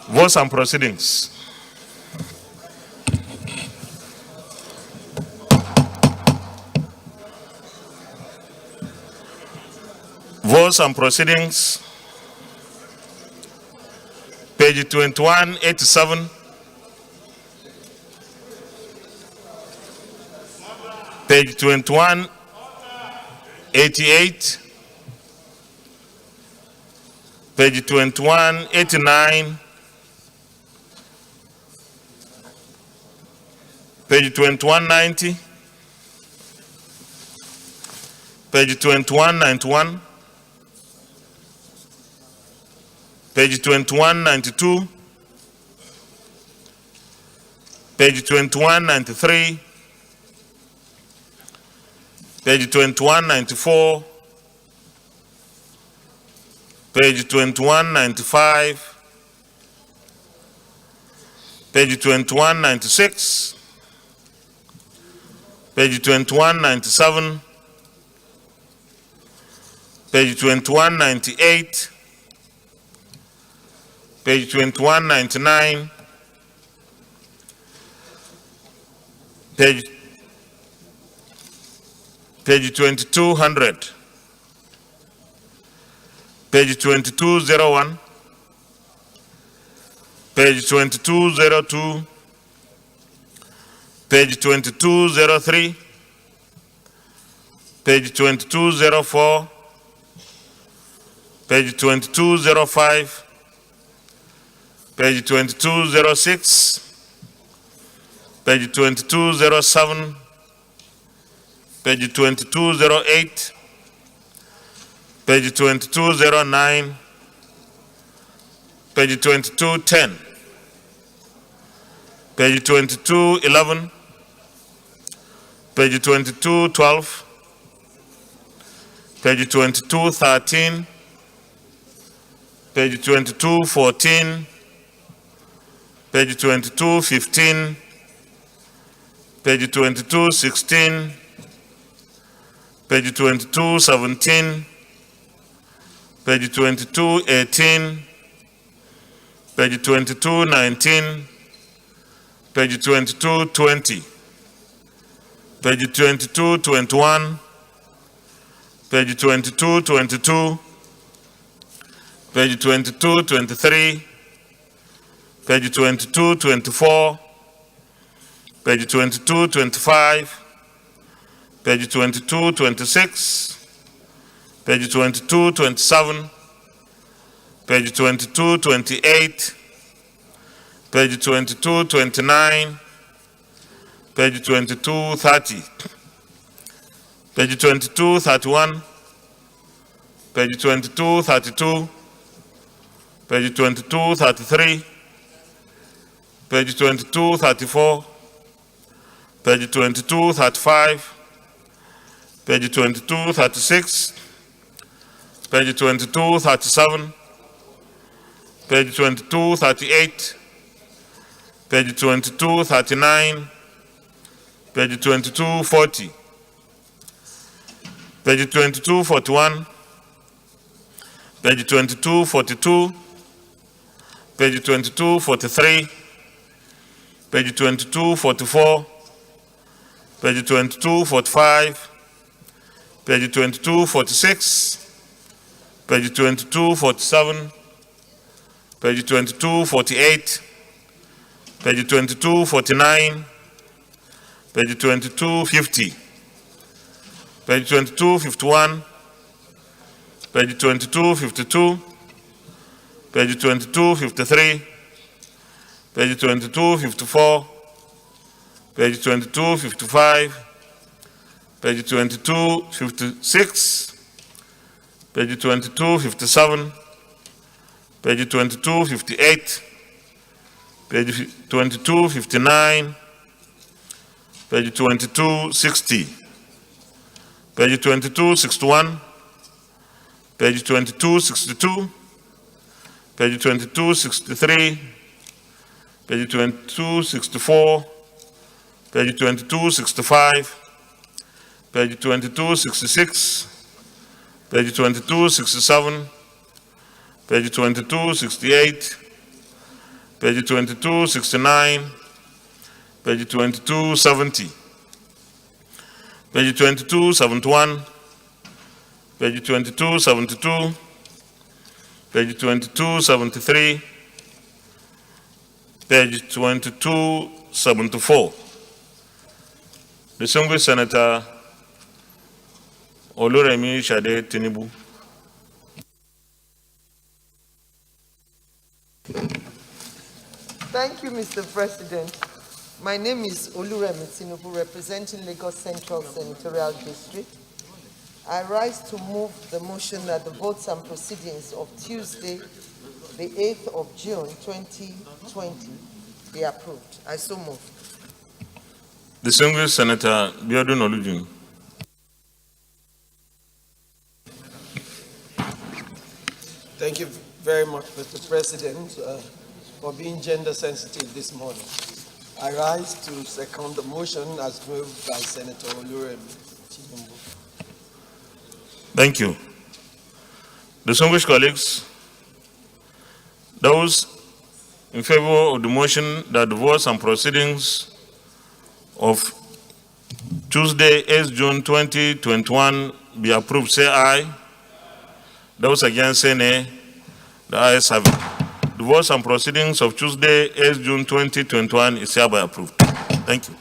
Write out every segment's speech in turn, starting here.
Votes and proceedings. Votes and proceedings. Page 2187. Page 2188. Page 2189. Page 2190. Page 2191. Page 2192. Page 2193. Page 2194. Page 2195. Page 2196. Page 2197. Page 2198. Page 2199. Page 2200. Page 2201. Page 2202. Page 2203. Page 2204. Page 2205. Page 2206. Page 2207. Page 2208. Page 2209. Page 2210. Page 2211. Page 2212. Page 2213. Page 2214. Page 2215. Page 2216. Page 2217. Page 2218. Page 2219. Page 2220. Page 2221. Page 2222. Page 2223. Page 2224. Page 2225. Page 2226. Page 2227. Page 2228. Page 2229. Page 2230. Page 2231. Page 2232. Page 2233. Page 2234. Page 2235. Page 2236. Page 2237. Page 2238. Page 2239. Page 2240. Page 2241. Page 2242. Page 2243. Page 2244. Page 2245. Page 2246. Page 2247. Page 2248. Page 2249. Page 2250. Page 2251. Page 2252. Page 2253. Page 2254. Page 2255. Page 2256. Page 2257. Page 2258. Page 2259. Page 2260. Page 2261. Page 2262. Page 2263. Page 2264. Page 2265. Page 2266. Page 2267. Page 2268. page 2269, page 2270, page 2271, page 2272, page 2273, page 2274. Distinguished Senator Oluremi Shade Tinubu. Thank you, Mr. President. My name is Oluremi Tinubu, representing Lagos Central Senatorial District. I rise to move the motion that the votes and proceedings of Tuesday, the 8th of June, 2020 be approved. I so move. Distinguished Senator Biodun Olujun. Thank you very much, Mr. President, for being gender sensitive this morning. I rise to second the motion as moved by Senator Oluremi Tinubu. Thank you. Distinguished colleagues, those in favor of the motion that the votes and proceedings of Tuesday, 8 June 2021 be approved, say aye. Those against, say nay. The ayes have it. The votes and proceedings of Tuesday, 8 June 2021 is hereby approved. Thank you.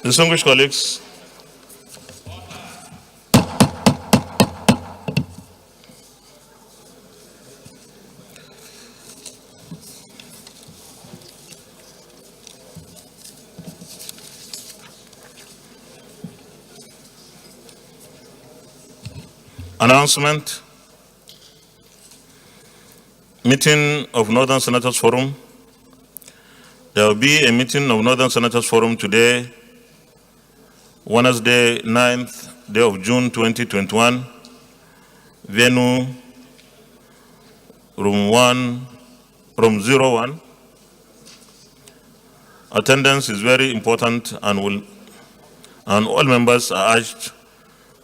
Distinguished colleagues, announcement, meeting of Northern Senators Forum. There will be a meeting of Northern Senators Forum today, Wednesday, 9th day of June 2021, venue room 01. Attendance is very important and all members are urged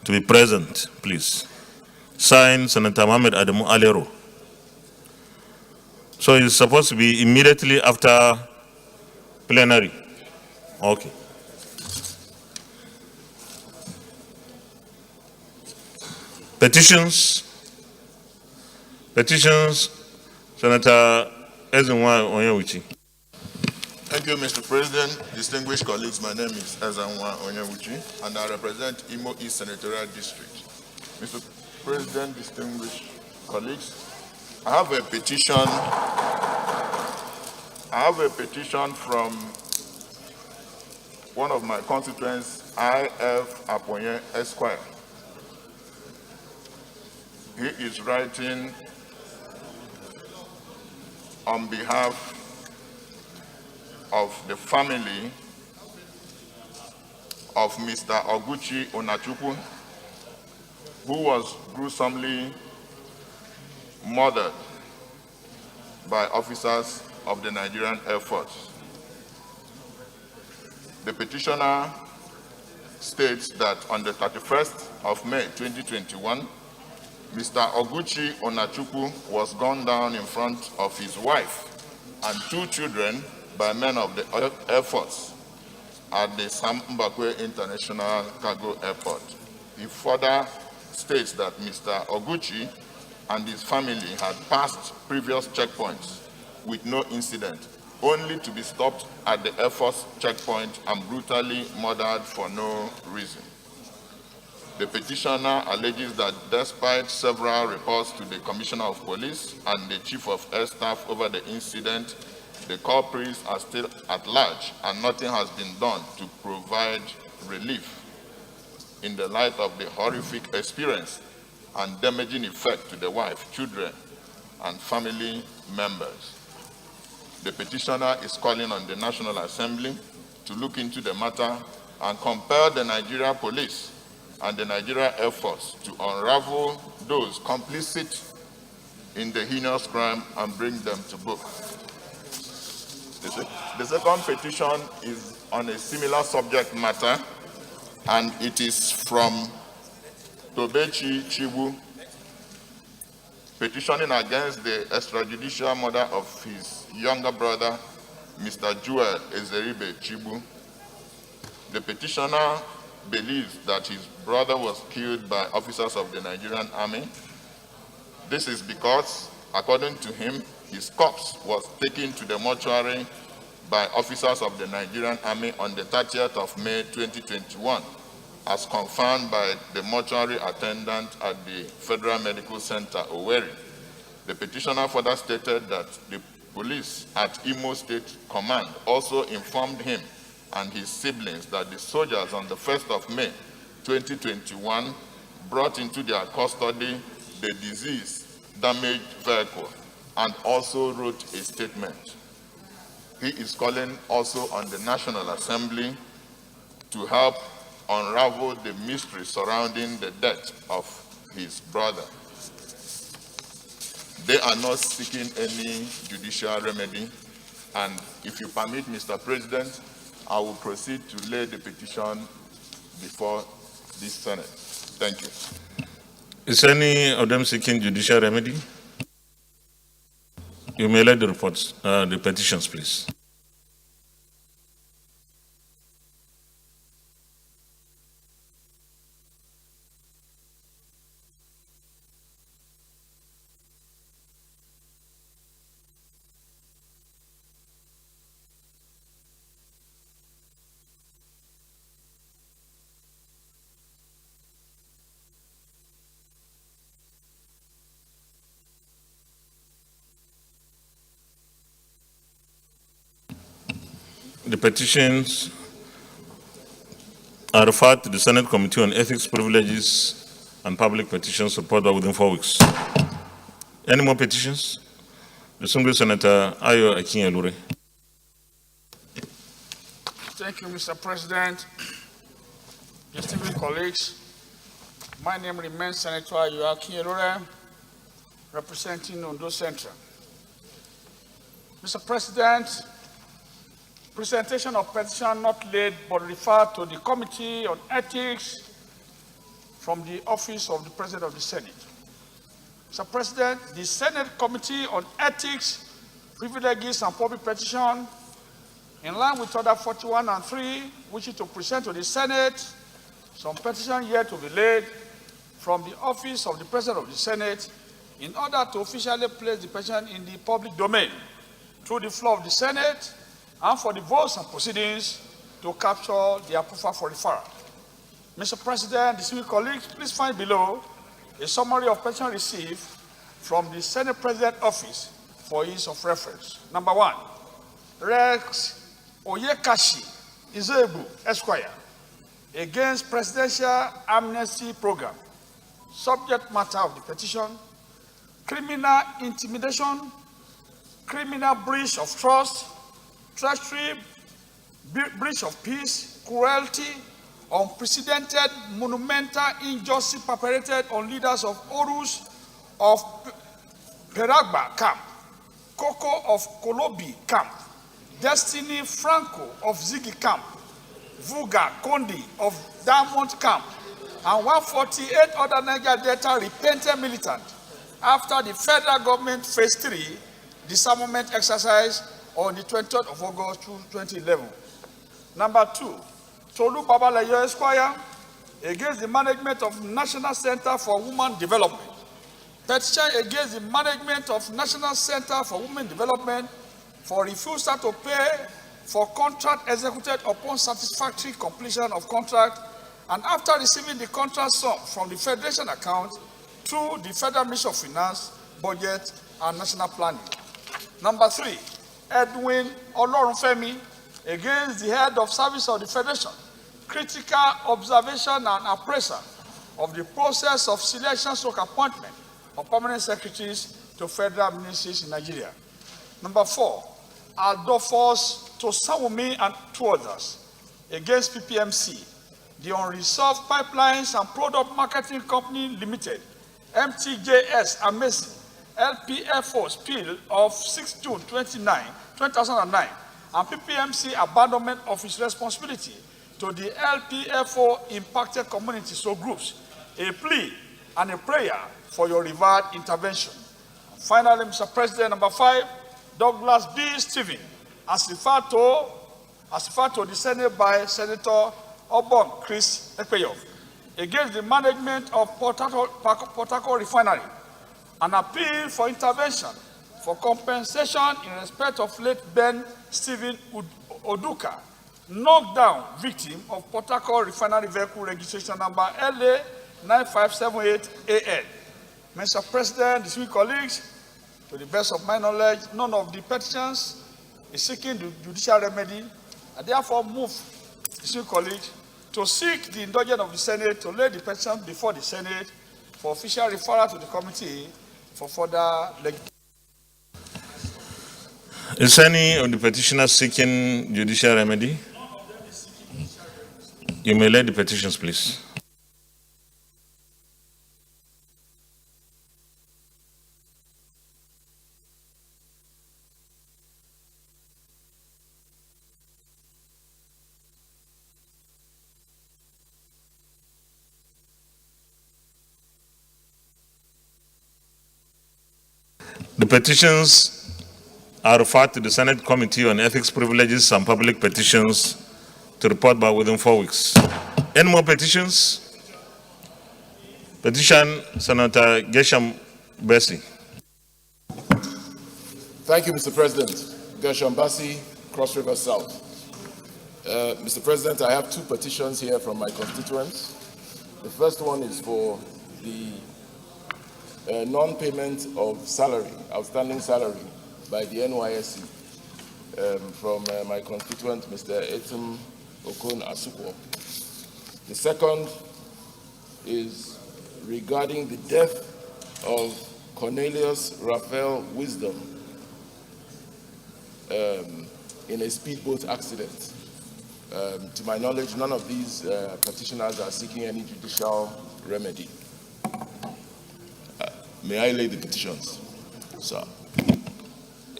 to be present, please. Signed, Senator Mohamed Adamu Alero. So it's supposed to be immediately after plenary. Okay. Petitions, Senator Ezenwa Onyewuchi. Thank you, Mr. President. Distinguished colleagues, my name is Ezenwa Onyewuchi, and I represent Imo East Senatorial District. Mr. President, distinguished colleagues, I have a petition from one of my constituents, I.F. Aponye Esquire. He is writing on behalf of the family of Mr. Oguchi Onachukwu, who was gruesomely murdered by officers of the Nigerian Air Force. The petitioner states that on the 31st of May 2021, Mr. Oguchi Onachukwu was gunned down in front of his wife and 2 children by men of the Air Force at the Sam Mbakwe International Cargo Airport. He further states that Mr. Oguchi and his family had passed previous checkpoints with no incident, only to be stopped at the Air Force checkpoint and brutally murdered for no reason. The petitioner alleges that despite several reports to the Commissioner of Police and the Chief of Air Staff over the incident, the culprits are still at large and nothing has been done to provide relief in the light of the horrific experience and damaging effect to the wife, children, and family members. The petitioner is calling on the National Assembly to look into the matter and compel the Nigeria Police and the Nigeria Air Force to unravel those complicit in the heinous crime and bring them to book. The second petition is on a similar subject matter, and it is from Tobechi Chibu, petitioning against the extrajudicial murder of his younger brother, Mr. Joel Ezeribe Chibu. The petitioner believes that his brother was killed by officers of the Nigerian Army. This is because, according to him, his corpse was taken to the mortuary by officers of the Nigerian Army on the 30th of May 2021, as confirmed by the mortuary attendant at the Federal Medical Center, Owerri. The petitioner further stated that the police at Imo State Command also informed him and his siblings that the soldiers on the 1st of May 2021 brought into their custody the diseased, damaged vehicle and also wrote a statement. He is calling also on the National Assembly to help unravel the mystery surrounding the death of his brother. They are not seeking any judicial remedy, and if you permit, Mr. President, I will proceed to lay the petition before this Senate. Thank you. Is any of them seeking judicial remedy? You may let the reports, the petitions, please. The petitions are referred to the Senate Committee on Ethics, Privileges, and Public Petitions report within 4 weeks. Any more petitions? Distinguished Senator Ayo Akin-Elure. Thank you, Mr. President. Distinguished colleagues, my name remains Senator Yoakin Elore, representing Ondo Central. Mr. President, presentation of petition not laid but referred to the Committee on Ethics from the Office of the President of the Senate. Mr. President, the Senate Committee on Ethics, Privileges and Public Petition, in line with Order 41 and 3, wishes to present to the Senate some petition yet to be laid from the Office of the President of the Senate in order to officially place the petition in the public domain through the floor of the Senate and for the votes and proceedings to capture the approval for referral. Mr. President, distinguished colleagues, please find below a summary of petition received from the Senate President Office for ease of reference. Number 1, Rex Oyekashi Izebu Esquire against Presidential Amnesty Program. Subject matter of the petition: criminal intimidation, criminal breach of trust, treachery, breach of peace, cruelty, unprecedented monumental injustice perpetrated on leaders of Orus of Peragba camp, Coco of Kolobi camp, Destiny Franco of Ziggy camp, Vuga Kondi of Diamond camp, and 148 other Niger Delta repentant militants after the federal government phase 3 disarmament exercise on the 20th of August 2011. Number 2, Tolu Babalayo Esquire against the management of National Center for Women Development. Petition against the management of National Center for Women Development for refusal to pay for contract executed upon satisfactory completion of contract and after receiving the contract sum from the Federation account through the Federal Ministry of Finance, Budget and National Planning. Number 3, Edwin Olorunfemi against the head of service of the Federation, critical observation and appraisal of the process of selection or appointment of permanent secretaries to federal ministries in Nigeria. Number 4, Adolphus Tosanwumi and 2 others against PPMC, the Unresolved Pipelines and Product Marketing Company Limited, MTJS Amazing, LPFO spill of 6 June 2009, and PPMC abandonment of its responsibility to the LPFO impacted communities or groups, a plea and a prayer for your revered intervention. Finally, Mr. President, number 5, Douglas B. Stephen, as referred to the Senate by Senator Obon Chris Ekpeyof, against the management of Port Harcourt Refinery, an appeal for intervention for compensation in respect of late Ben Stephen Oduka, knocked down victim of Port Harcourt Refinery vehicle registration number LA 9578AN. Mr. President, distinguished colleagues, to the best of my knowledge, none of the petitions is seeking the judicial remedy. I therefore move, distinguished colleagues, to seek the indulgence of the Senate to lay the petition before the Senate for official referral to the committee for further legislation. Is any of the petitioners seeking judicial remedy? You may lay the petitions, please. The petitions are referred to the Senate Committee on Ethics, Privileges and Public Petitions to report back within 4 weeks. Any more petitions? Petition, Senator Gershom Bessie. Thank you, Mr. President. Gershom Bassi, Cross River South. Mr. President, I have 2 petitions here from my constituents. The first one is for the non-payment of salary, outstanding salary by the NYSC from my constituent, Mr. Etum Okon Asukwo. The second is regarding the death of Cornelius Raphael Wisdom in a speedboat accident. To my knowledge, none of these petitioners are seeking any judicial remedy. May I lay the petitions, sir?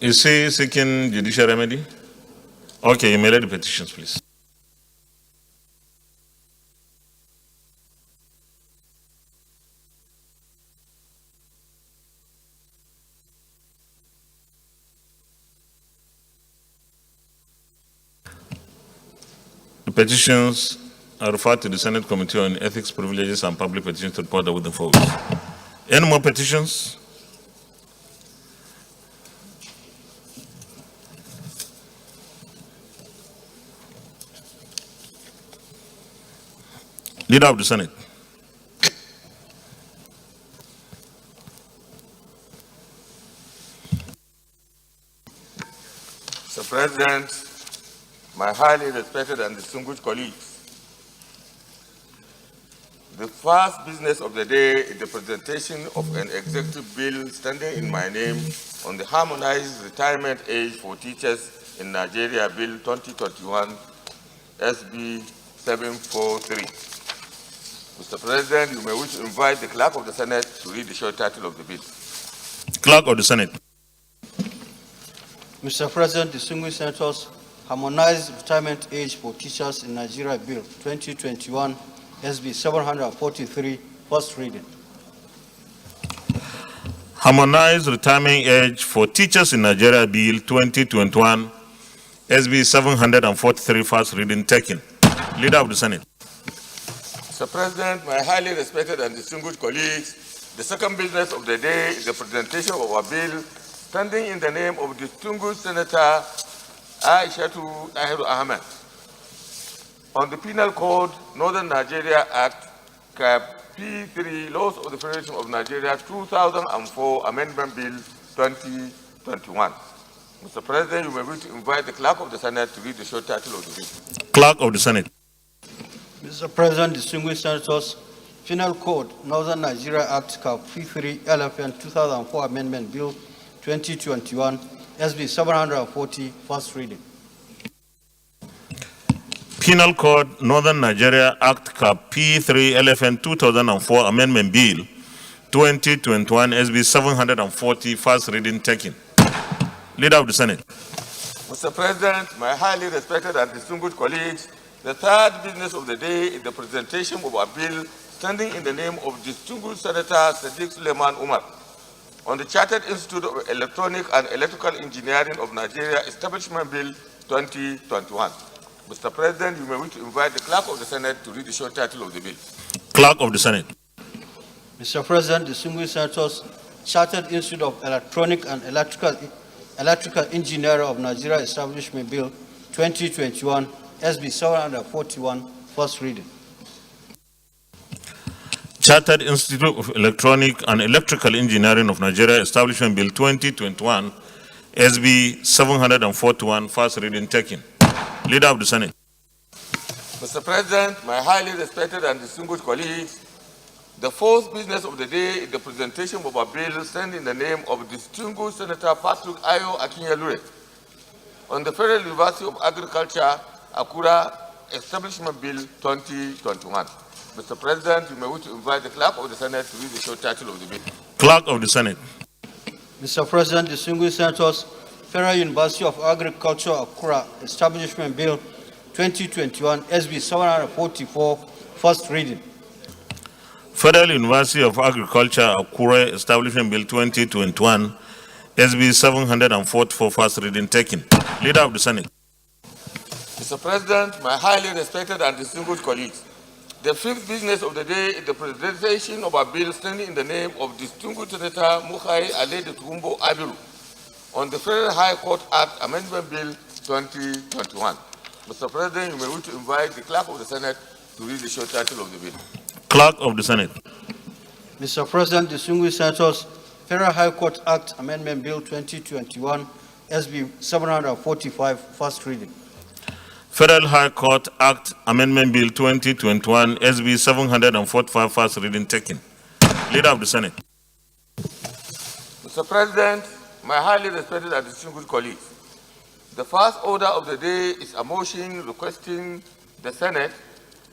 Is he seeking judicial remedy? Okay, you may lay the petitions, please. The petitions are referred to the Senate Committee on Ethics, Privileges, and Public Petitions to report with them forward. Any more petitions? Leader of the Senate. Mr. President, my highly respected and distinguished colleagues, the first business of the day is the presentation of an executive bill standing in my name on the harmonized retirement age for teachers in Nigeria Bill 2021 SB 743. Mr. President, you may wish to invite the Clerk of the Senate to read the short title of the bill. Clerk of the Senate. Mr. President, distinguished senators, harmonized retirement age for teachers in Nigeria Bill 2021 SB 743, first reading. Harmonized retirement age for teachers in Nigeria Bill 2021 SB 743, first reading taken. Leader of the Senate. Mr. President, my highly respected and distinguished colleagues, the second business of the day is the presentation of a bill standing in the name of distinguished Senator Aishatu Dahiru Ahmed on the Penal Code, Northern Nigeria Act, Cap P3, Laws of the Federation of Nigeria 2004, Amendment Bill 2021. Mr. President, you may wish to invite the Clerk of the Senate to read the short title of the bill. Clerk of the Senate. Mr. President, distinguished senators, Penal Code, Northern Nigeria Act, Cap P3, LFN 2004 Amendment Bill 2021, SB 740, first reading. Penal Code, Northern Nigeria Act, Cap P3, LFN 2004 Amendment Bill 2021, SB 740, first reading taken. Leader of the Senate. Mr. President, my highly respected and distinguished colleagues, the third business of the day is the presentation of a bill standing in the name of distinguished Senator Sadiq Suleiman Umar on the Chartered Institute of Electronic and Electrical Engineering of Nigeria Establishment Bill 2021. Mr. President, you may wish to invite the Clerk of the Senate to read the short title of the bill. Clerk of the Senate. Mr. President, distinguished senators, Chartered Institute of Electronic and Electrical Engineering of Nigeria Establishment Bill 2021, SB 741, first reading. Chartered Institute of Electronic and Electrical Engineering of Nigeria Establishment Bill 2021, SB 741, first reading taken. Leader of the Senate. Mr. President, my highly respected and distinguished colleagues, the fourth business of the day is the presentation of a bill standing in the name of distinguished Senator Patrick Ayo Akinyelure on the Federal University of Agriculture, Akura Establishment Bill 2021. Mr. President, you may wish to invite the Clerk of the Senate to read the short title of the bill. Clerk of the Senate. Mr. President, distinguished senators, Federal University of Agriculture, Akura Establishment Bill 2021, SB 744, first reading. Federal University of Agriculture, Akure Establishment Bill 2021, SB 744, first reading taken. Leader of the Senate. Mr. President, my highly respected and distinguished colleagues, the fifth business of the day is the presentation of a bill standing in the name of distinguished Senator Mukhai Alede Tumbo Abiru on the Federal High Court Act Amendment Bill 2021. Mr. President, you may wish to invite the Clerk of the Senate to read the short title of the bill. Clerk of the Senate. Mr. President, distinguished senators, Federal High Court Act Amendment Bill 2021, SB 745, first reading. Federal High Court Act Amendment Bill 2021, SB 745, first reading taken. Leader of the Senate. Mr. President, my highly respected and distinguished colleagues, The first order of the day is a motion requesting the Senate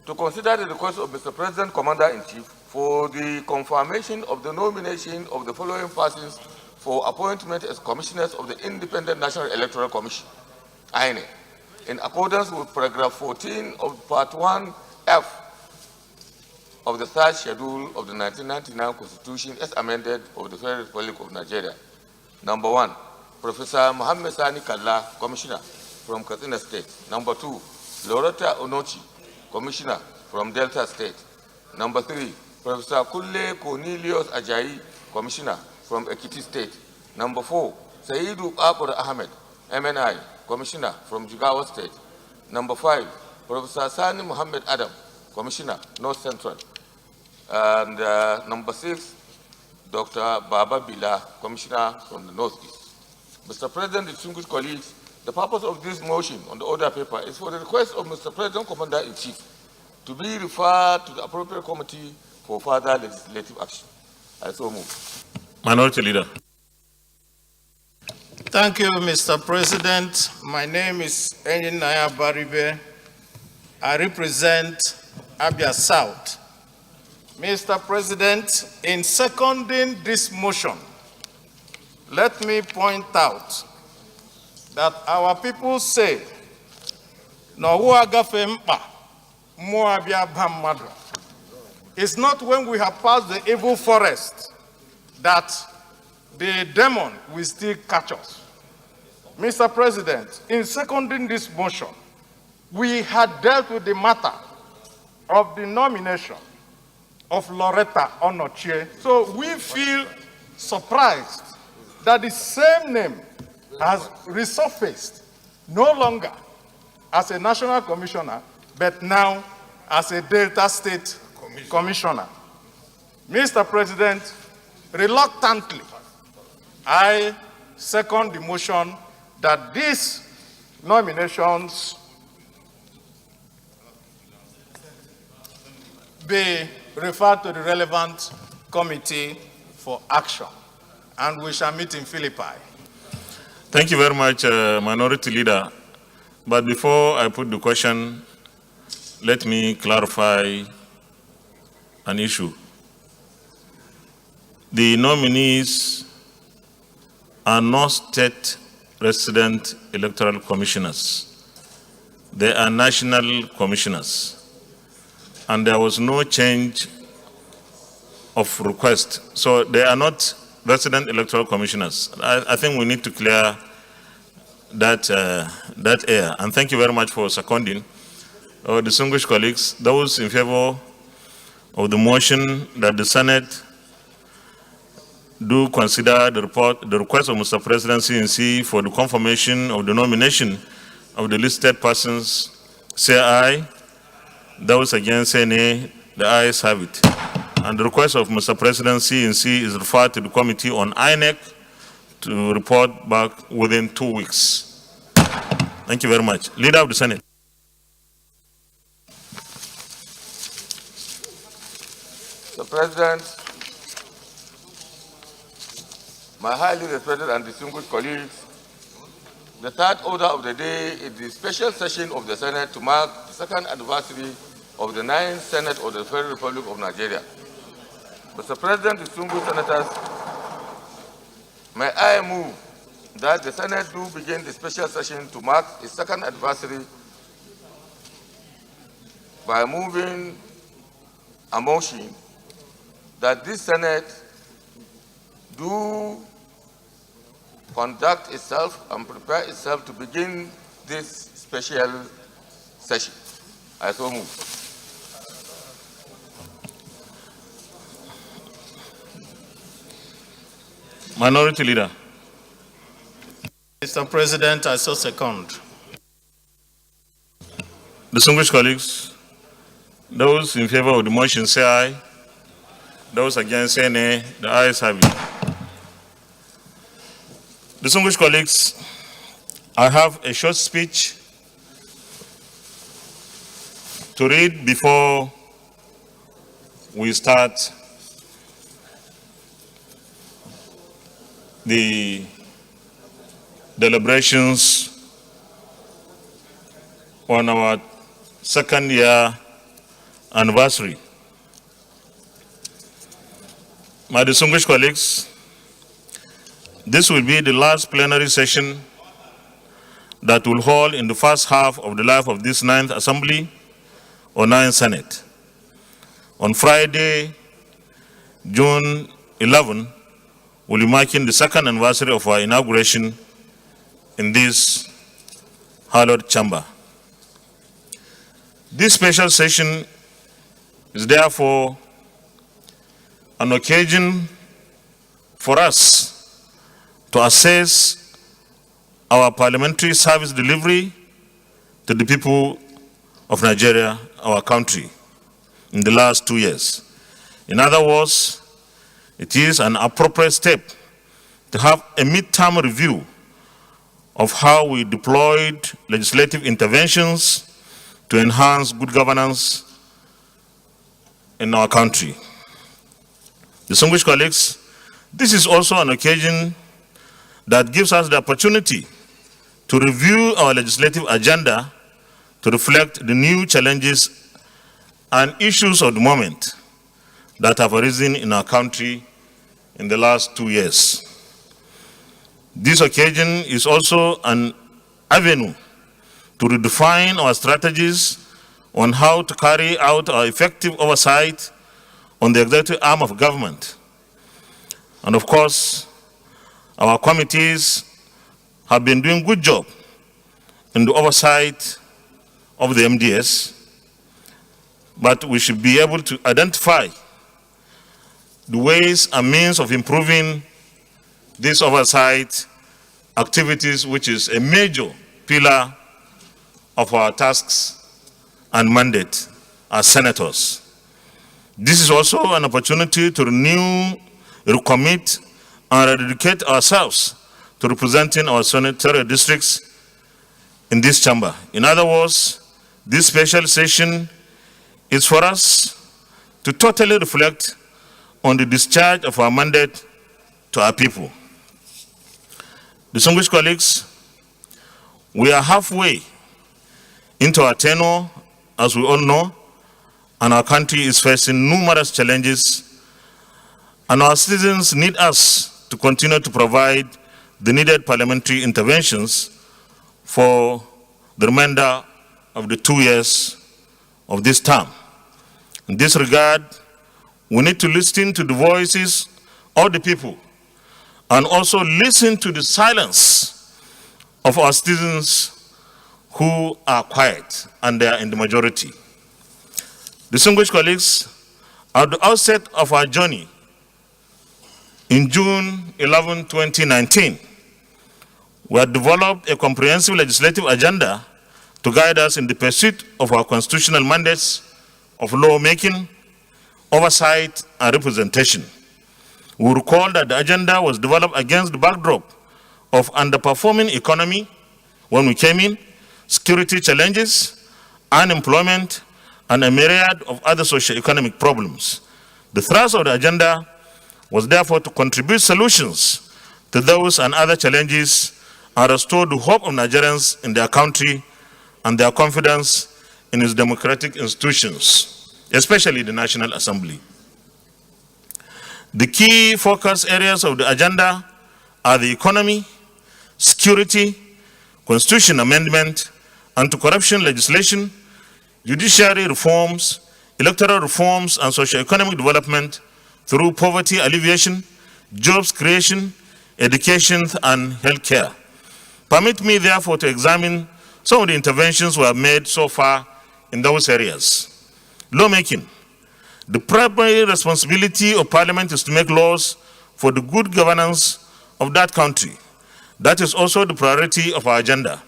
to consider the request of Mr. President, Commander-in-Chief, for the confirmation of the nomination of the following persons for appointment as commissioners of the Independent National Electoral Commission, INEC, in accordance with paragraph 14 of Part 1F of the third schedule of the 1999 Constitution as amended of the Federal Republic of Nigeria. Number 1, Professor Mohammed Sani Kalla, Commissioner from Katsina State. Number 2, Loretta Onochi, Commissioner from Delta State. Number 3, Professor Kulle Cornelius Ajayi, Commissioner from Ekiti State. Number 4, Saidu Abur Ahmed, MNI, Commissioner from Jigawa State. Number 5, Professor Sani Muhammad Adam, Commissioner, North Central. And number 6, Dr. Baba Bila, Commissioner from the Northeast. Mr. President, distinguished colleagues, the purpose of this motion on the order paper is for the request of Mr. President, Commander-in-Chief, to be referred to the appropriate committee for further legislative action. I so move. Minority Leader. Thank you, Mr. President. My name is Enyinnaya Baribe. I represent Abia South. Mr. President, in seconding this motion, let me point out that our people say, "No agafe mkpa, mo abia ba mmadụ." It's not when we have passed the evil forest that the demon will still catch us. Mr. President, in seconding this motion, we had dealt with the matter of the nomination of Loretta Onochie. So we feel surprised that the same name has resurfaced, no longer as a national commissioner, but now as a Delta State commissioner. Mr. President, reluctantly, I second the motion that these nominations be referred to the relevant committee for action, and we shall meet in Philippi. Thank you very much, Minority Leader. But before I put the question, let me clarify an issue. The nominees are not state resident electoral commissioners. They are national commissioners. And there was no change of request. So they are not resident electoral commissioners. I think we need to clear that air. And thank you very much for seconding. Distinguished colleagues, those in favor of the motion that the Senate do consider the request of Mr. President CNC for the confirmation of the nomination of the listed persons, say aye. Those against, say nay. The ayes have it. And the request of Mr. President CNC is referred to the Committee on INEC to report back within 2 weeks. Thank you very much. Leader of the Senate. Mr. President, my highly respected and distinguished colleagues, the third order of the day is the special session of the Senate to mark the second anniversary of the 9th Senate of the Federal Republic of Nigeria. Mr. President, distinguished senators, may I move that the Senate do begin the special session to mark its second anniversary by moving a motion that this Senate do conduct itself and prepare itself to begin this special session. I so move. Minority Leader. Mr. President, I so second. Distinguished colleagues, those in favor of the motion say aye. Those against say nay. The ayes have it. Distinguished colleagues, I have a short speech to read before we start the deliberations on our second year anniversary. My distinguished colleagues, this will be the last plenary session that will hold in the first half of the life of this 9th Assembly or 9th Senate. On Friday, June 11, we'll be marking the second anniversary of our inauguration in this hallowed chamber. This special session is therefore an occasion for us to assess our parliamentary service delivery to the people of Nigeria, our country, in the last 2 years. In other words, it is an appropriate step to have a midterm review of how we deployed legislative interventions to enhance good governance in our country. Distinguished colleagues, this is also an occasion that gives us the opportunity to review our legislative agenda to reflect the new challenges and issues of the moment that have arisen in our country in the last 2 years. This occasion is also an avenue to redefine our strategies on how to carry out our effective oversight on the executive arm of government. And of course, our committees have been doing a good job in the oversight of the MDS, but we should be able to identify the ways and means of improving this oversight activities, which is a major pillar of our tasks and mandate as senators. This is also an opportunity to renew, recommit, and dedicate ourselves to representing our senatorial districts in this chamber. In other words, this special session is for us to totally reflect on the discharge of our mandate to our people. Distinguished colleagues, we are halfway into our tenure, as we all know, and our country is facing numerous challenges, and our citizens need us to continue to provide the needed parliamentary interventions for the remainder of the 2 years of this term. In this regard, we need to listen to the voices of the people and also listen to the silence of our citizens who are quiet and they are in the majority. Distinguished colleagues, at the outset of our journey, in June 11, 2019, we had developed a comprehensive legislative agenda to guide us in the pursuit of our constitutional mandates of lawmaking, oversight, and representation. We recall that the agenda was developed against the backdrop of underperforming economy when we came in, security challenges, unemployment, and a myriad of other socio-economic problems. The thrust of the agenda was therefore to contribute solutions to those and other challenges and restore the hope of Nigerians in their country and their confidence in its democratic institutions, especially the National Assembly. The key focus areas of the agenda are the economy, security, constitution amendment, anti-corruption legislation, judiciary reforms, electoral reforms, and socio-economic development through poverty alleviation, jobs creation, education, and healthcare. Permit me, therefore, to examine some of the interventions we have made so far in those areas. Lawmaking. The primary responsibility of Parliament is to make laws for the good governance of that country. That is also the priority of our agenda.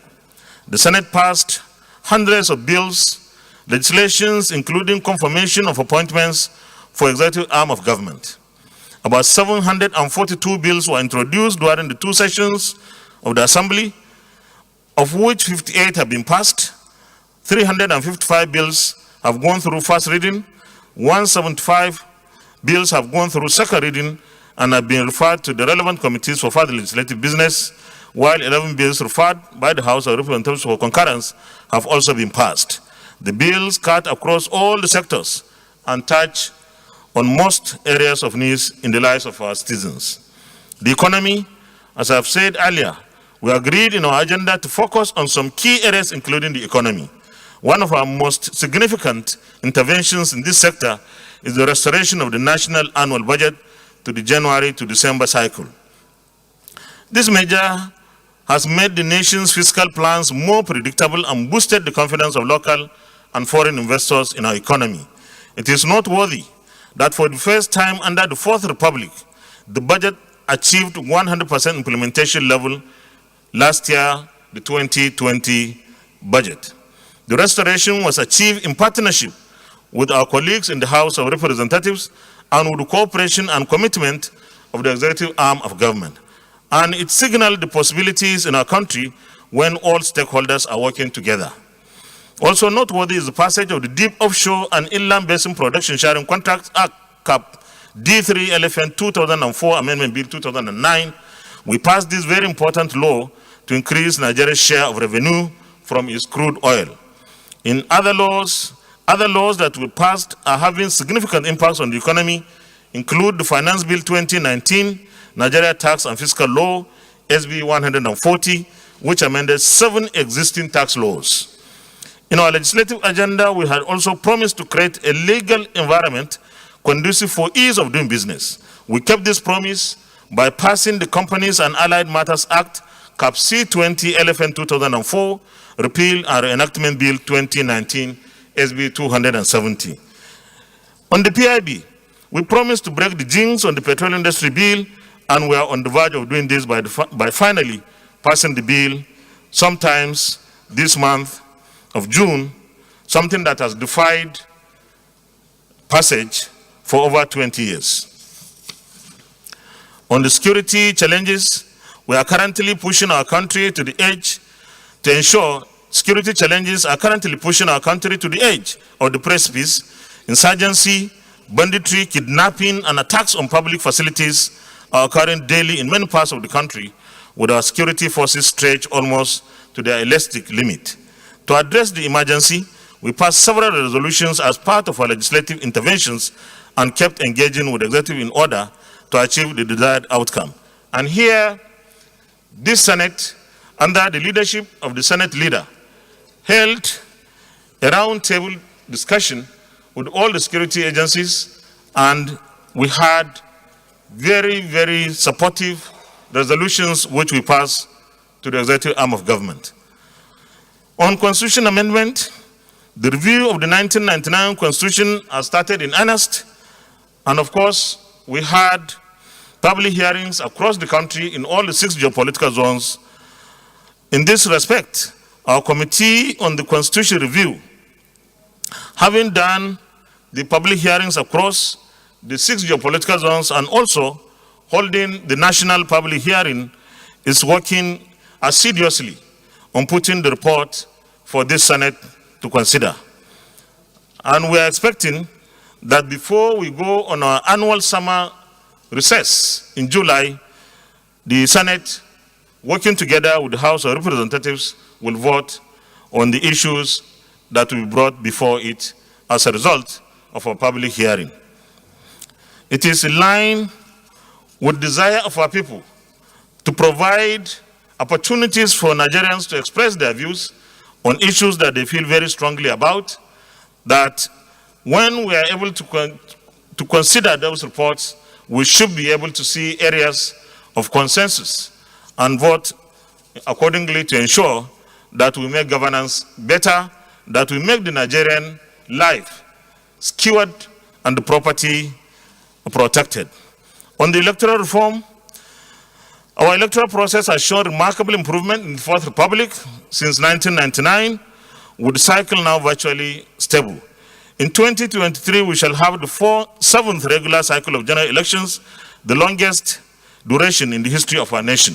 The Senate passed hundreds of bills, legislations including confirmation of appointments for executive arm of government. About 742 bills were introduced during the 2 sessions of the Assembly, of which 58 have been passed. 355 bills have gone through first reading, 175 bills have gone through second reading and have been referred to the relevant committees for further legislative business, while 11 bills referred by the House of Representatives for concurrence have also been passed. The bills cut across all the sectors and touch on most areas of needs in the lives of our citizens. The economy, as I've said earlier, we agreed in our agenda to focus on some key areas, including the economy. One of our most significant interventions in this sector is the restoration of the national annual budget to the January to December cycle. This measure has made the nation's fiscal plans more predictable and boosted the confidence of local and foreign investors in our economy. It is noteworthy that for the first time under the Fourth Republic, the budget achieved 100% implementation level last year, the 2020 budget. The restoration was achieved in partnership with our colleagues in the House of Representatives and with the cooperation and commitment of the executive arm of government. And it signaled the possibilities in our country when all stakeholders are working together. Also noteworthy is the passage of the Deep Offshore and Inland Basin Production Sharing Contracts Act, CAP, D3 LFN 2004 Amendment Bill 2009. We passed this very important law to increase Nigeria's share of revenue from its crude oil. In other laws that we passed are having significant impacts on the economy include the Finance Bill 2019, Nigeria Tax and Fiscal Law, SB 140, which amended 7 existing tax laws. In our legislative agenda, we had also promised to create a legal environment conducive for ease of doing business. We kept this promise by passing the Companies and Allied Matters Act, CAP C20 LFN 2004, Repeal and Reenactment Bill 2019, SB 270. On the PIB, we promised to break the jinx on the petrol industry bill, and we are on the verge of doing this by finally passing the bill sometimes this month of June, something that has defied passage for over 20 years. On the security challenges, we are currently pushing our country to the edge to ensure security challenges are currently pushing our country to the edge of the precipice. Insurgency, banditry, kidnapping, and attacks on public facilities are occurring daily in many parts of the country, with our security forces stretched almost to their elastic limit. To address the emergency, we passed several resolutions as part of our legislative interventions and kept engaging with the executive in order to achieve the desired outcome. And here, this Senate, under the leadership of the Senate leader, held a roundtable discussion with all the security agencies, and we had very, very supportive resolutions which we passed to the executive arm of government. On Constitution amendment, the review of the 1999 Constitution has started in earnest, and of course, we had public hearings across the country in all the 6 geopolitical zones. In this respect, our Committee on the Constitution Review, having done the public hearings across the 6 geopolitical zones and also holding the national public hearing, is working assiduously on putting the report for this Senate to consider. And we are expecting that before we go on our annual summer recess in July, the Senate, working together with the House of Representatives, will vote on the issues that will be brought before it as a result of our public hearing. It is in line with the desire of our people to provide opportunities for Nigerians to express their views on issues that they feel very strongly about, that when we are able to consider those reports, we should be able to see areas of consensus and vote accordingly to ensure that we make governance better, that we make the Nigerian life secured and the property protected. On the electoral reform, our electoral process has shown remarkable improvement in the Fourth Republic since 1999, with the cycle now virtually stable. In 2023, we shall have the 7th regular cycle of general elections, the longest duration in the history of our nation.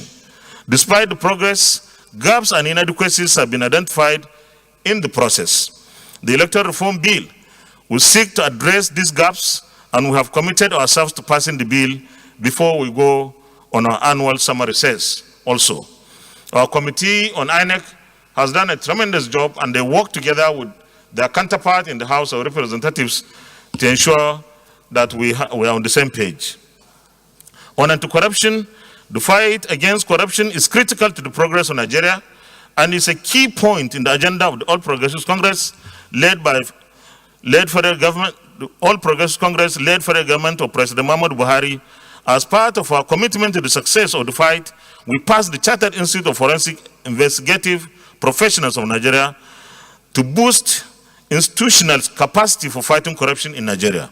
Despite the progress, gaps and inadequacies have been identified in the process. The electoral reform bill will seek to address these gaps, and we have committed ourselves to passing the bill before we go on our annual summer recess also. Our committee on INEC has done a tremendous job, and they work together with their counterpart in the House of Representatives to ensure that we are on the same page. On anti-corruption, the fight against corruption is critical to the progress of Nigeria and is a key point in the agenda of the All Progressives Congress led federal government. The All Progressives Congress led federal government of President Muhammadu Buhari. As part of our commitment to the success of the fight, we passed the Chartered Institute of Forensic Investigative Professionals of Nigeria to boost institutional capacity for fighting corruption in Nigeria.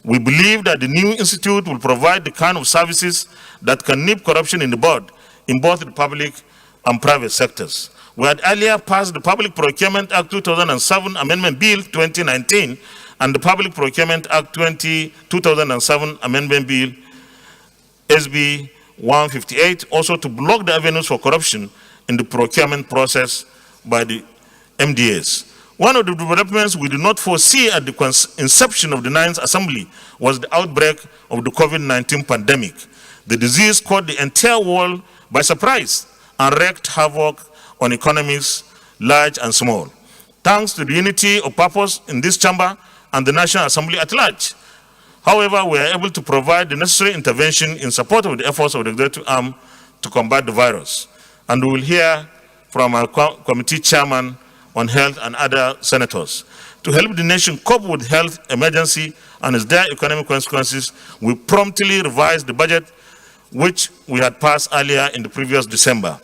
We believe that the new institute will provide the kind of services that can nip corruption in the bud in both the public and private sectors. We had earlier passed the Public Procurement Act 2007 Amendment Bill 2019 and the Public Procurement Act 2007 Amendment Bill SB 158, also to block the avenues for corruption in the procurement process by the MDAs. One of the developments we did not foresee at the inception of the 9th Assembly was the outbreak of the COVID-19 pandemic. The disease caught the entire world by surprise and wreaked havoc on economies, large and small. Thanks to the unity of purpose in this chamber and the National Assembly at large. However, we are able to provide the necessary intervention in support of the efforts of the executive arm to combat the virus. And we will hear from our committee chairman on health and other senators. To help the nation cope with health emergency and its dire economic consequences, we promptly revised the budget which we had passed earlier in the previous December.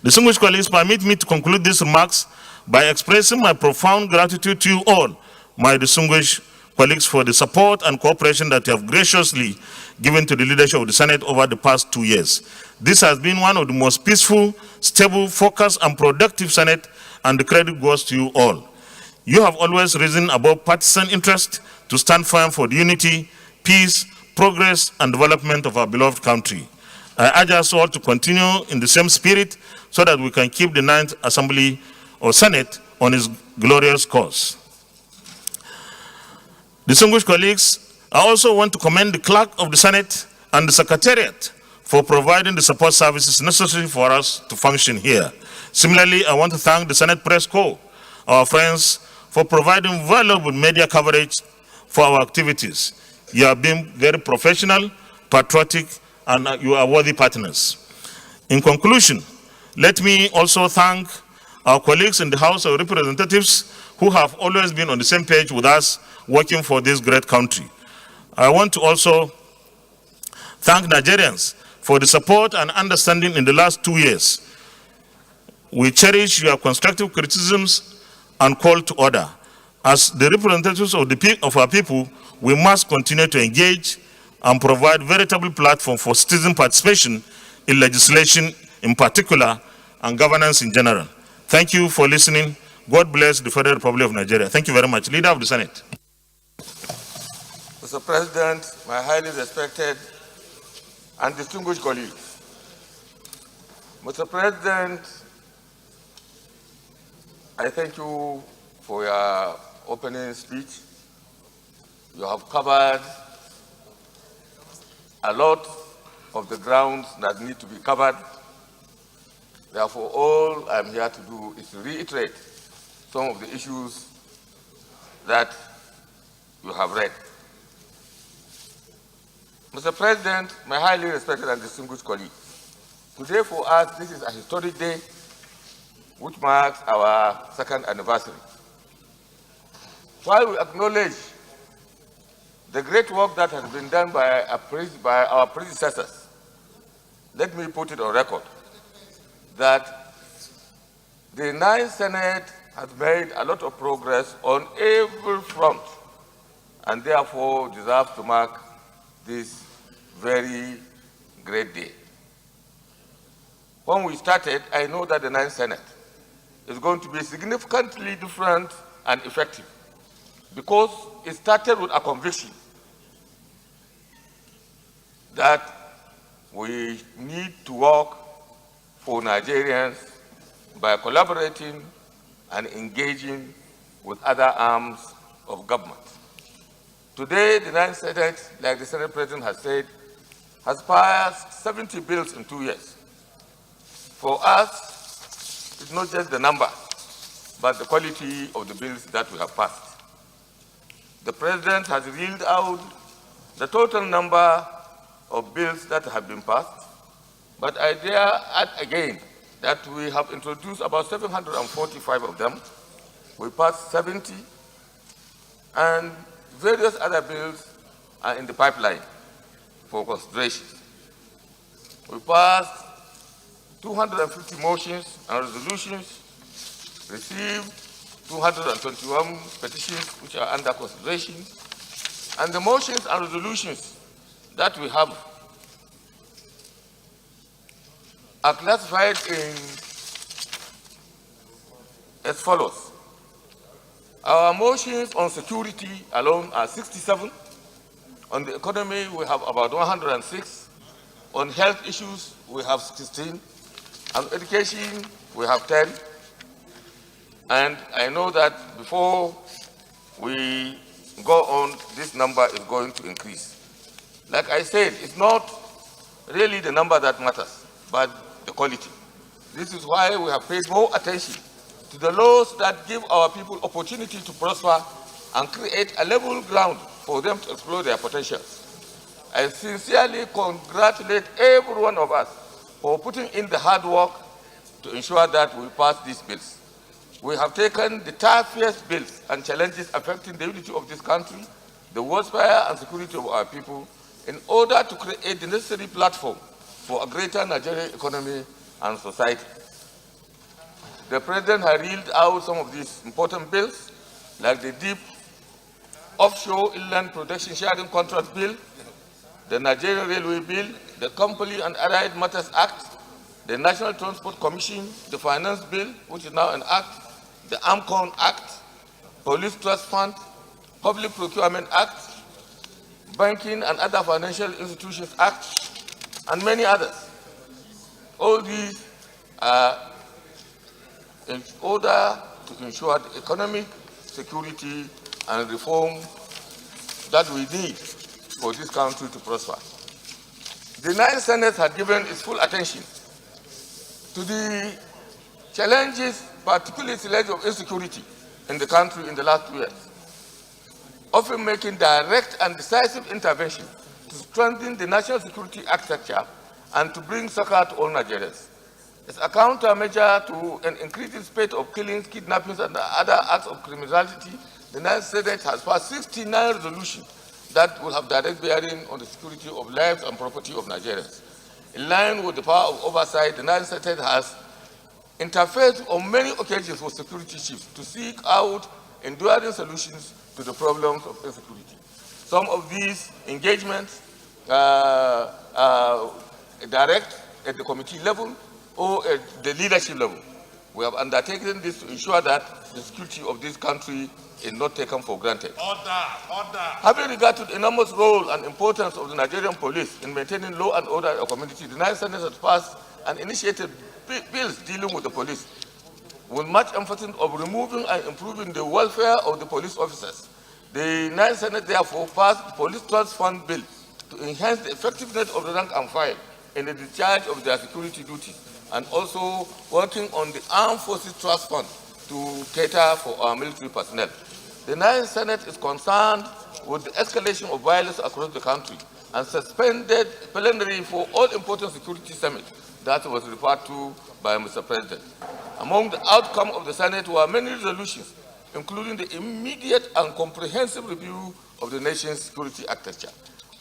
Distinguished colleagues, permit me to conclude these remarks by expressing my profound gratitude to you all, my distinguished colleagues, for the support and cooperation that you have graciously given to the leadership of the Senate over the past 2 years. This has been one of the most peaceful, stable, focused, and productive Senate, and the credit goes to you all. You have always risen above partisan interest to stand firm for the unity, peace, progress, and development of our beloved country. I urge us all to continue in the same spirit so that we can keep the 9th Assembly or Senate on its glorious course. Distinguished colleagues, I also want to commend the clerk of the Senate and the Secretariat for providing the support services necessary for us to function here. Similarly, I want to thank the Senate Press Corps, our friends, for providing valuable media coverage for our activities. You have been very professional, patriotic, and you are worthy partners. In conclusion, let me also thank our colleagues in the House of Representatives who have always been on the same page with us working for this great country. I want to also thank Nigerians for the support and understanding in the last 2 years. We cherish your constructive criticisms and call to order. As the representatives of our people, we must continue to engage and provide veritable platform for citizen participation in legislation in particular and governance in general. Thank you for listening. God bless the Federal Republic of Nigeria. Thank you very much. Leader of the Senate. Mr. President, my highly respected and distinguished colleagues. Mr. President, I thank you for your opening speech. You have covered a lot of the grounds that need to be covered. Therefore, all I'm here to do is to reiterate some of the issues that you have read. Mr. President, my highly respected and distinguished colleagues, today for us, this is a historic day which marks our second anniversary. While we acknowledge the great work that has been done by our predecessors, let me put it on record that the 9th Senate has made a lot of progress on every front and therefore deserves to mark this very great day. When we started, I know that the 9th Senate is going to be significantly different and effective because it started with a conviction that we need to work for Nigerians by collaborating and engaging with other arms of government. Today, the 9th Senate, like the Senate President has said, has passed 70 bills in 2 years. For us, it's not just the number, but the quality of the bills that we have passed. The President has reeled out the total number of bills that have been passed, but I dare add again that we have introduced about 745 of them. We passed 70, and various other bills are in the pipeline for consideration. We passed 250 motions and resolutions, received 221 petitions which are under consideration, and the motions and resolutions that we have are classified in as follows. Our motions on security alone are 67. On the economy, we have about 106. On health issues, we have 16. On education, we have 10. And I know that before we go on, this number is going to increase. Like I said, it's not really the number that matters, but the quality. This is why we have paid more attention to the laws that give our people opportunity to prosper and create a level ground for them to explore their potential. I sincerely congratulate every one of us for putting in the hard work to ensure that we pass these bills. We have taken the toughest bills and challenges affecting the unity of this country, the welfare and security of our people, in order to create the necessary platform for a greater Nigerian economy and society. The President has reeled out some of these important bills, like the Deep Offshore Inland Protection Sharing Contract Bill, the Nigerian Railway Bill, the Company and Allied Matters Act, the National Transport Commission, the Finance Bill, which is now an act, the AMCON Act, Police Trust Fund, Public Procurement Act, Banking and Other Financial Institutions Act, and many others. All these are in order to ensure the economic security and reform that we need for this country to prosper. The 9th Senate had given its full attention to the challenges, particularly the issue of insecurity in the country in the last 2 years, often making direct and decisive intervention to strengthen the national security architecture and to bring succor to all Nigerians. As a countermeasure to an increasing spate of killings, kidnappings, and other acts of criminality, the 9th Senate has passed 69 resolutions that will have direct bearing on the security of lives and property of Nigerians. In line with the power of oversight, the 9th Senate has interfered on many occasions with security chiefs to seek out enduring solutions to the problems of insecurity. Some of these engagements direct at the committee level or at the leadership level. We have undertaken this to ensure that the security of this country is not taken for granted. Order. Having regard to the enormous role and importance of the Nigerian police in maintaining law and order in our community, the 9th Senate has passed and initiated bills dealing with the police, with much emphasis of removing and improving the welfare of the police officers. The 9th Senate therefore passed the Police Trust Fund Bill to enhance the effectiveness of the rank and file in the discharge of their security duties, and also working on the Armed Forces Trust Fund to cater for our military personnel. The 9th Senate is concerned with the escalation of violence across the country and suspended plenary for all important security summits that was referred to by Mr. President. Among the outcome of the Senate were many resolutions, including the immediate and comprehensive review of the nation's security architecture.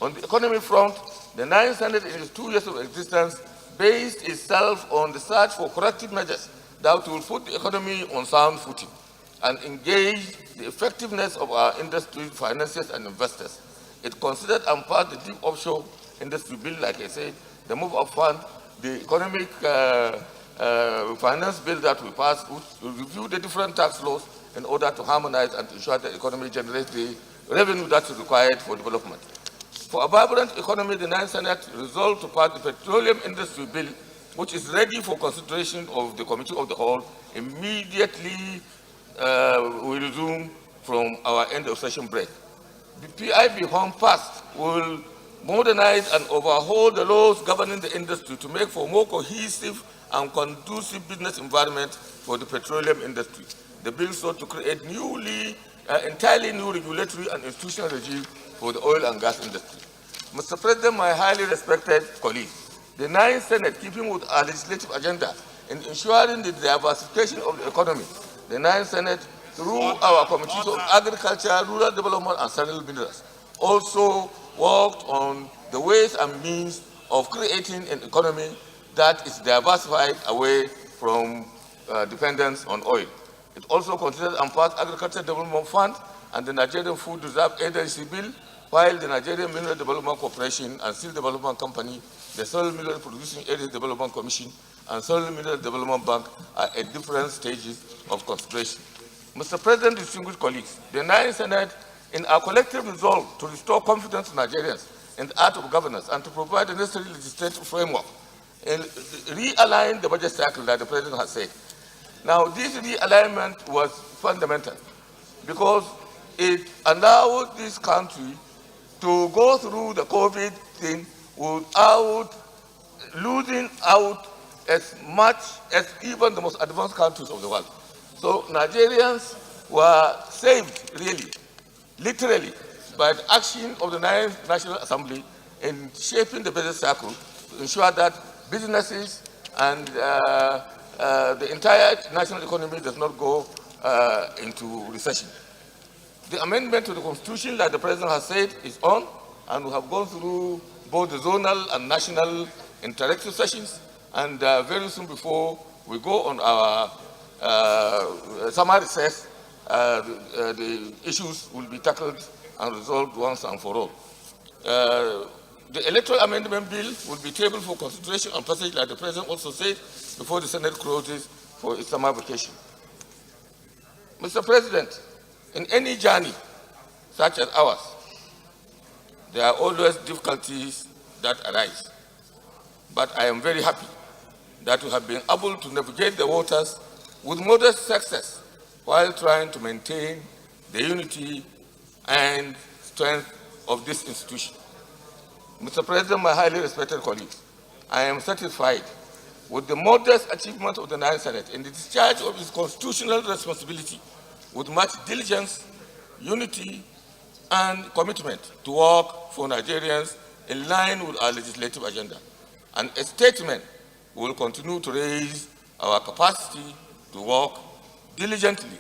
On the economy front, the 9th Senate in its 2 years of existence based itself on the search for corrective measures that will put the economy on sound footing and engage the effectiveness of our industry, financiers, and investors. It considered and passed the Deep Offshore Industry Bill, like I said, the Move Up Fund, the Economic Finance Bill that we passed, which will review the different tax laws in order to harmonize and to ensure the economy generates the revenue that is required for development. For a vibrant economy, the 9th Senate resolved to pass the Petroleum Industry Bill, which is ready for consideration of the Committee of the Whole. Immediately we resume from our end of session break. The PIB Home passed will modernize and overhaul the laws governing the industry to make for more cohesive and conducive business environment for the petroleum industry. The bill sought to create entirely new regulatory and institutional regime for the oil and gas industry. Mr. President, my highly respected colleagues, the 9th Senate, keeping with our legislative agenda in ensuring the diversification of the economy, the 9th Senate, through our Committees of Agriculture, Rural Development and Mineral Minerals, also worked on the ways and means of creating an economy that is diversified away from dependence on oil. It also considered and passed Agriculture Development Fund and the Nigerian Food Reserve Agency Bill, while the Nigerian Mineral Development Corporation and Steel Development Company, the Soil Mineral Producing Areas Development Commission, and Soil Mineral Development Bank are at different stages of consideration. Mr. President, distinguished colleagues, the 9th Senate, in our collective resolve to restore confidence in Nigerians in the art of governance and to provide the necessary legislative framework, and realign the budget cycle that the President has said. Now, this realignment was fundamental because it allowed this country to go through the COVID thing without losing out as much as even the most advanced countries of the world. So Nigerians were saved, really, literally, by the action of the 9th National Assembly in shaping the business cycle to ensure that businesses and the entire national economy does not go into recession. The amendment to the Constitution, like the President has said, is on, and we have gone through both the zonal and national interactive sessions, and very soon before we go on our summer recess, the issues will be tackled and resolved once and for all. The electoral amendment bill will be tabled for consideration and passage, like the President also said, before the Senate closes for its summer vacation. Mr. President, in any journey such as ours, there are always difficulties that arise. But I am very happy that we have been able to navigate the waters with modest success while trying to maintain the unity and strength of this institution. Mr. President, my highly respected colleagues, I am satisfied with the modest achievement of the 9th Senate in the discharge of its constitutional responsibility with much diligence, unity, and commitment to work for Nigerians in line with our legislative agenda. And a statement will continue to raise our capacity to work diligently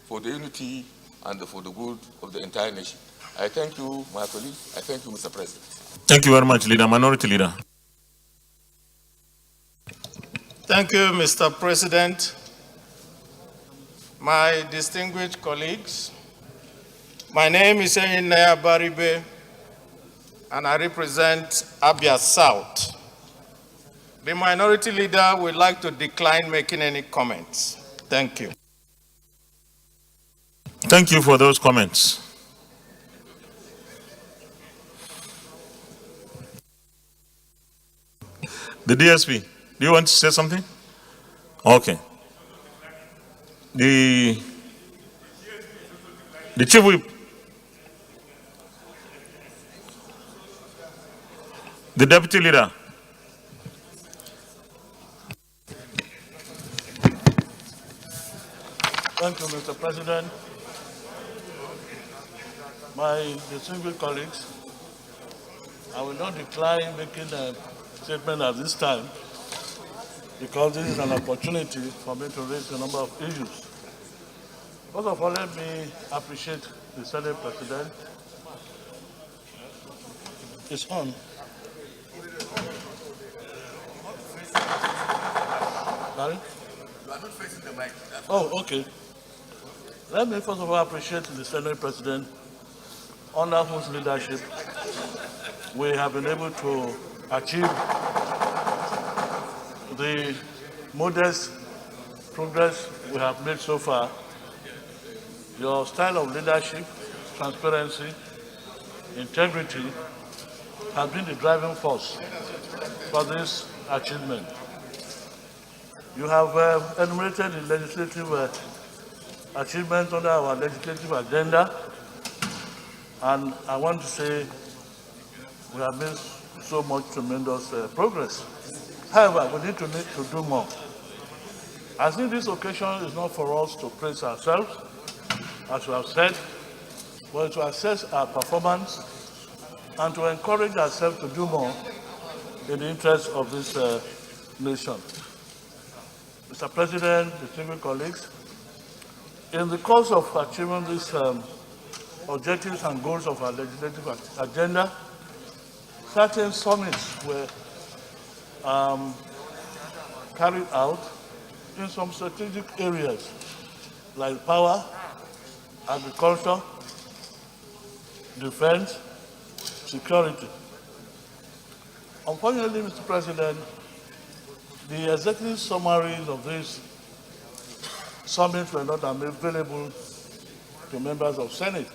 for the unity and for the good of the entire nation. I thank you, my colleagues. I thank you, Mr. President. Thank you very much, Leader. Minority Leader. Thank you, Mr. President. My distinguished colleagues, my name is Naya Baribe, and I represent Abia South. The minority leader would like to decline making any comments. Thank you. Thank you for those comments. The DSP, do you want to say something? Okay. The Chief Whip. The Deputy Leader. Thank you, Mr. President. My distinguished colleagues, I will not decline making a statement at this time because this is an opportunity for me to raise a number of issues. First of all, let me appreciate the Senate President. It's on. Sorry? You are not facing the mic. Oh, okay. Let me first of all appreciate the Senate President, under whose leadership we have been able to achieve the modest progress we have made so far. Your style of leadership, transparency, integrity has been the driving force for this achievement. You have enumerated the legislative achievements under our legislative agenda, and I want to say we have made so much tremendous progress. However, we need to do more. I think this occasion is not for us to praise ourselves, as we have said, but to assess our performance and to encourage ourselves to do more in the interest of this nation. Mr. President, distinguished colleagues, in the course of achieving these objectives and goals of our legislative agenda, certain summits were carried out in some strategic areas like power, agriculture, defense, security. Unfortunately, Mr. President, the executive summaries of these summits were not available to members of Senate.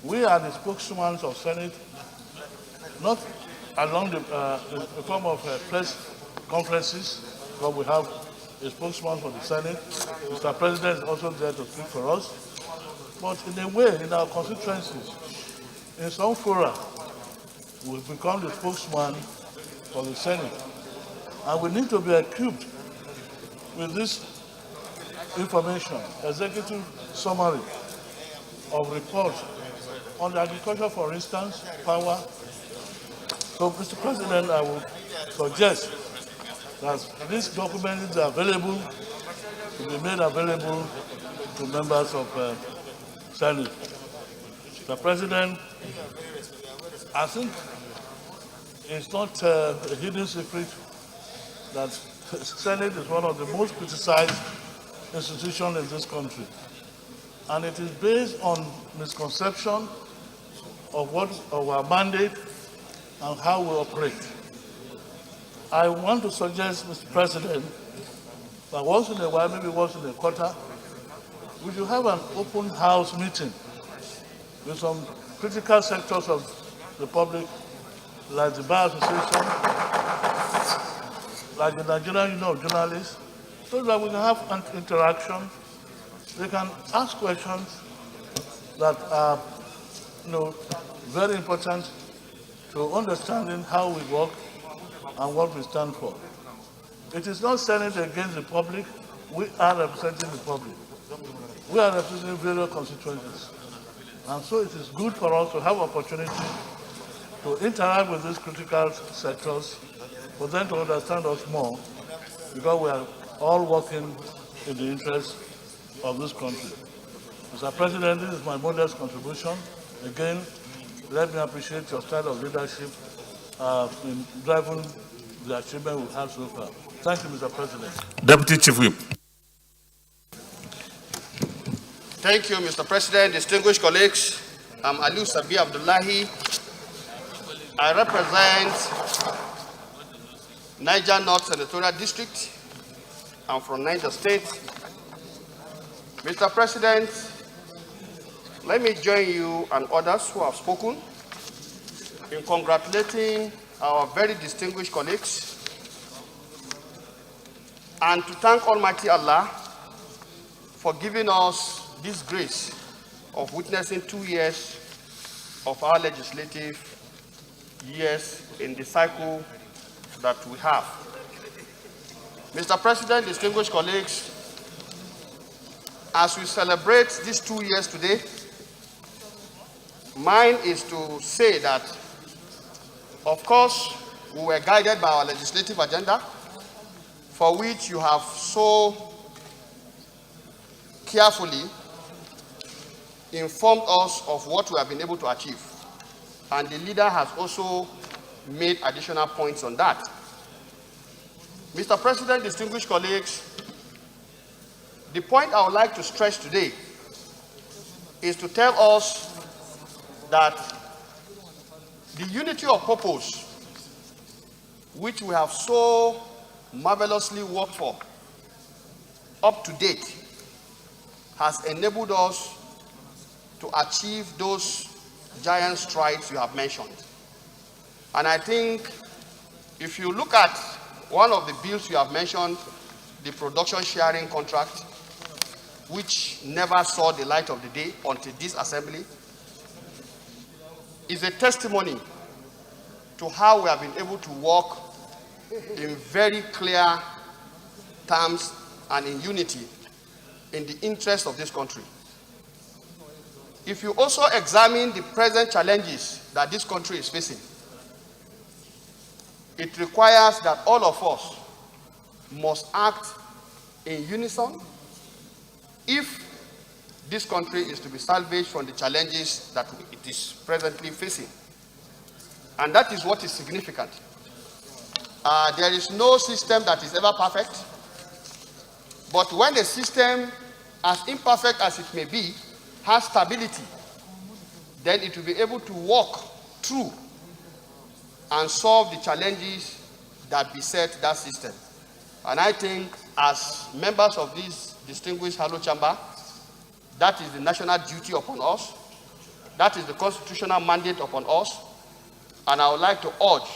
We are the spokesmen of Senate, not along the form of press conferences, but we have a spokesman for the Senate. Mr. President is also there to speak for us. But in a way, in our constituencies, in some fora, we've become the spokesman for the Senate. And we need to be equipped with this information, executive summary of reports on the agriculture, for instance, power. So, Mr. President, I would suggest that this document is available, to be made available to members of Senate. Mr. President, I think it's not a hidden secret that the Senate is one of the most criticized institutions in this country. And it is based on misconception of our mandate and how we operate. I want to suggest, Mr. President, that once in a while, maybe once in a quarter, we should have an open house meeting with some critical sectors of the public, like the Bar Association, like the Nigerian Union of Journalists, so that we can have an interaction. They can ask questions that are, very important to understanding how we work and what we stand for. It is not Senate against the public. We are representing the public. We are representing various constituencies. And so it is good for us to have opportunity to interact with these critical sectors, for them to understand us more, because we are all working in the interest of this country. Mr. President, this is my modest contribution. Again, let me appreciate your style of leadership in driving the achievement we've had so far. Thank you, Mr. President. Deputy Chief Whip. Thank you, Mr. President, distinguished colleagues. I'm Aliu Sabi Abdullahi. I represent Niger North Senatorial District. I'm from Niger State. Mr. President, let me join you and others who have spoken in congratulating our very distinguished colleagues and to thank Almighty Allah for giving us this grace of witnessing 2 years of our legislative years in the cycle that we have. Mr. President, distinguished colleagues, as we celebrate these 2 years today, mine is to say that, of course, we were guided by our legislative agenda, for which you have so carefully informed us of what we have been able to achieve. And the leader has also made additional points on that. Mr. President, distinguished colleagues, the point I would like to stress today is to tell us that the unity of purpose, which we have so marvelously worked for up to date, has enabled us to achieve those giant strides you have mentioned. And I think if you look at one of the bills you have mentioned, the production sharing contract, which never saw the light of the day until this assembly, is a testimony to how we have been able to work in very clear terms and in unity in the interest of this country. If you also examine the present challenges that this country is facing, it requires that all of us must act in unison if this country is to be salvaged from the challenges that it is presently facing. And that is what is significant. There is no system that is ever perfect, but when a system, as imperfect as it may be, has stability, then it will be able to walk through and solve the challenges that beset that system. And I think as members of this distinguished Halo Chamber, that is the national duty upon us. That is the constitutional mandate upon us. And I would like to urge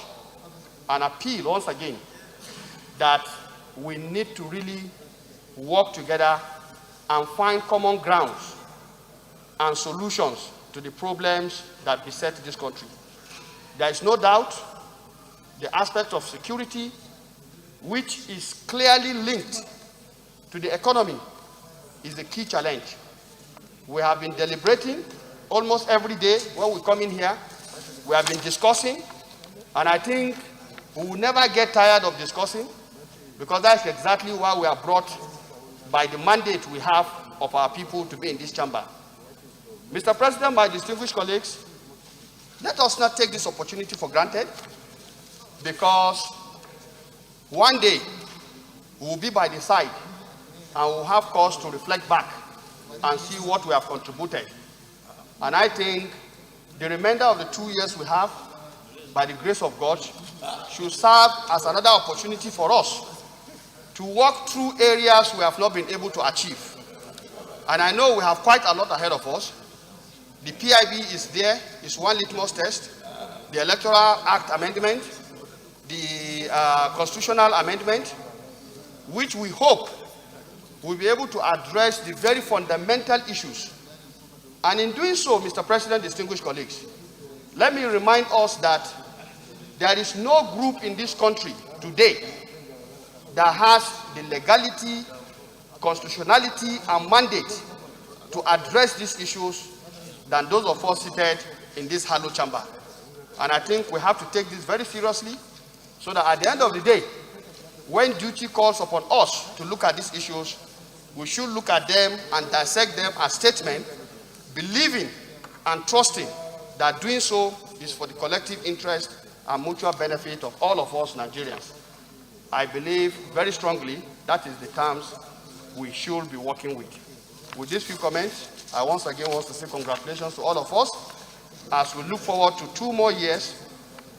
and appeal once again that we need to really work together and find common grounds and solutions to the problems that beset this country. There is no doubt the aspect of security, which is clearly linked to the economy, is the key challenge. We have been deliberating almost every day when we come in here. We have been discussing, and I think we will never get tired of discussing, because that's exactly why we are brought by the mandate we have of our people to be in this chamber. Mr. President, my distinguished colleagues, let us not take this opportunity for granted, because one day we will be by the side and we will have cause to reflect back and see what we have contributed. And I think the remainder of the 2 years we have, by the grace of God, should serve as another opportunity for us to walk through areas we have not been able to achieve. And I know we have quite a lot ahead of us. The PIB is there, it's one litmus test. The Electoral Act amendment, the constitutional amendment, which we hope will be able to address the very fundamental issues. And in doing so, Mr. President, distinguished colleagues, let me remind us that there is no group in this country today that has the legality, constitutionality, and mandate to address these issues than those of us seated in this Halo Chamber. And I think we have to take this very seriously, so that at the end of the day, when duty calls upon us to look at these issues, we should look at them and dissect them as statements, believing and trusting that doing so is for the collective interest and mutual benefit of all of us Nigerians. I believe very strongly that is the terms we should be working with. With these few comments, I once again want to say congratulations to all of us as we look forward to 2 more years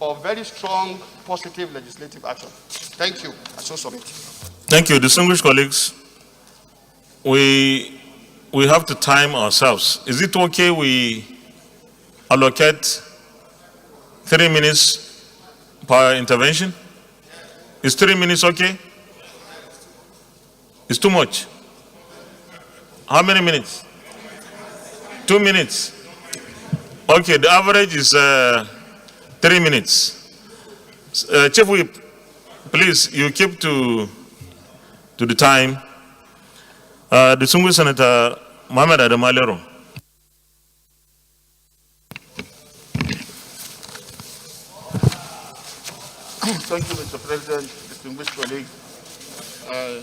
of very strong, positive legislative action. Thank you. I so submit. Thank you, distinguished colleagues. We have to time ourselves. Is it okay we allocate 3 minutes per intervention? Is 3 minutes okay? It's too much. How many minutes? 2 minutes. Okay, the average is 3 minutes. Chief Whip, please, you keep to the time. Distinguished Senator Mohamed Adamalero. Thank you, Mr. President, distinguished colleagues. I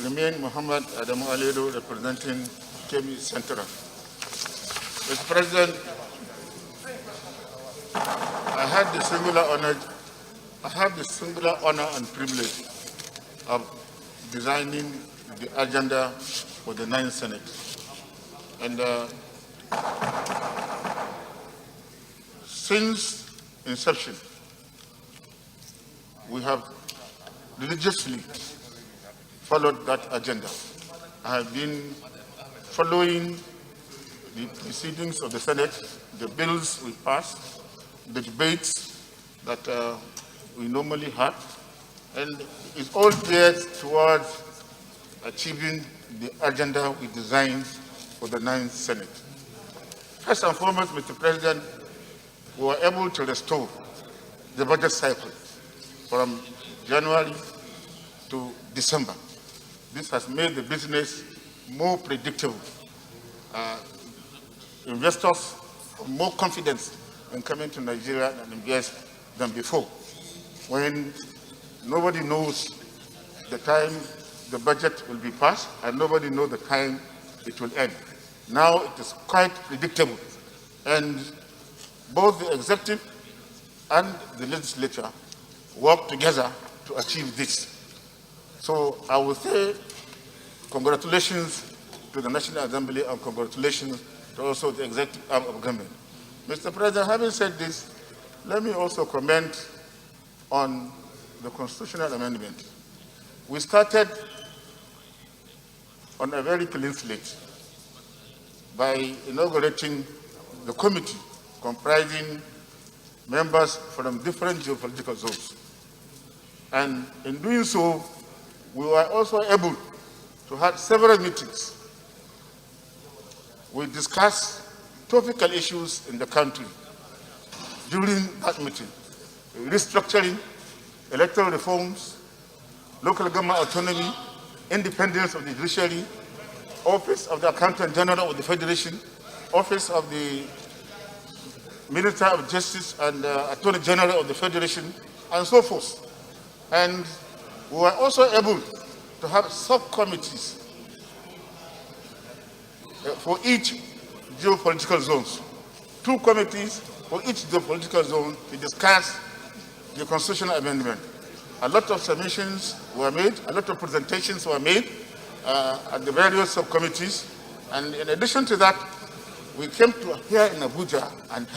remain Mohamed Adamalero, representing Kemi Central. Mr. President, I have the singular honor and privilege of designing the agenda for the 9th Senate. And since inception, we have religiously followed that agenda. I have been following the proceedings of the Senate, the bills we pass, the debates that we normally have, and it's all geared towards achieving the agenda we designed for the 9th Senate. First and foremost, Mr. President, we were able to restore the budget cycle from January to December. This has made the business more predictable. Investors have more confidence in coming to Nigeria and invest than before, when nobody knows the time the budget will be passed and nobody knows the time it will end. Now it is quite predictable, and both the executive and the legislature work together to achieve this. So I will say congratulations to the National Assembly and congratulations to also the executive arm of government. Mr. President, having said this, let me also comment on the constitutional amendment. We started on a very clean slate by inaugurating the committee comprising members from different geopolitical zones. And in doing so, we were also able to have several meetings. We discussed topical issues in the country during that meeting: restructuring, electoral reforms, local government autonomy, independence of the judiciary, office of the Accountant General of the Federation, office of the Minister of Justice and Attorney General of the Federation, and so forth. And we were also able to have subcommittees for each geopolitical zones, 2 committees for each geopolitical zone to discuss the constitutional amendment. A lot of submissions were made, a lot of presentations were made at the various subcommittees, and in addition to that, we came to here in Abuja and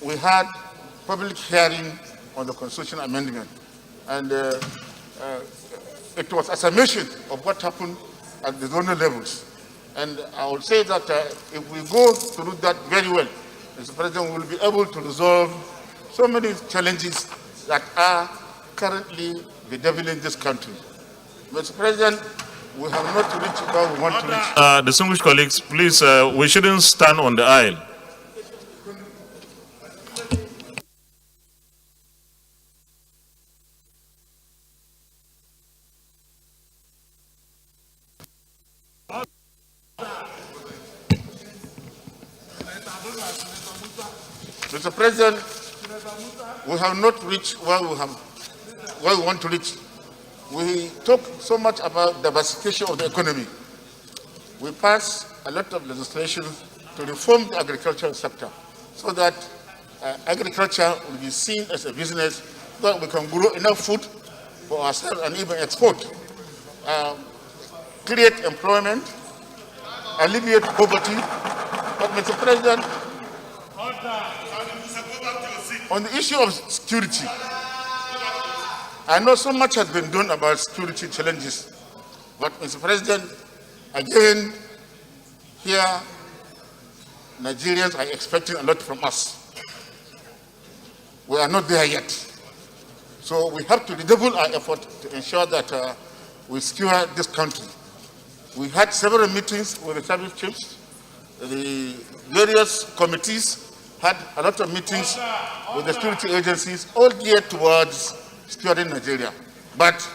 we had public hearing on the constitutional amendment, and it was a summation of what happened at the zonal levels. And I would say that if we go through that very well, Mr. President, we will be able to resolve so many challenges that are currently bedeviling this country. Mr. President, we have not reached where we want to reach. Distinguished colleagues, please, we shouldn't stand on the aisle. Mr. President, we have not reached where we want to reach. We talk so much about diversification of the economy. We passed a lot of legislation to reform the agricultural sector so that agriculture will be seen as a business so that we can grow enough food for ourselves and even export, create employment, alleviate poverty. But Mr. President, on the issue of security, I know so much has been done about security challenges, but Mr. President, again, here, Nigerians are expecting a lot from us. We are not there yet. So we have to redouble our effort to ensure that we secure this country. We had several meetings with the service chiefs. The various committees had a lot of meetings with the security agencies, all geared towards securing Nigeria. But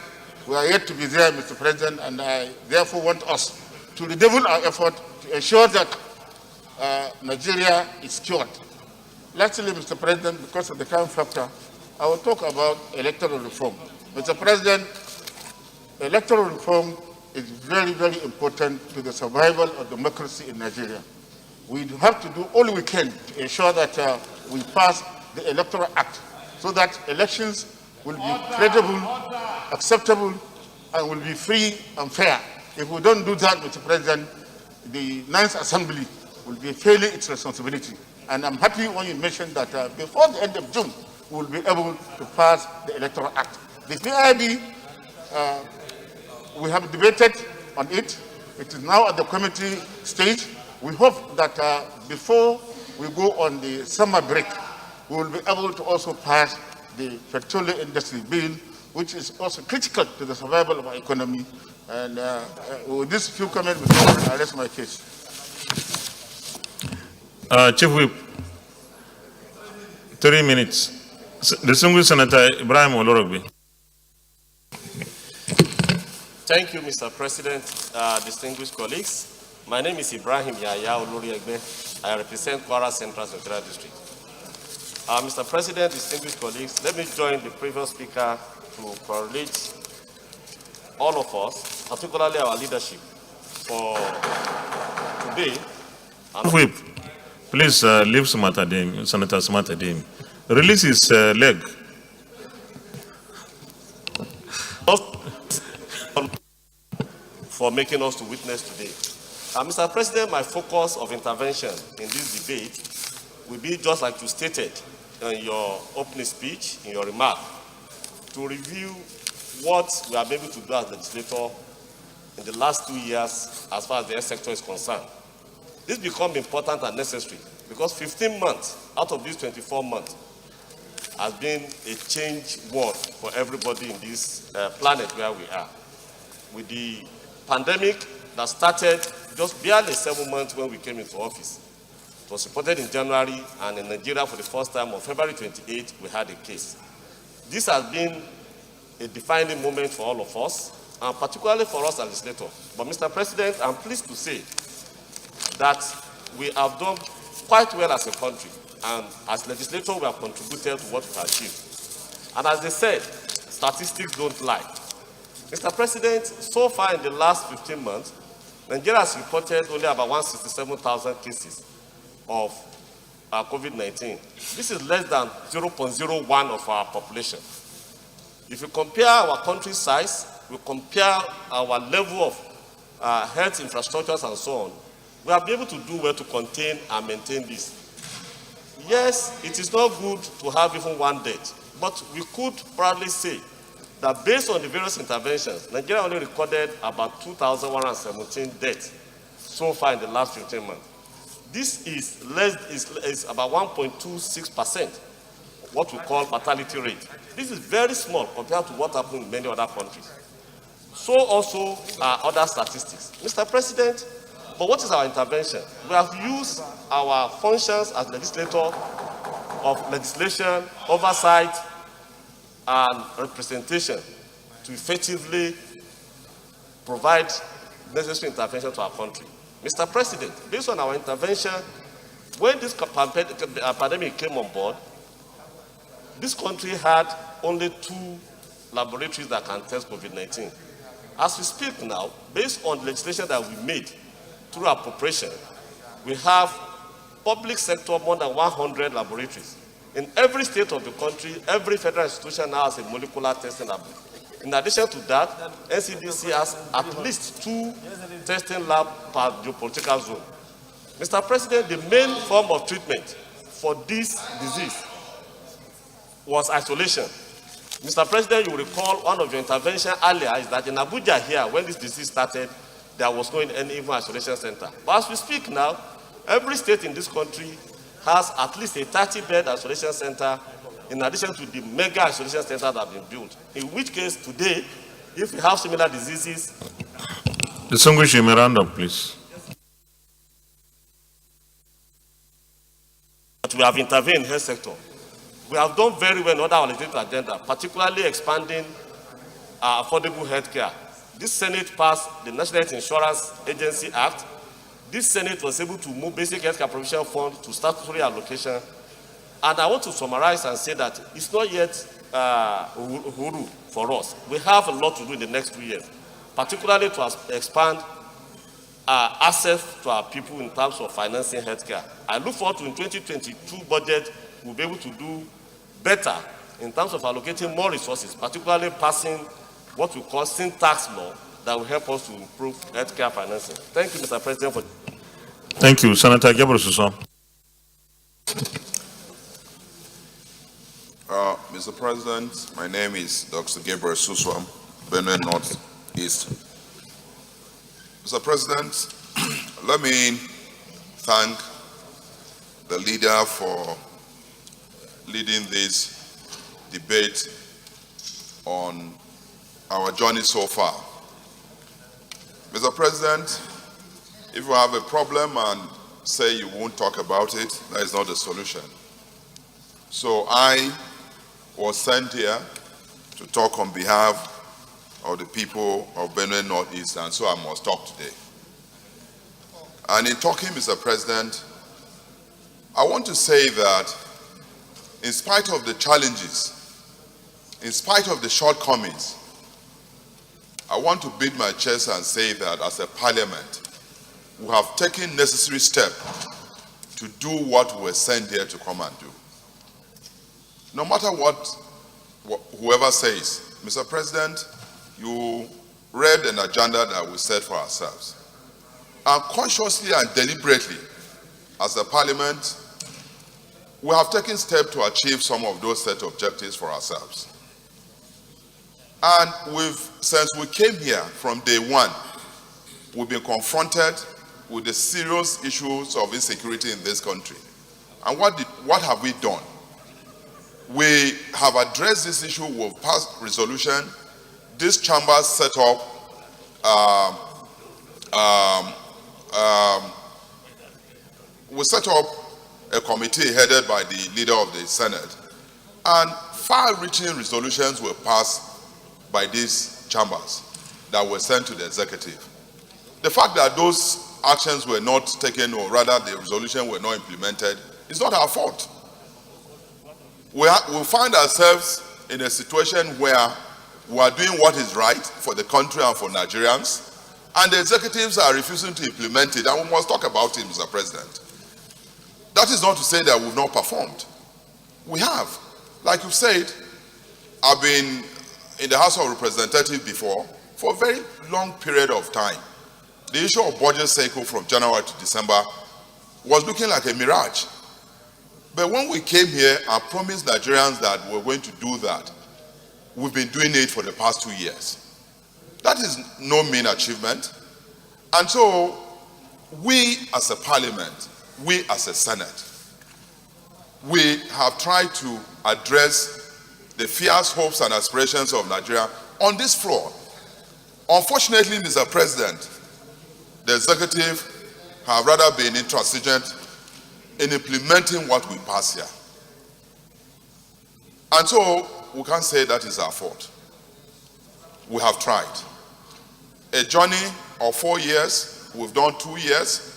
we are yet to be there, Mr. President, and I therefore want us to redouble our effort to ensure that Nigeria is secured. Lastly, Mr. President, because of the time factor, I will talk about electoral reform. Mr. President, electoral reform is very, very important to the survival of democracy in Nigeria. We have to do all we can to ensure that we pass the Electoral Act so that elections will be credible, acceptable, and will be free and fair. If we don't do that, Mr. President, the 9th Assembly will be failing its responsibility. And I'm happy when you mentioned that before the end of June, we will be able to pass the Electoral Act. The PIB, we have debated on it. It is now at the committee stage. We hope that before we go on the summer break, we will be able to also pass the petroleum industry bill, which is also critical to the survival of our economy. And with these few comments, I rest my case. Chief Whip. 3 minutes. Distinguished Senator Ibrahim Olorogbe. Thank you, Mr. President, distinguished colleagues. My name is Ibrahim Yaya Oloriegbe. I represent Kwara Central Senatorial District. Mr. President, distinguished colleagues, let me join the previous speaker to congratulate all of us, particularly our leadership, for today. Whip, please leave Senator Smartadem. Release his leg. For making us to witness today. Mr. President, my focus of intervention in this debate will be just like you stated in your opening speech, in your remark, to review what we have been able to do as legislator in the last 2 years as far as the health sector is concerned. This becomes important and necessary because 15 months out of these 24 months has been a change world for everybody in this planet where we are. With the pandemic that started just barely 7 months when we came into office. It was reported in January, and in Nigeria for the first time on February 28, we had a case. This has been a defining moment for all of us, and particularly for us as legislators. But Mr. President, I'm pleased to say that we have done quite well as a country, and as legislators we have contributed to what we have achieved. And as they said, statistics don't lie. Mr. President, so far in the last 15 months, Nigeria has reported only about 167,000 cases of COVID-19. This is less than 0.01 of our population. If you compare our country's size, we compare our level of health infrastructures and so on, we have been able to do well to contain and maintain this. Yes, it is not good to have even one death, but we could proudly say that based on the various interventions, Nigeria only recorded about 2,117 deaths so far in the last 15 months. This is about 1.26%, what we call mortality rate. This is very small compared to what happened in many other countries. So also are other statistics. Mr. President, but what is our intervention? We have used our functions as legislator of legislation, oversight, and representation to effectively provide necessary intervention to our country. Mr. President, based on our intervention, when this pandemic came on board, this country had only 2 laboratories that can test COVID-19. As we speak now, based on legislation that we made through appropriation, we have public sector more than 100 laboratories. In every state of the country, every federal institution now has a molecular testing lab. In addition to that, NCDC has at least 2 testing labs per geopolitical zone. Mr. President, the main form of treatment for this disease was isolation. Mr. President, you will recall one of your interventions earlier is that in Abuja here, when this disease started, there was no even isolation center. But as we speak now, every state in this country has at least a 30-bed isolation center in addition to the mega isolation centers that have been built. In which case, today, if we have similar diseases... Distinguished Miranda, please. We have intervened in the health sector. We have done very well in our legislative agenda, particularly expanding affordable health care. This Senate passed the National Health Insurance Agency Act. This Senate was able to move basic health care provision fund to statutory allocation. And I want to summarize and say that it's not yet huru for us. We have a lot to do in the next 2 years, particularly to expand access to our people in terms of financing healthcare. I look forward to in 2022 budget, we'll be able to do better in terms of allocating more resources, particularly passing what we call syntax law that will help us to improve healthcare financing. Thank you, Mr. President. Thank you, Senator Gabriel Suso. Mr. President, my name is Dr. Gabriel Suswam, Benue North East. Mr. President, let me thank the leader for leading this debate on our journey so far. Mr. President, if you have a problem and say you won't talk about it, that is not the solution. So I was sent here to talk on behalf of the people of Benue Northeast, and so I must talk today. And in talking, Mr. President, I want to say that in spite of the challenges, in spite of the shortcomings, I want to beat my chest and say that as a parliament, we have taken necessary steps to do what we were sent here to come and do. No matter what whoever says, Mr. President, you read an agenda that we set for ourselves. And consciously and deliberately, as a parliament, we have taken steps to achieve some of those set objectives for ourselves. And since we came here from day one, we've been confronted with the serious issues of insecurity in this country. And what have we done? We have addressed this issue with past resolution. This chamber set up we set up a committee headed by the leader of the Senate, and far-reaching resolutions were passed by these chambers that were sent to the executive. The fact that those actions were not taken, or rather the resolution were not implemented, is not our fault. We find ourselves in a situation where we are doing what is right for the country and for Nigerians, and the executives are refusing to implement it, and we must talk about it, Mr. President. That is not to say that we've not performed. We have. Like you've said, I've been in the House of Representatives before for a very long period of time. The issue of budget cycle from January to December was looking like a mirage. But when we came here and promised Nigerians that we were going to do that, we've been doing it for the past 2 years. That is no mean achievement. And so we as a parliament, we as a Senate, we have tried to address the fierce hopes and aspirations of Nigeria on this floor. Unfortunately, Mr. President, the executive have rather been intransigent in implementing what we pass here. And so we can't say that is our fault. We have tried. A journey of 4 years, we've done 2 years.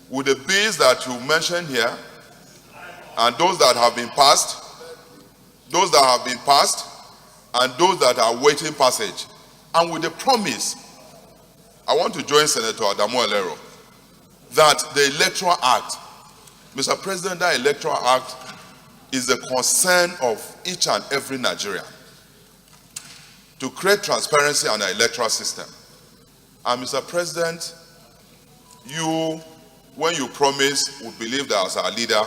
With the bills that you mentioned here, and those that have been passed, and those that are waiting passage, and with the promise, I want to join Senator Adamu Elero, that the Electoral Act, Mr. President, that Electoral Act is the concern of each and every Nigerian to create transparency on our electoral system. And Mr. President, when you promise, we believe that as our leader,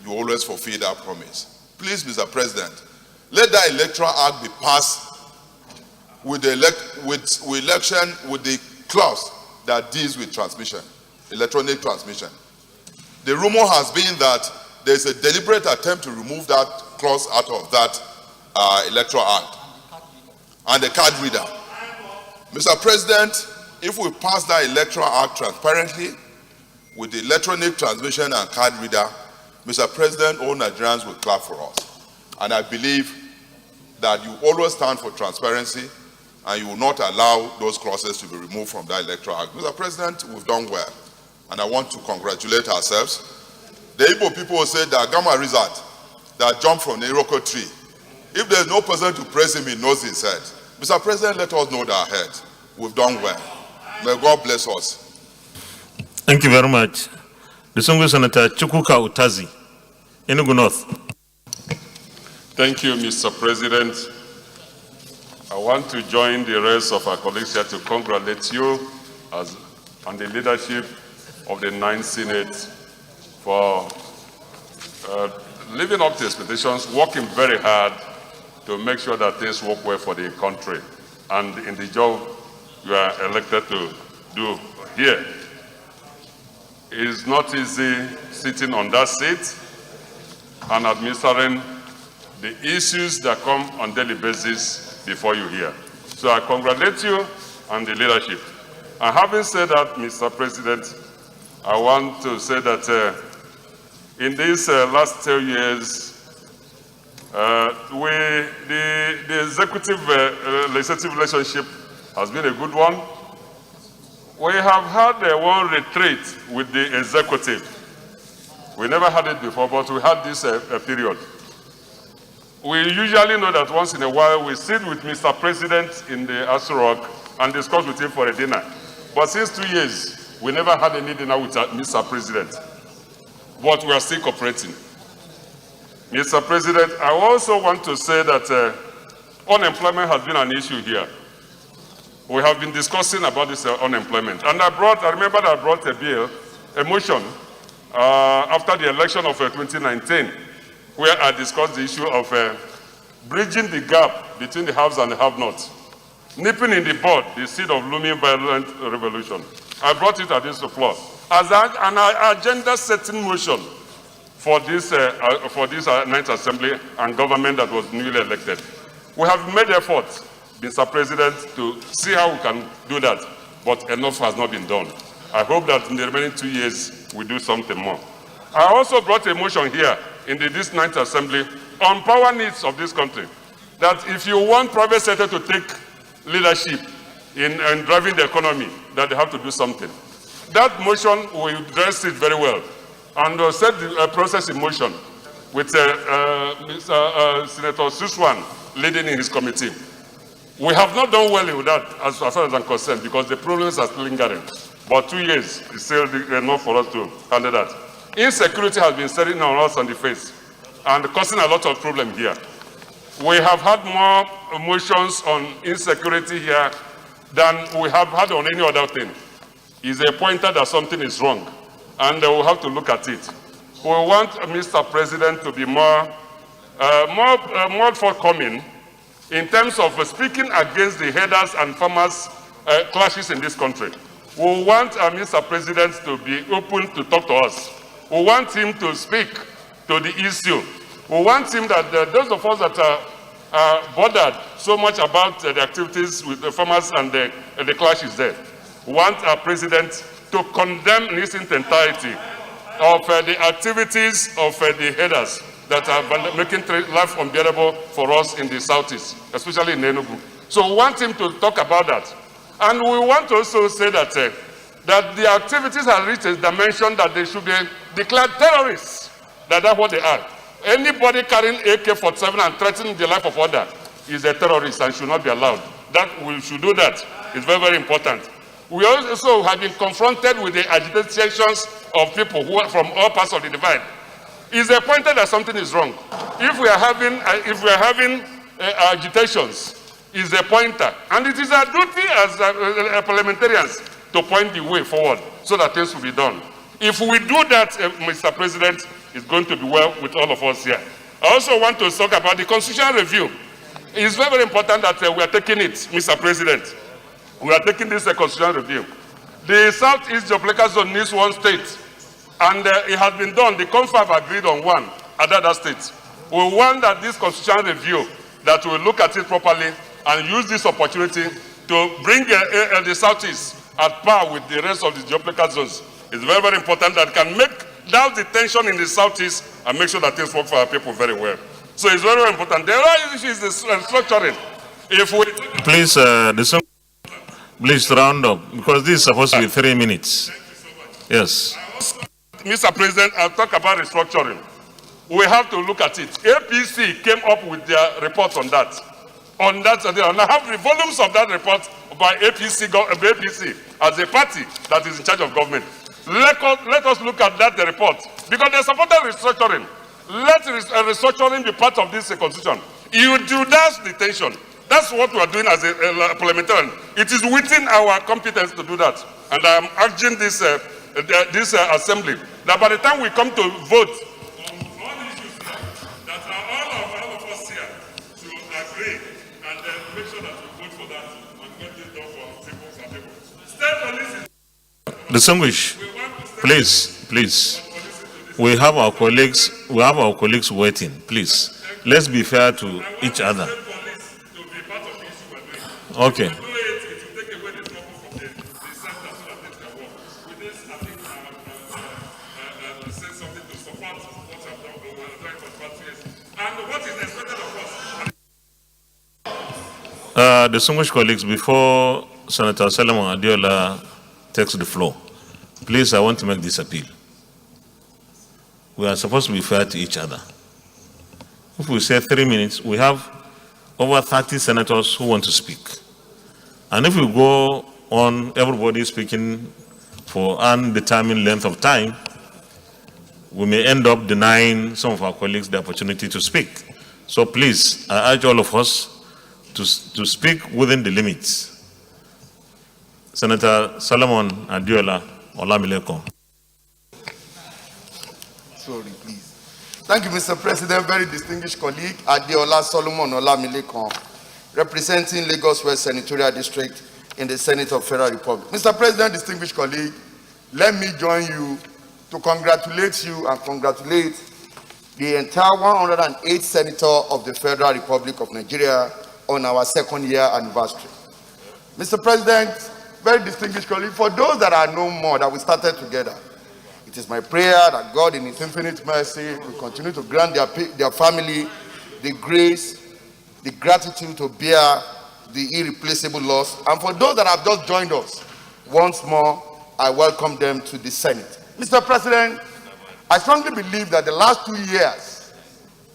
you always fulfill that promise. Please, Mr. President, let that Electoral Act be passed with the clause that deals with transmission, electronic transmission. The rumor has been that there's a deliberate attempt to remove that clause out of that Electoral Act and the card reader. Mr. President, if we pass that Electoral Act transparently with the electronic transmission and card reader, Mr. President, all Nigerians will clap for us. And I believe that you always stand for transparency and you will not allow those clauses to be removed from that Electoral Act. Mr. President, we've done well. And I want to congratulate ourselves. The Igbo people say that Gama Rizat that jumped from the Iroko tree. If there's no person to praise him, he knows his head. Mr. President, let us know our head. We've done well. May God bless us. Thank you very much. Distinguished Senator Chukwuka Utazi, Enugu North. Thank you, Mr. President. I want to join the rest of our colleagues here to congratulate you on the leadership of the 9th Senate for living up to expectations, working very hard to make sure that things work well for the country and in the job you are elected to do here. It is not easy sitting on that seat and administering the issues that come on a daily basis before you here. So I congratulate you on the leadership. And having said that, Mr. President, I want to say that in these last 2 years, The executive legislative relationship has been a good one. We have had one retreat with the executive. We never had it before, but we had this period. We usually know that once in a while we sit with Mr. President in the Aso Rock and discuss with him for a dinner. But since 2 years, we never had any dinner with Mr. President. But we are still cooperating. Mr. President, I also want to say that unemployment has been an issue here. We have been discussing about this unemployment. And I remember that I brought a bill, a motion, after the election of 2019, where I discussed the issue of bridging the gap between the haves and the have-nots, nipping in the bud the seed of looming violent revolution. I brought it at this floor as an agenda-setting motion for this 9th Assembly and government that was newly elected. We have made efforts, Mr. President, to see how we can do that, but enough has not been done. I hope that in the remaining 2 years, we do something more. I also brought a motion here in this 9th Assembly on power needs of this country, that if you want private sector to take leadership in driving the economy, that they have to do something. That motion, we addressed it very well and set the process in motion with Senator Suswan leading in his committee. We have not done well with that as far as I'm concerned because the problems are still lingering. But 2 years is still enough for us to handle that. Insecurity has been staring on us on the face and causing a lot of problem here. We have had more motions on insecurity here than we have had on any other thing. It's a pointer that something is wrong, and we'll have to look at it. We want Mr. President to be more forthcoming in terms of speaking against the headers and farmers clashes in this country. We want Mr. President to be open to talk to us. We want him to speak to the issue. We want him that those of us that are bothered so much about the activities with the farmers and the clashes there, we want our president to condemn in its entirety of the activities of the headers that are making life unbearable for us in the southeast, especially in Enugu. So we want him to talk about that. And we want to also say that, that the activities have reached a dimension that they should be declared terrorists. That's what they are. Anybody carrying AK-47 and threatening the life of others is a terrorist and should not be allowed. That we should do that. It's very, very important. We also have been confronted with the agitations of people who are from all parts of the divide. It's a pointer that something is wrong. If we are having agitations, is a pointer, and it is our duty as parliamentarians to point the way forward so that things will be done. If we do that, Mr. President, it's going to be well with all of us here. I also want to talk about the constitutional review. It's very, very important that we are taking it, Mr. President. We are taking this constitutional review. The Southeast Geopolitical Zone needs one state, and it has been done. The CONFAB agreed on one at other states. We want that this constitutional review, that we look at it properly and use this opportunity to bring the Southeast at par with the rest of the geopolitical zones. It's very, very important that can make down the tension in the Southeast and make sure that things work for our people very well. So it's very, very important. There are issues in structuring. If we please round up, because this is supposed to be 3 minutes. Yes. Mr. President, I'll talk about restructuring. We have to look at it. APC came up with their report on that. And I have the volumes of that report by APC as a party that is in charge of government. Let us look at that report, because they supported restructuring. Let restructuring be part of this constitution. You do that detention. That's what we are doing as a parliamentarian. It is within our competence to do that. And I am urging this assembly that by the time we come to vote on all the issues that are all of us here to agree and make sure that we vote for that and get this done for people. State police is Distinguished, please. We have our colleagues waiting. Please, let's be fair to each other. Okay. And what is expected Distinguished colleagues, before Senator Solomon Adiola takes the floor, please, I want to make this appeal. We are supposed to be fair to each other. If we say 3 minutes, we have over 30 senators who want to speak. And if we go on everybody speaking for undetermined length of time, we may end up denying some of our colleagues the opportunity to speak. So please, I urge all of us to speak within the limits. Senator Solomon Adiola Olamileko. Sorry, please. Thank you, Mr. President. Very distinguished colleague, Adiola Solomon Olamileko, representing Lagos West Senatorial District in the Senate of Federal Republic. Mr. President, distinguished colleague, let me join you to congratulate you and congratulate the entire 108 senators of the Federal Republic of Nigeria on our second year anniversary. Mr. President, very distinguished colleague, for those that are no more, that we started together, it is my prayer that God in His infinite mercy will continue to grant their family the grace, the gratitude to bear the irreplaceable loss. And for those that have just joined us, once more, I welcome them to the Senate. Mr. President, I strongly believe that the last 2 years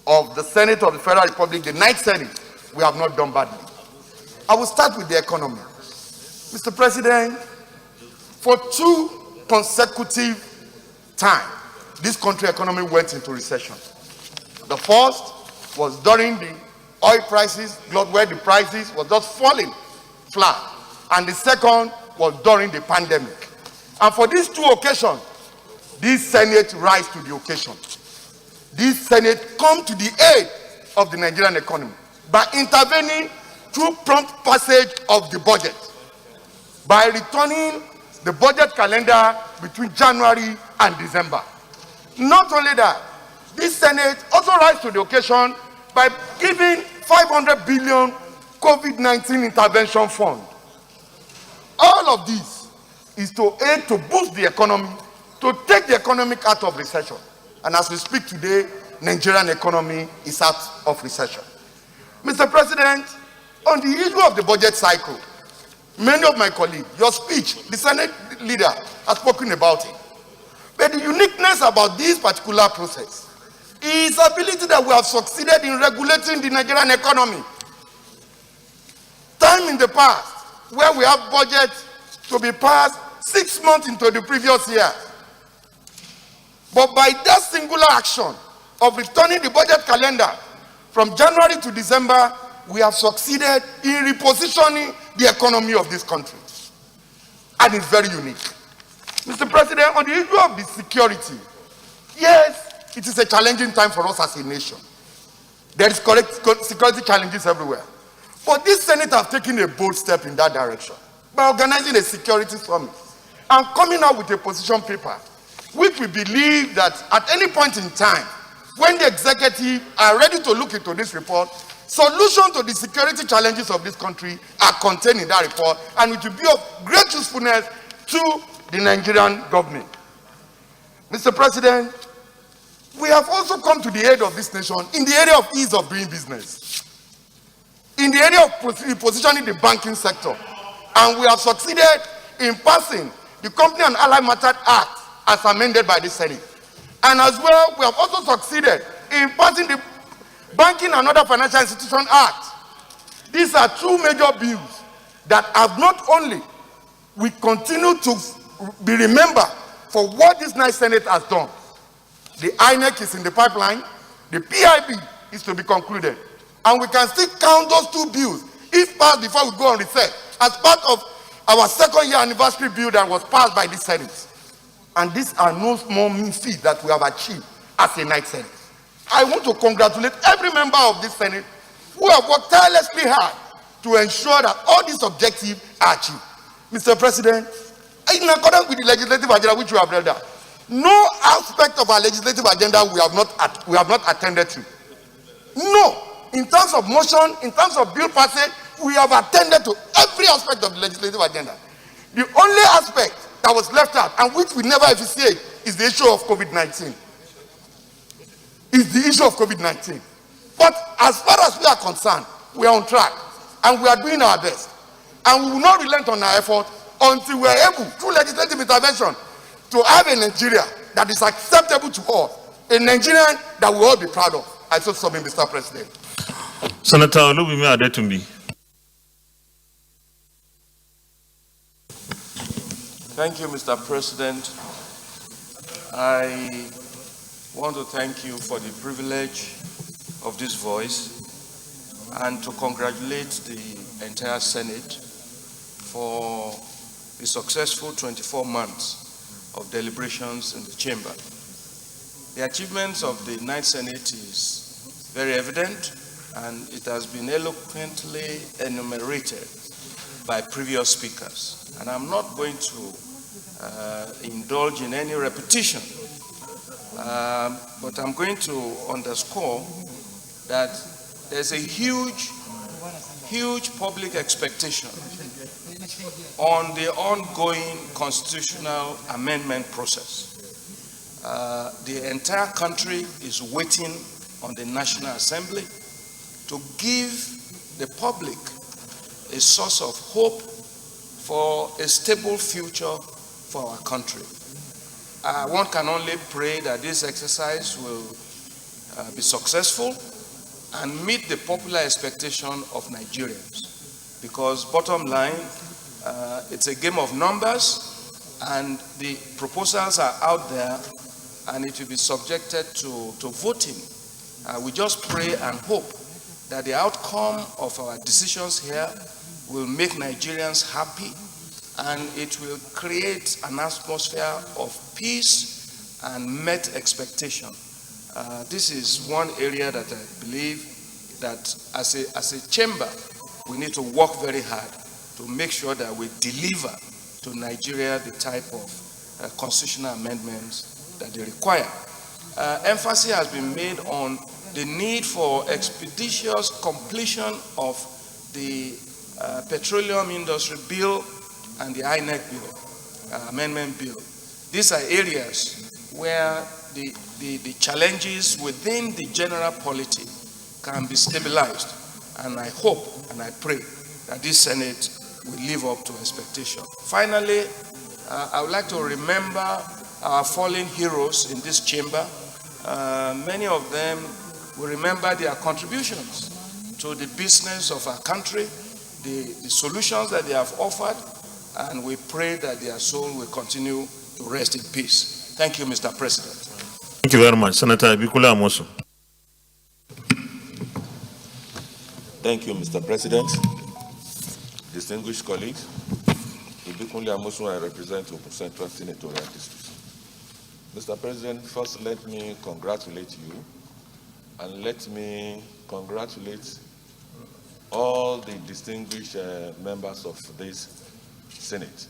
of the Senate of the Federal Republic, the 9th Senate, we have not done badly. I will start with the economy. Mr. President, for 2 consecutive times, this country economy went into recession. The first was during the oil prices, where the prices were just falling flat. And the second was during the pandemic. And for these 2 occasions, this Senate rise to the occasion. This Senate come to the aid of the Nigerian economy by intervening through prompt passage of the budget, by returning the budget calendar between January and December. Not only that, this Senate also rise to the occasion by giving 500 billion COVID-19 intervention fund. All of this is to aid to boost the economy, to take the economic out of recession. And as we speak today, Nigerian economy is out of recession. Mr. President, on the issue of the budget cycle, many of my colleagues, your speech, the Senate leader has spoken about it. But the uniqueness about this particular process is the ability that we have succeeded in regulating the Nigerian economy. Time in the past, where we have budget to be passed 6 months into the previous year. But by that singular action of returning the budget calendar from January to December, we have succeeded in repositioning the economy of this country. And it's very unique. Mr. President, on the issue of the security, yes, it is a challenging time for us as a nation. There is security challenges everywhere. But this Senate has taken a bold step in that direction by organizing a security summit and coming out with a position paper, which we believe that at any point in time, when the executive are ready to look into this report, solutions to the security challenges of this country are contained in that report, and it will be of great usefulness to the Nigerian government. Mr. President, we have also come to the aid of this nation in the area of ease of doing business, in the area of repositioning the banking sector, and we have succeeded in passing the Company and Allied Matters Act as amended by the Senate. And as well, we have also succeeded in passing the Banking and Other Financial Institutions Act. These are 2 major bills that have not only we continue to be remembered for what this nice Senate has done. The INEC is in the pipeline, the PIB is to be concluded, and we can still count those 2 bills, if passed before we go on recess, as part of our second year anniversary bill that was passed by the Senate. And these are no small mean feats that we have achieved as a night Senate. I want to congratulate every member of this Senate who have worked tirelessly hard to ensure that all these objectives are achieved. Mr. President, in accordance with the legislative agenda which we have read out, no aspect of our legislative agenda we have not attended to. No. In terms of motion, in terms of bill passage, we have attended to every aspect of the legislative agenda. The only aspect that was left out and which we never officiate is the issue of COVID-19. Is the issue of COVID-19. But as far as we are concerned, we are on track. and we are doing our best. And we will not relent on our effort until we are able, through legislative intervention, to have a Nigeria that is acceptable to all, a Nigerian that we all be proud of. I so submit, Mr. President. Senator Olubimi Adetumbi. Thank you, Mr. President. I want to thank you for the privilege of this voice and to congratulate the entire Senate for the successful 24 months of deliberations in the chamber. The achievements of the 9th Senate is very evident, and it has been eloquently enumerated by previous speakers. And I'm not going to indulge in any repetition, but I'm going to underscore that there's a huge public expectation on the ongoing constitutional amendment process. The entire country is waiting on the National Assembly to give the public a source of hope for a stable future for our country. One can only pray that this exercise will be successful and meet the popular expectation of Nigerians. Because bottom line, it's a game of numbers, and the proposals are out there, and it will be subjected to voting. We just pray and hope that the outcome of our decisions here will make Nigerians happy, and it will create an atmosphere of peace and met expectation. This is one area that I believe that as a chamber, we need to work very hard to make sure that we deliver to Nigeria the type of constitutional amendments that they require. Emphasis has been made on the need for expeditious completion of the Petroleum Industry Bill and the INEC Bill, Amendment Bill. These are areas where the challenges within the general polity can be stabilized. And I hope and I pray that this Senate will live up to expectation. Finally, I would like to remember our fallen heroes in this chamber. Many of them will remember their contributions to the business of our country, the solutions that they have offered, and we pray that their soul will continue to rest in peace. Thank you, Mr. President. Thank you very much. Senator Bikula Amosu. Thank you, Mr. President. Distinguished colleagues, Ibikunle Amosu, I represent Ogun Central Senatorial District. Mr. President, first let me congratulate you, and let me congratulate all the distinguished members of this Senate.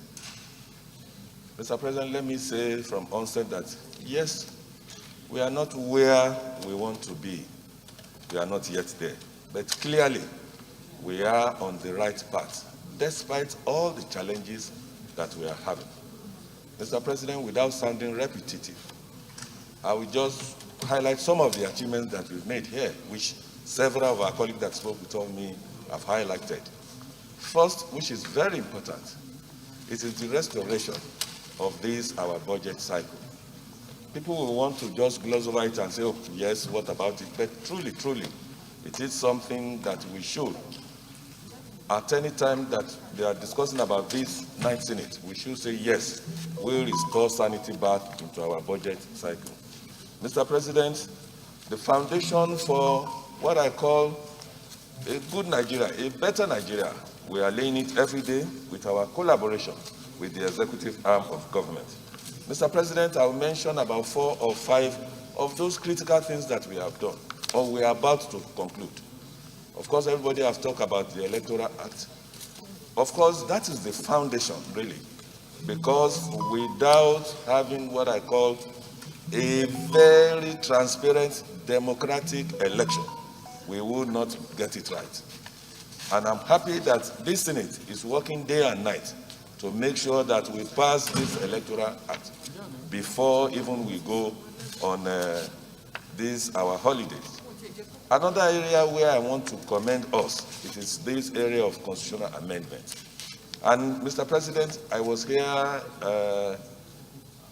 Mr. President, let me say from onset that yes, we are not where we want to be. We are not yet there. But clearly, we are on the right path, despite all the challenges that we are having. Mr. President, without sounding repetitive, I will just highlight some of the achievements that we've made here, which several of our colleagues that spoke with me have highlighted. First, which is very important, it is the restoration of this, our budget cycle. People will want to just gloss over it and say, oh, yes, what about it? But truly, it is something that we should. At any time that they are discussing about this 9th Senate, we should say, yes, we'll restore sanity back into our budget cycle. Mr. President, the foundation for what I call a good Nigeria, a better Nigeria, we are laying it every day with our collaboration with the executive arm of government. Mr. President, I will mention about 4 or 5 of those critical things that we have done, or we are about to conclude. Of course, everybody has talked about the Electoral Act. Of course, that is the foundation, really, because without having what I call a very transparent, democratic election, we will not get it right. And I'm happy that this Senate is working day and night to make sure that we pass this Electoral Act before even we go on our holidays. Another area where I want to commend us, it is this area of constitutional amendment. And Mr. President, I was here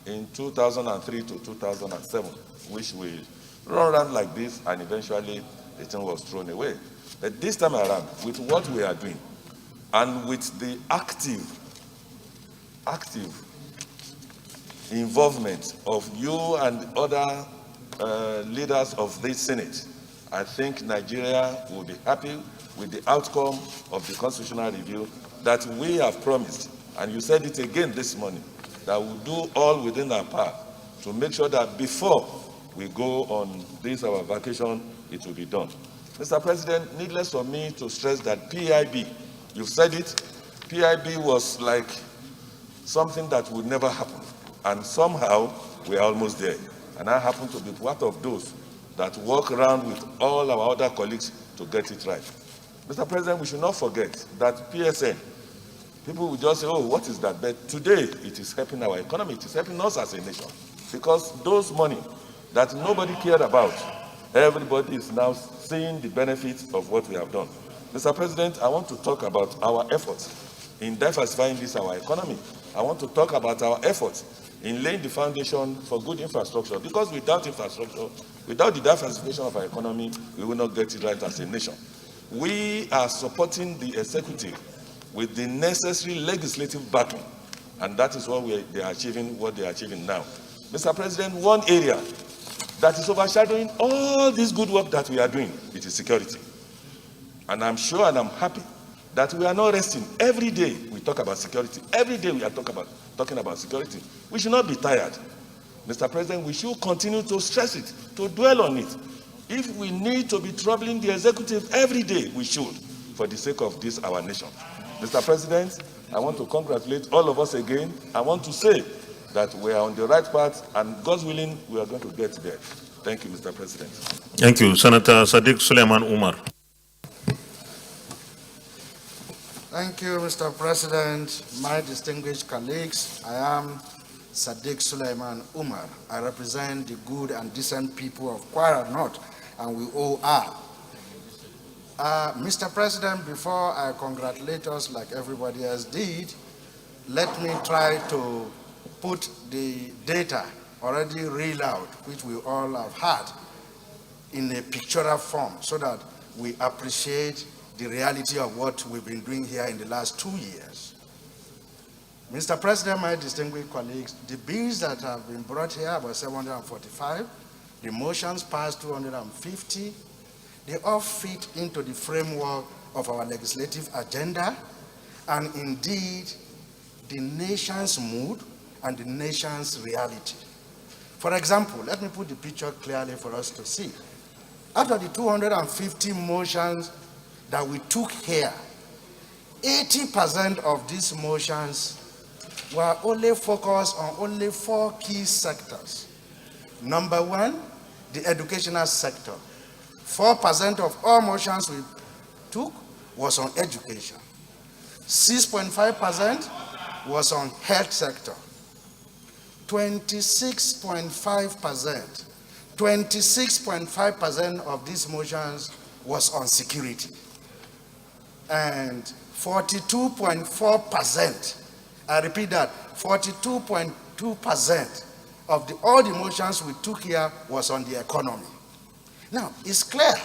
in 2003 to 2007, which we run around like this, and eventually the thing was thrown away. But this time around, with what we are doing, and with the active involvement of you and other leaders of this Senate, I think Nigeria will be happy with the outcome of the constitutional review that we have promised. And you said it again this morning, that we'll do all within our power to make sure that before we go on this our vacation, it will be done. Mr. President, needless for me to stress that PIB, you've said it, PIB was like something that would never happen. And somehow we are almost there. And I happen to be part of those that work around with all our other colleagues to get it right. Mr. President, we should not forget that PSN, people will just say, oh, what is that? But today, it is helping our economy. It is helping us as a nation. Because those money that nobody cared about, everybody is now seeing the benefits of what we have done. Mr. President, I want to talk about our efforts in diversifying this our economy. I want to talk about our efforts in laying the foundation for good infrastructure, because without infrastructure, without the diversification of our economy, we will not get it right as a nation. We are supporting the executive with the necessary legislative backing, and that is what they are achieving, what they are achieving now. Mr. President, one area that is overshadowing all this good work that we are doing, it is security. And I'm sure and I'm happy that we are not resting. Every day we talk about security. Every day we are talking about security. We should not be tired. Mr. President, we should continue to stress it, to dwell on it. If we need to be troubling the executive every day, we should, for the sake of this, our nation. Mr. President, I want to congratulate all of us again. I want to say that we are on the right path, and God's willing, we are going to get there. Thank you, Mr. President. Thank you. Senator Sadiq Suleiman Umar. Thank you, Mr. President. My distinguished colleagues, I am Sadiq Suleiman Umar. I represent the good and decent people of Kwara North, and we all are. Mr. President, before I congratulate us like everybody else did, let me try to put the data already read out, which we all have had, in a pictorial form so that we appreciate the reality of what we've been doing here in the last 2 years. Mr. President, my distinguished colleagues, the bills that have been brought here, about 745, the motions passed 250, they all fit into the framework of our legislative agenda, and indeed, the nation's mood and the nation's reality. For example, let me put the picture clearly for us to see. Out of the 250 motions that we took here, 80% of these motions were only focused on only 4 key sectors. Number one, the educational sector. 4% of all motions we took was on education. 6.5% was on health sector. 26.5% of these motions was on security. And 42.4%, I repeat that, 42.2% of all the motions we took here was on the economy. Now, it's clear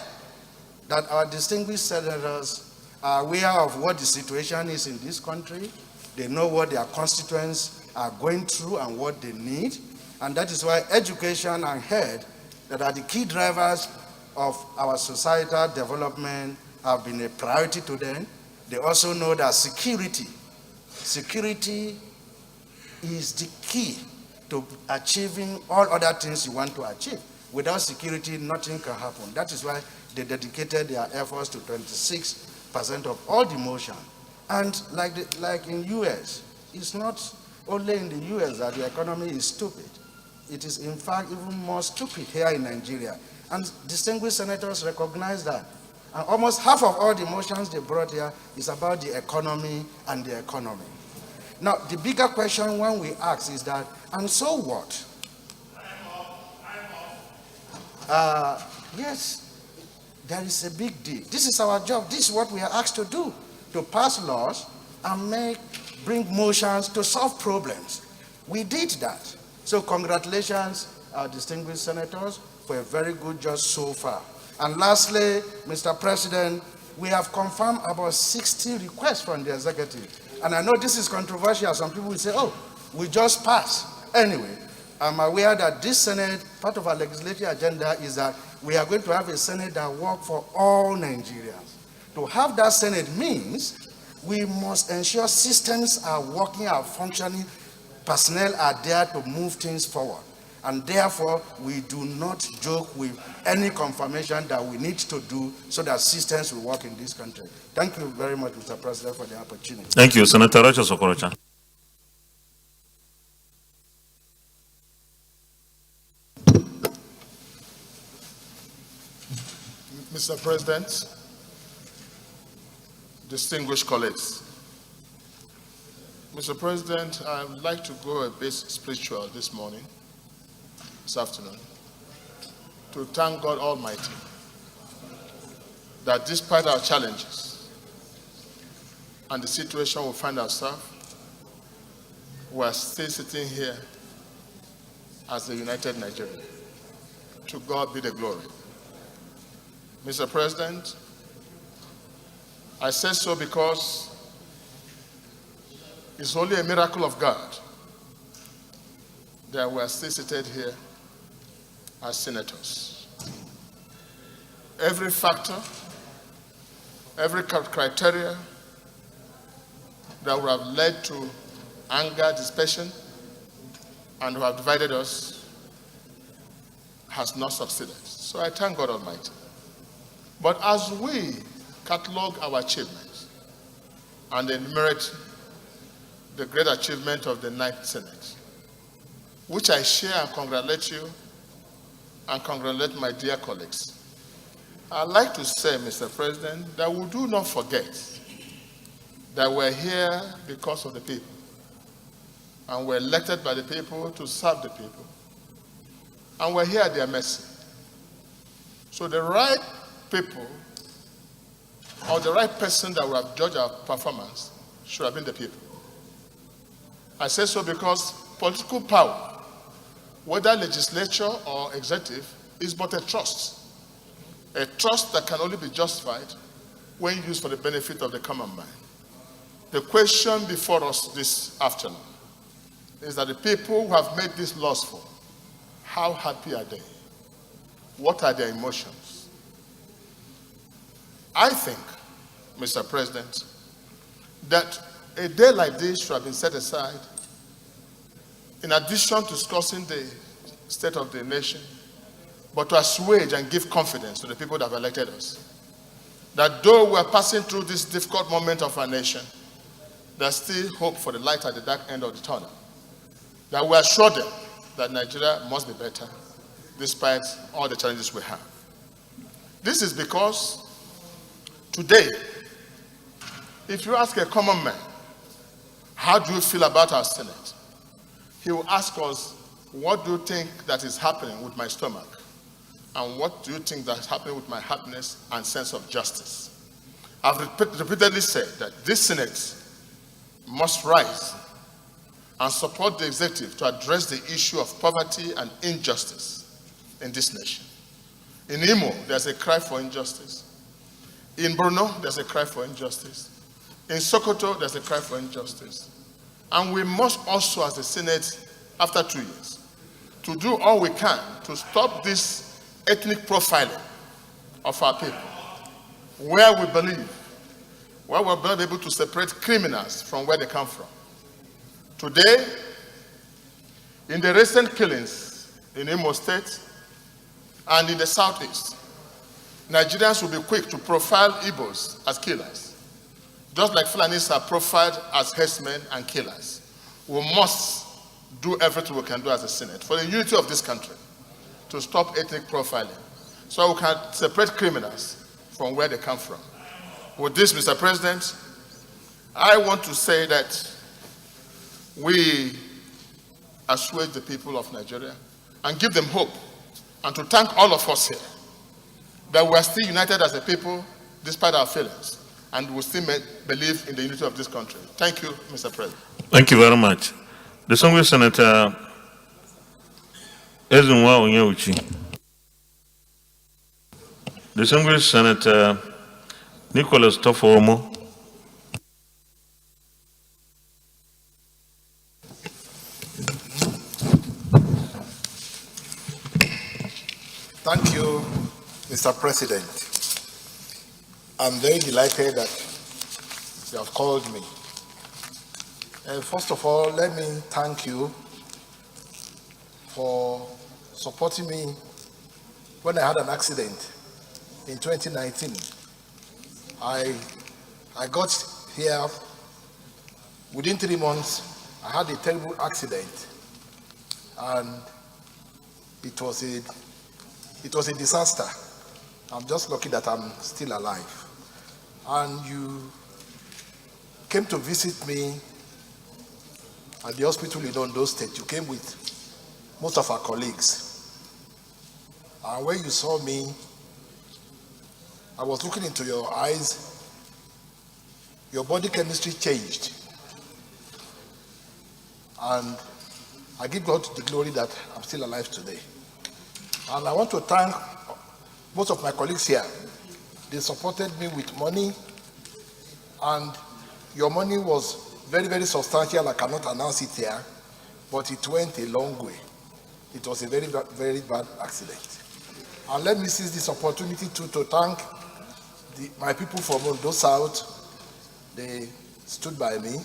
that our distinguished senators are aware of what the situation is in this country. They know what their constituents are going through and what they need. And that is why education and health, that are the key drivers of our societal development, have been a priority to them. They also know that security is the key to achieving all other things you want to achieve. Without security, nothing can happen. That is why they dedicated their efforts to 26% of all the motion. And like in US, it's not only in the US that the economy is stupid. It is in fact even more stupid here in Nigeria. And distinguished senators recognize that. And almost half of all the motions they brought here is about the economy and the economy. Now, the bigger question when we ask is that, and so what? Yes, there is a big deal. This is our job. This is what we are asked to do, to pass laws and bring motions to solve problems. We did that. So congratulations, our distinguished senators, for a very good job so far. And lastly, Mr. President, we have confirmed about 60 requests from the executive. And I know this is controversial. Some people will say, oh, we just passed. Anyway, I'm aware that this Senate, part of our legislative agenda is that we are going to have a Senate that works for all Nigerians. To have that Senate means we must ensure systems are working, are functioning, personnel are there to move things forward. And therefore, we do not joke with any confirmation that we need to do so that systems will work in this country. Thank you very much, Mr. President, for the opportunity. Thank you, Senator Rocha Sokorocha. Mr. President, distinguished colleagues, Mr. President, I would like to go a bit spiritual this afternoon, to thank God Almighty that despite our challenges and the situation we find ourselves, we are still sitting here as a united Nigeria. To God be the glory. Mr. President, I say so because it's only a miracle of God that we are still seated here as senators. Every factor, every criteria that would have led to anger, dispassion, and who have divided us has not succeeded. So I thank God Almighty. But as we catalog our achievements and enumerate the great achievement of the 9th Senate, which I share and congratulate you and congratulate my dear colleagues, I'd like to say, Mr. President, that we do not forget that we're here because of the people, and we're elected by the people to serve the people, and we're here at their mercy. So the right people or the right person that will have judged our performance should have been the people. I say so because political power, whether legislature or executive, is but a trust that can only be justified when used for the benefit of the common man. The question before us this afternoon is that the people who have made these laws for, how happy are they? What are their emotions? I think, Mr. President, that a day like this should have been set aside in addition to discussing the state of the nation, but to assuage and give confidence to the people that have elected us. That though we are passing through this difficult moment of our nation, there's still hope for the light at the dark end of the tunnel. That we assure them that Nigeria must be better despite all the challenges we have. This is because today, if you ask a common man, how do you feel about our Senate? He will ask us, what do you think that is happening with my stomach? And what do you think that's happening with my happiness and sense of justice? I've repeatedly said that this Senate must rise and support the executive to address the issue of poverty and injustice in this nation. In Imo, there's a cry for injustice. In Borno, there's a cry for injustice. In Sokoto, there's a cry for injustice. And we must also, as the Senate, after 2 years, to do all we can to stop this ethnic profiling of our people, where we're not able to separate criminals from where they come from. Today, in the recent killings in Imo State and in the Southeast, Nigerians will be quick to profile Igbos as killers, just like Fulanis are profiled as herdsmen and killers. We must do everything we can do as a Senate for the unity of this country to stop ethnic profiling so we can separate criminals from where they come from. With this, Mr. President, I want to say that we assuage the people of Nigeria and give them hope, and to thank all of us here, that we are still united as a people despite our failings, and we still believe in the unity of this country. Thank you, Mr. President. Thank you very much. Distinguished Senator Ezinwa Onyeuchi. Distinguished Senator Nicholas Tofomo. Thank you, Mr. President. I'm very delighted that you have called me. First of all, let me thank you for supporting me when I had an accident in 2019. I got here within 3 months. I had a terrible accident, and it was a disaster. I'm just lucky that I'm still alive. And you came to visit me at the hospital in Ondo State. You came with most of our colleagues. And when you saw me, I was looking into your eyes. Your body chemistry changed. And I give God the glory that I'm still alive today. And I want to thank most of my colleagues here. They supported me with money, and your money was very, very substantial. I cannot announce it here, but it went a long way. It was a very, very bad accident. And let me seize this opportunity to thank my people from Ondo South. They stood by me.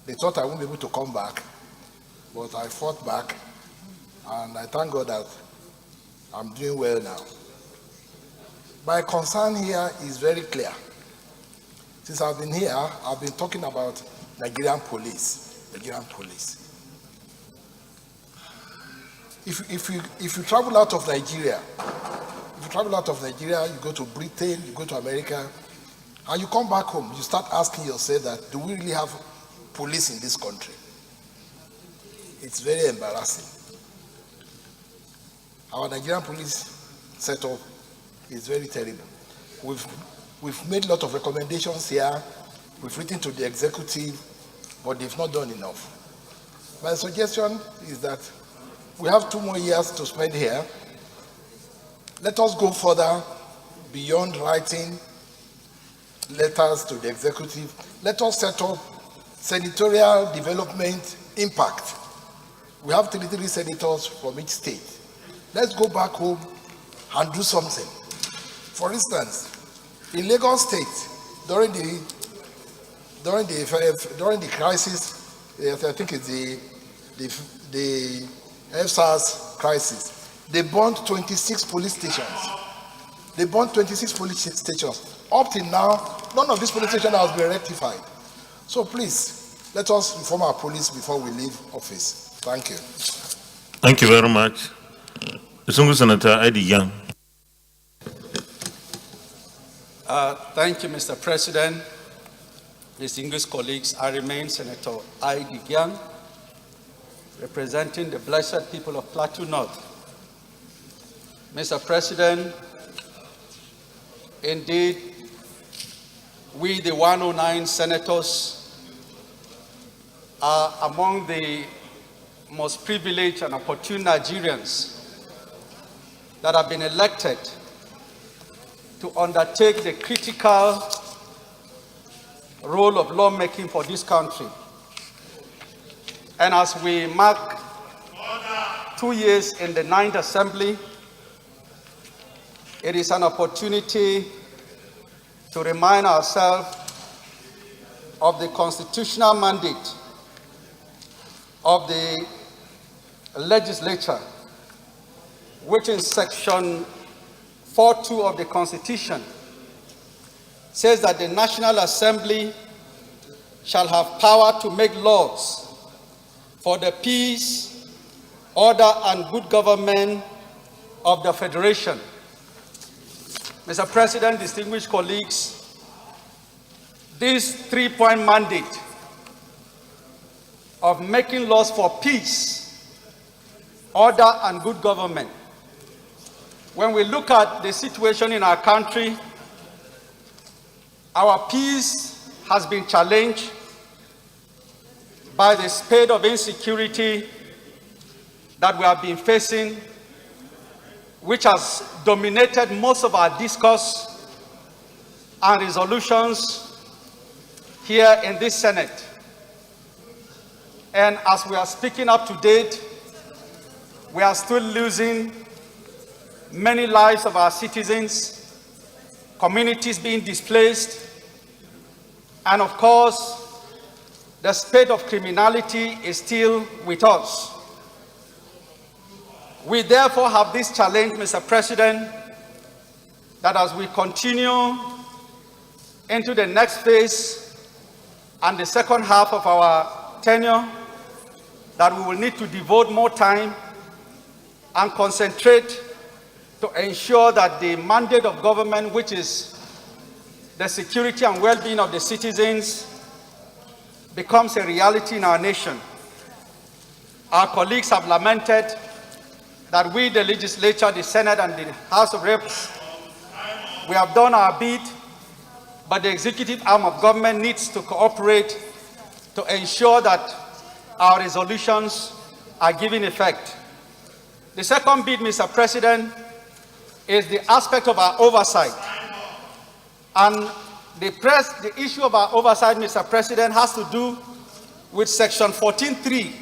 They thought I wouldn't be able to come back, but I fought back, and I thank God that I'm doing well now. My concern here is very clear. Since I've been here, I've been talking about Nigerian police. Nigerian police. If you travel out of Nigeria, you go to Britain, you go to America, and you come back home, you start asking yourself that, do we really have police in this country? It's very embarrassing. Our Nigerian police setup is very terrible. We've made a lot of recommendations here. We've written to the executive, but they've not done enough. My suggestion is that we have 2 more years to spend here. Let us go further beyond writing letters to the executive. Let us set up senatorial development impact. We have 33 senators from each state. Let's go back home and do something. For instance, in Lagos State, during the crisis, I think it's the FSARS crisis, they burned 26 police stations. Up till now, none of these police stations has been rectified. So please, let us reform our police before we leave office. Thank you. Thank you very much. Distinguished Senator Eddie Young. Thank you, Mr. President. Distinguished colleagues, I remain Senator Eddie Young, representing the blessed people of Plateau North. Mr. President, indeed, we, the 109 senators, are among the most privileged and opportune Nigerians that have been elected to undertake the critical role of lawmaking for this country. And as we mark 2 years in the 9th Assembly, it is an opportunity to remind ourselves of the constitutional mandate of the legislature, which in section 4.2 of the Constitution says that the National Assembly shall have power to make laws for the peace, order, and good government of the Federation. Mr. President, distinguished colleagues, this 3-point mandate of making laws for peace, order, and good government when we look at the situation in our country, our peace has been challenged by the spate of insecurity that we have been facing, which has dominated most of our discourse and resolutions here in this Senate. And as we are speaking up to date, we are still losing many lives of our citizens, communities being displaced, and of course, the spate of criminality is still with us. We therefore have this challenge, Mr. President, that as we continue into the next phase and the second half of our tenure, that we will need to devote more time and concentrate to ensure that the mandate of government, which is the security and well-being of the citizens, becomes a reality in our nation. Our colleagues have lamented that we, the legislature, the Senate, and the House of Reps, we have done our bit, but the executive arm of government needs to cooperate to ensure that our resolutions are given effect. The second bit, Mr. President, is the aspect of our oversight. And the issue of our oversight, Mr. President, has to do with Section 14.3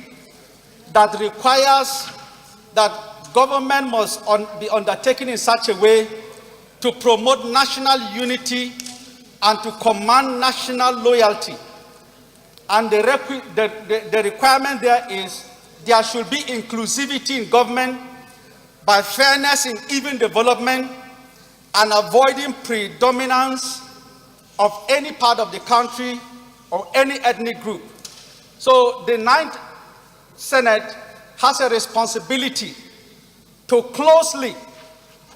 that requires that government must be undertaken in such a way to promote national unity and to command national loyalty. And the requirement there is there should be inclusivity in government by fairness in even development and avoiding predominance of any part of the country or any ethnic group. So the 9th Senate has a responsibility to closely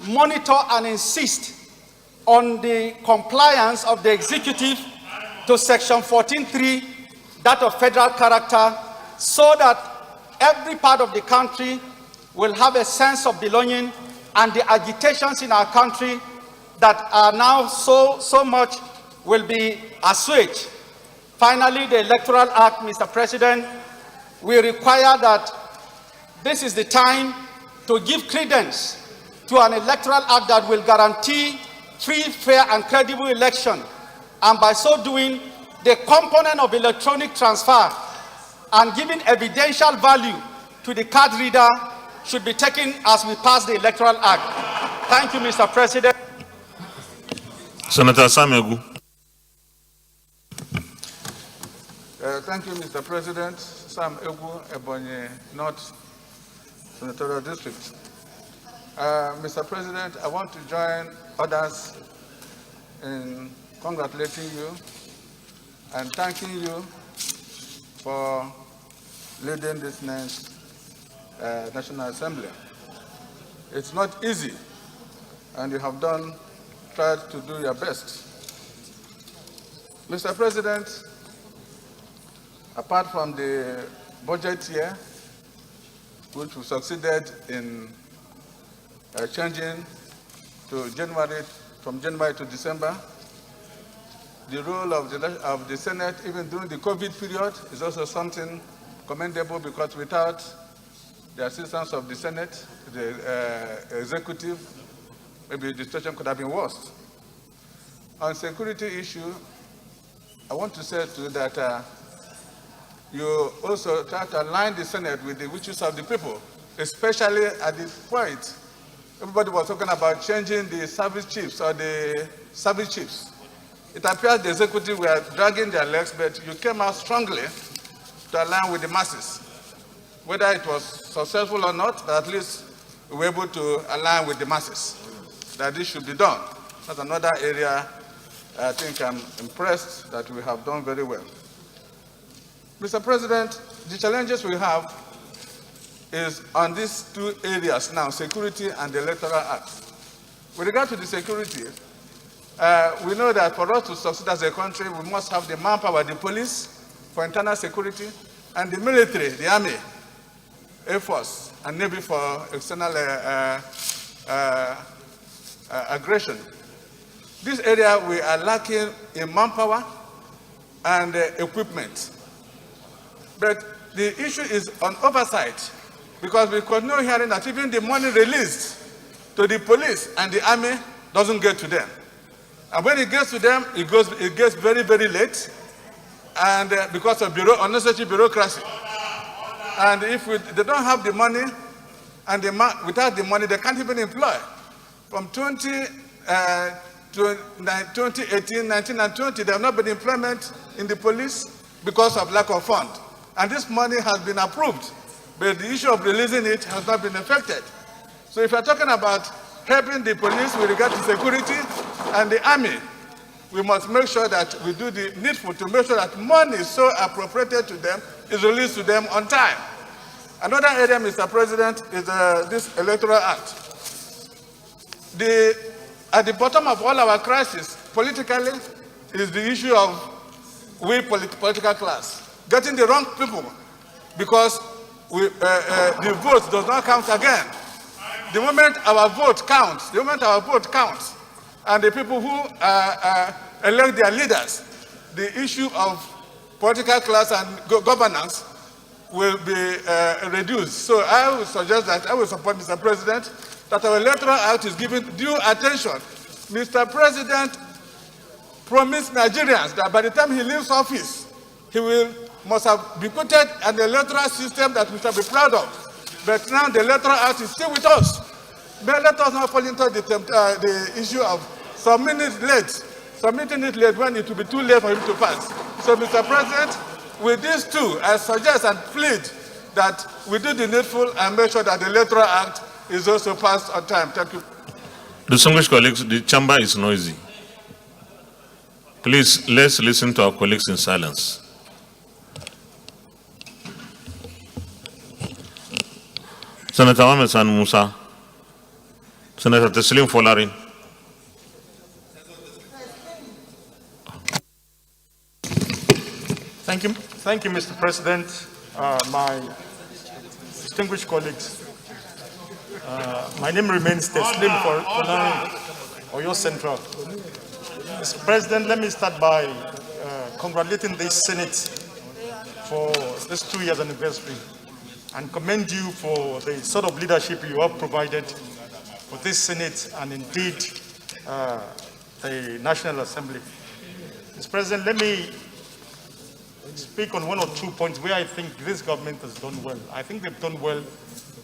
monitor and insist on the compliance of the executive to Section 14.3, that of federal character, so that every part of the country will have a sense of belonging, and the agitations in our country that are now so much will be assuaged. Finally, the Electoral Act, Mr. President, we require that this is the time to give credence to an electoral act that will guarantee free, fair, and credible election. And by so doing, the component of electronic transfer and giving evidential value to the card reader should be taken as we pass the Electoral Act. Thank you, Mr. President. Senator Samegu. Thank you, Mr. President. Sam Egu, Ebonyi North Senatorial District. Mr. President, I want to join others in congratulating you and thanking you for leading this next National Assembly. It's not easy, and you have tried to do your best. Mr. President, apart from the budget year, which we succeeded in changing to from January to December, the role of the Senate, even during the COVID period, is also something commendable, because without the assistance of the Senate, the executive, maybe the situation could have been worse. On security issue, I want to say to you that you also try to align the Senate with the wishes of the people, especially at this point. Everybody was talking about changing the service chiefs or the service chiefs. It appears the executive were dragging their legs, but you came out strongly to align with the masses. Whether it was successful or not, but at least we were able to align with the masses that this should be done. That's another area I think I'm impressed that we have done very well. Mr. President, the challenges we have is on these two areas now, security and the Electoral Act. With regard to the security, we know that for us to succeed as a country, we must have the manpower, the police for internal security, and the military, the army, Air Force, and Navy for external aggression. This area we are lacking in manpower and equipment. But the issue is on oversight, because we continue hearing that even the money released to the police and the army doesn't get to them. And when it gets to them, it gets very, very late, and because of unnecessary bureaucracy. And if they don't have the money, and without the money, they can't even employ. From 2018, 19, and 20, there have not been employment in the police because of lack of funds. And this money has been approved, but the issue of releasing it has not been effected. So if you're talking about helping the police with regard to security and the army, we must make sure that we do the needful to make sure that money so appropriated to them is released to them on time. Another area, Mr. President, is this Electoral Act. At the bottom of all our crises, politically, is the issue of we political class getting the wrong people, because the vote does not count again. The moment our vote counts, and the people who elect their leaders, the issue of political class and governance will be reduced. So I would suggest that I will support Mr. President that our Electoral Act is given due attention. Mr. President promised Nigerians that by the time he leaves office, he must have bequeathed an electoral system that we shall be proud of. But now the Electoral Act is still with us. But let us not fall into the issue of submitting it late when it will be too late for him to pass. So, Mr. President, with these two, I suggest and plead that we do the needful and make sure that the Electoral Act is also passed on time. Thank you. Distinguished colleagues, the chamber is noisy. Please, let's listen to our colleagues in silence. Senator Ahmed San Musa, Senator Teslim Folari. Thank you, Mr. President. My distinguished colleagues, my name remains Teslim Folari, Oyo Central. Mr. President, let me start by congratulating this Senate for this 2 years anniversary and commend you for the sort of leadership you have provided for this Senate and indeed the National Assembly. Mr. President, let me speak on one or 2 points where I think this government has done well. I think they've done well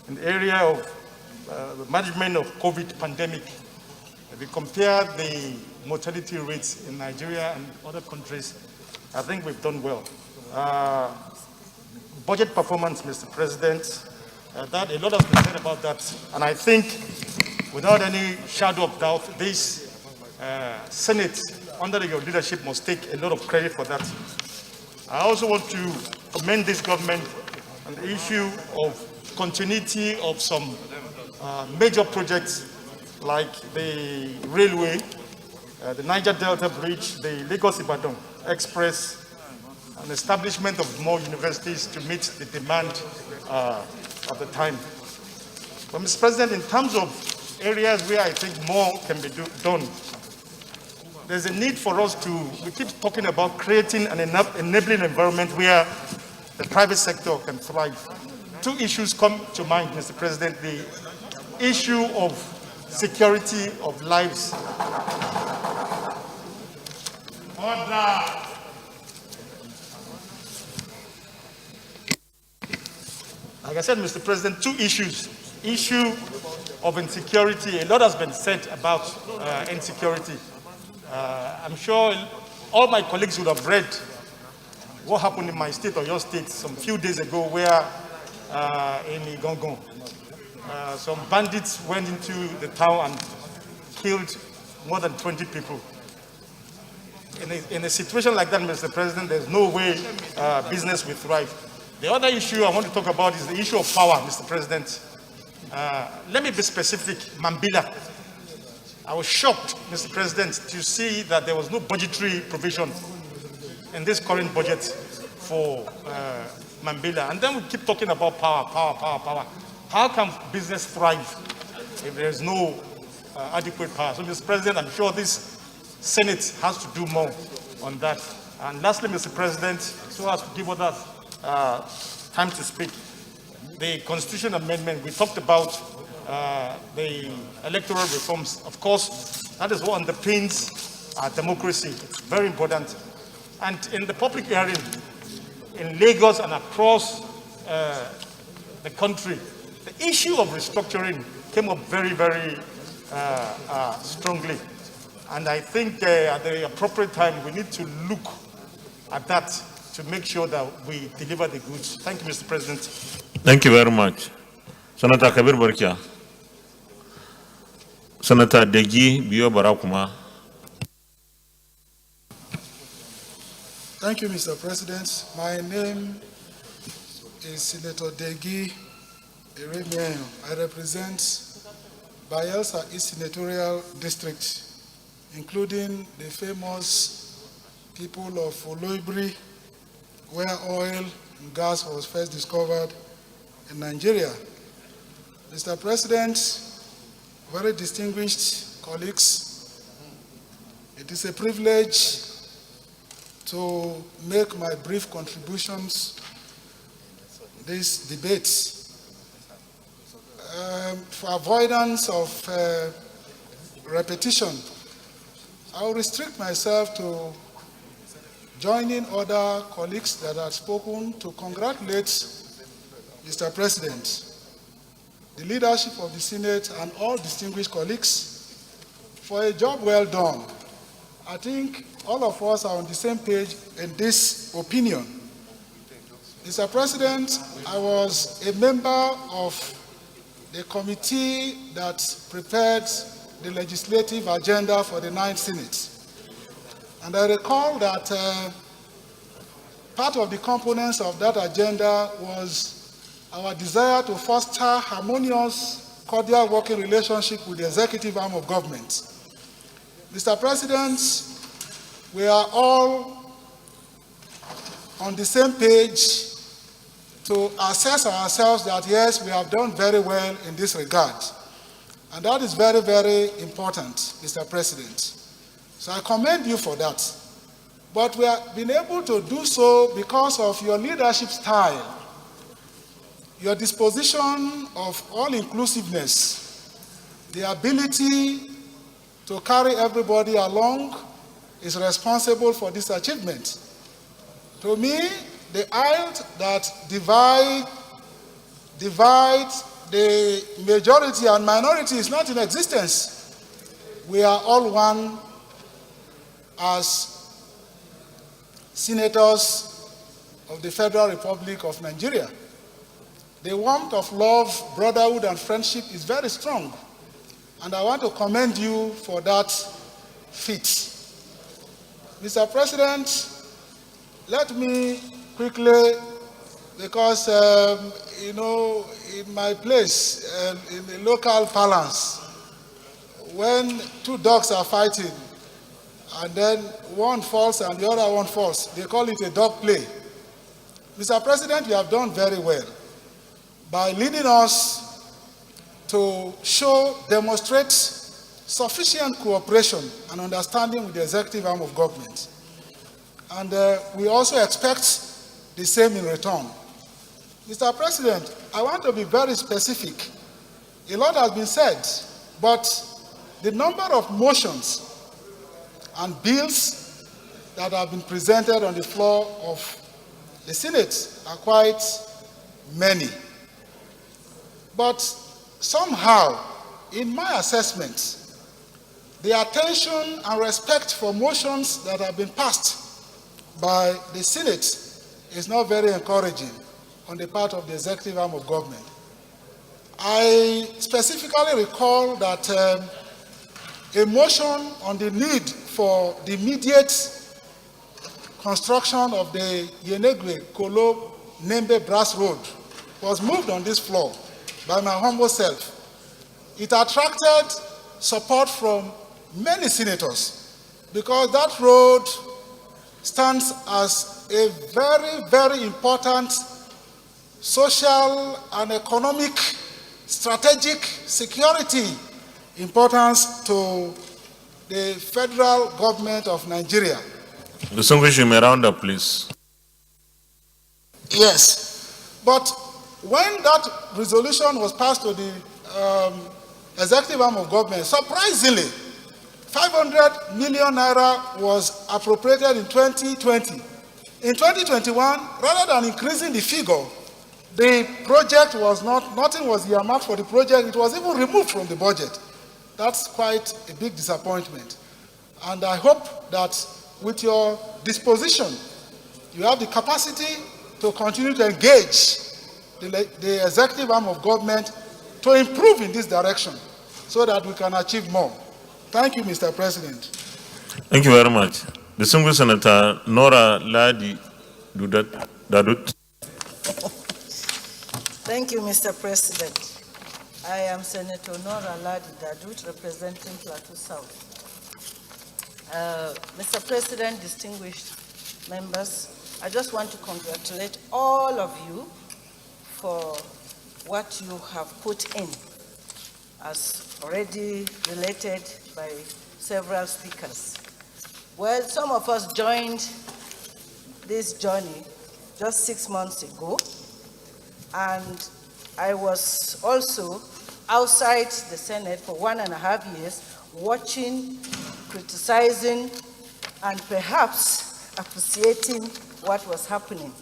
in the area of the management of COVID pandemic. If you compare the mortality rates in Nigeria and other countries, I think we've done well. Budget performance, Mr. President, that a lot has been said about that, and I think without any shadow of doubt, this Senate under your leadership must take a lot of credit for that. I also want to commend this government on the issue of continuity of some major projects like the railway, the Niger Delta Bridge, the Lagos-Ibadan Express, and establishment of more universities to meet the demand of the time. But, Mr. President, in terms of areas where I think more can be done, there's a need for us we keep talking about creating an enabling environment where the private sector can thrive. Two issues come to mind, Mr. President. The issue of security of lives. Order. Like I said, Mr. President, two issues. Issue of insecurity. A lot has been said about insecurity. I'm sure all my colleagues would have read what happened in my state or your state some few days ago where in Igongon, some bandits went into the town and killed more than 20 people. In a situation like that, Mr. President, there's no way business will thrive. The other issue I want to talk about is the issue of power, Mr. President. Let me be specific, Mambila. I was shocked, Mr. President, to see that there was no budgetary provision in this current budget for Mambila. And then we keep talking about power. How can business thrive if there's no adequate power. So, Mr. President, I'm sure this Senate has to do more on that. And lastly, Mr. President, so as to give others time to speak, the Constitution Amendment, we talked about the electoral reforms. Of course, that is what underpins our democracy. It's very important. And in the public hearing in Lagos and across the country, the issue of restructuring came up very, very strongly. And I think at the appropriate time, we need to look at that to make sure that we deliver the goods. Thank you, Mr. President. Thank you very much. Senator Kabir Barkia. Senator Degi Bio Barakuma. Thank you, Mr. President. My name is Senator Degi Eremiayo. I represent Bayelsa East Senatorial District, including the famous people of Oloibri, where oil and gas was first discovered in Nigeria. Mr. President, very distinguished colleagues, it is a privilege to make my brief contributions to this debate. For avoidance of repetition, I will restrict myself to joining other colleagues that have spoken to congratulate Mr. President, the leadership of the Senate, and all distinguished colleagues for a job well done. I think all of us are on the same page in this opinion. Mr. President, I was a member of the committee that prepared the legislative agenda for the 9th Senate. And I recall that part of the components of that agenda was our desire to foster harmonious, cordial working relationship with the executive arm of government. Mr. President, we are all on the same page to assess ourselves that, yes, we have done very well in this regard. And that is very, very important, Mr. President. So I commend you for that. But we have been able to do so because of your leadership style, your disposition of all-inclusiveness, the ability to carry everybody along is responsible for this achievement. To me, the aisle that divides the majority and minority is not in existence. We are all one as senators of the Federal Republic of Nigeria. The warmth of love, brotherhood, and friendship is very strong. And I want to commend you for that feat. Mr. President, let me quickly, because, in my place, in the local parlance, when two dogs are fighting, and then one falls and the other one falls, they call it a dog play. Mr. President, you have done very well by leading us to demonstrate sufficient cooperation and understanding with the executive arm of government. And we also expect the same in return. Mr. President, I want to be very specific. A lot has been said, but the number of motions and bills that have been presented on the floor of the Senate are quite many. But somehow, in my assessment, the attention and respect for motions that have been passed by the Senate is not very encouraging on the part of the executive arm of government. I specifically recall that a motion on the need for the immediate construction of the Yenegwe-Kolo-Nembe Brass Road was moved on this floor by my humble self. It attracted support from many senators because that road stands as a very, very important social and economic strategic security importance to the federal government of Nigeria. Distinguished, you may round up, please. Yes, but when that resolution was passed to the executive arm of government, surprisingly, 500 million naira was appropriated in 2020. In 2021, rather than increasing the figure, the project was nothing was earmarked for the project. It was even removed from the budget. That's quite a big disappointment. And I hope that with your disposition, you have the capacity to continue to engage the executive arm of government to improve in this direction so that we can achieve more. Thank you, Mr. President. Thank you very much. Distinguished Senator Nora Ladi Dadut. Thank you, Mr. President. I am Senator Nora Ladi Dadut, representing Plateau South. Mr. President, distinguished members, I just want to congratulate all of you for what you have put in, as already related by several speakers. Well, some of us joined this journey just 6 months ago, and I was also outside the Senate for 1.5 years, watching, criticizing, and perhaps appreciating what was happening.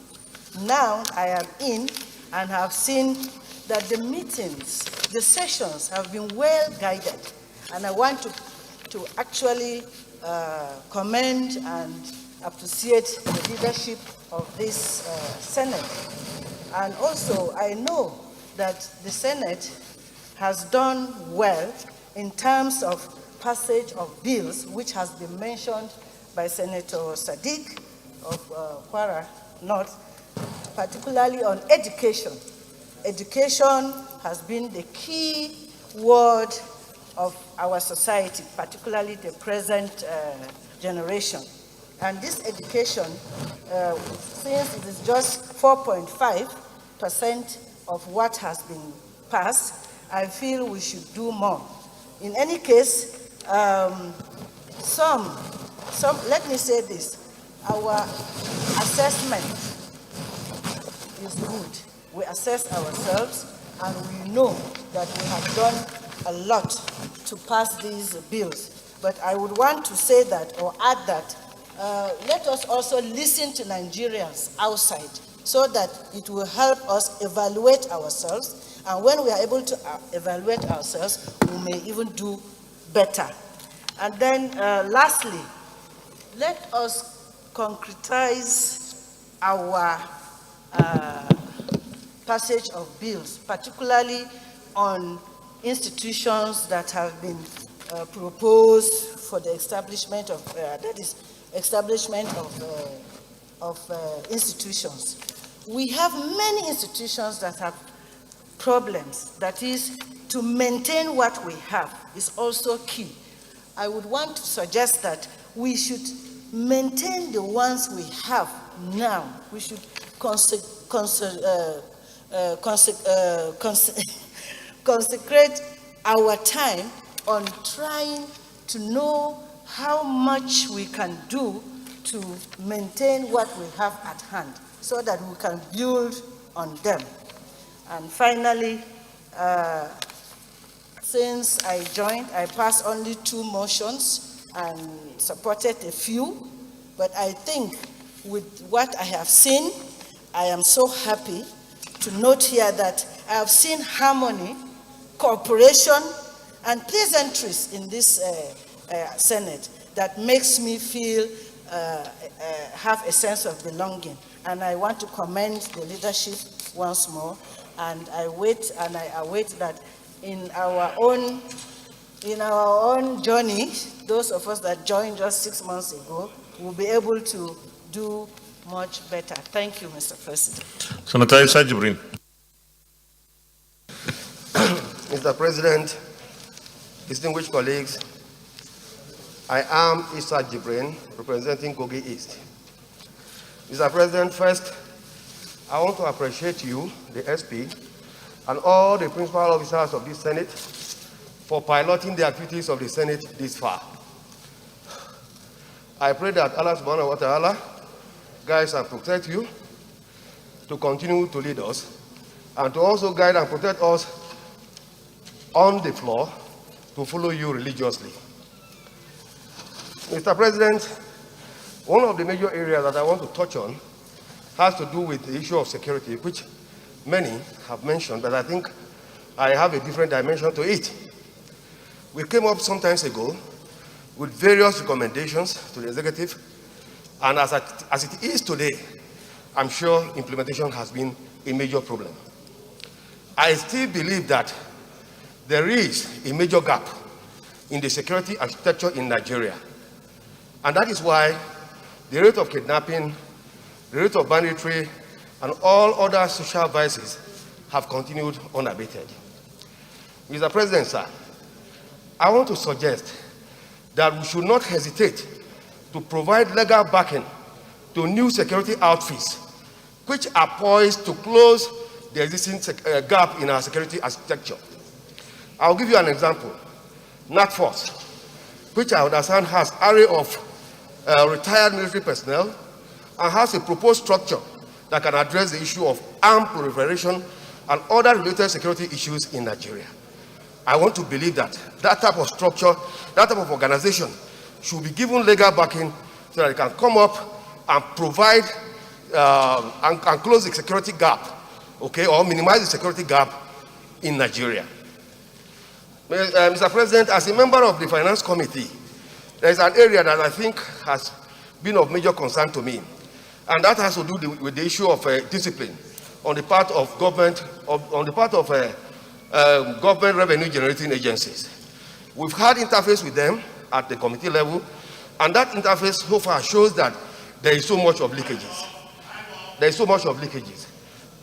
Now I am in and have seen that the meetings, the sessions have been well guided, and I want to actually commend and appreciate the leadership of this Senate. And also, I know that the Senate has done well in terms of passage of bills, which has been mentioned by Senator Sadiq of Kwara North, particularly on education. Education has been the key word of our society, particularly the present generation. And this education, since it is just 4.5% of what has been passed, I feel we should do more. In any case, let me say this, our assessment is good. We assess ourselves and we know that we have done a lot to pass these bills. But I would want to say that, or add that, let us also listen to Nigerians outside so that it will help us evaluate ourselves. And when we are able to evaluate ourselves, we may even do better. And then lastly, let us concretize our passage of bills, particularly on institutions that have been proposed for the establishment of, institutions. We have many institutions that have problems. That is, to maintain what we have is also key. I would want to suggest that we should maintain the ones we have now. We should consecrate our time on trying to know how much we can do to maintain what we have at hand so that we can build on them. And finally, since I joined, I passed only 2 motions and supported a few, but I think with what I have seen, I am so happy to note here that I have seen harmony, cooperation, and pleasantries in this Senate that makes me feel, have a sense of belonging. And I want to commend the leadership once more, and I await that in our own journey, those of us that joined just 6 months ago will be able to do much better. Thank you, Mr. President. Senator Issa Jibrin. Mr. President, distinguished colleagues, I am Issa Jibrin, representing Kogi East. Mr. President, first, I want to appreciate you, the SP, and all the principal officers of this Senate for piloting the activities of the Senate this far. I pray that Allah subhanahu wa ta'ala guides and protect you to continue to lead us and to also guide and protect us on the floor to follow you religiously. Mr. President, one of the major areas that I want to touch on has to do with the issue of security, which many have mentioned, but I think I have a different dimension to it. We came up some time ago with various recommendations to the executive, and as it is today, I'm sure implementation has been a major problem. I still believe that there is a major gap in the security architecture in Nigeria, and that is why the rate of kidnapping, the rate of banditry, and all other social vices have continued unabated. Mr. President, sir, I want to suggest that we should not hesitate to provide legal backing to new security outfits which are poised to close the existing gap in our security architecture. I'll give you an example. NATFORCE, which I understand has an array of retired military personnel and has a proposed structure that can address the issue of armed proliferation and other related security issues in Nigeria. I want to believe that that type of structure, that type of organization should be given legal backing so that it can come up and provide and close the security gap, okay, or minimize the security gap in Nigeria. Mr. President, as a member of the Finance Committee, there is an area that I think has been of major concern to me, and that has to do with the issue of discipline on the part of government, government revenue generating agencies. We've had interface with them at the committee level, and that interface so far shows that there is so much of leakages. There is so much of leakages.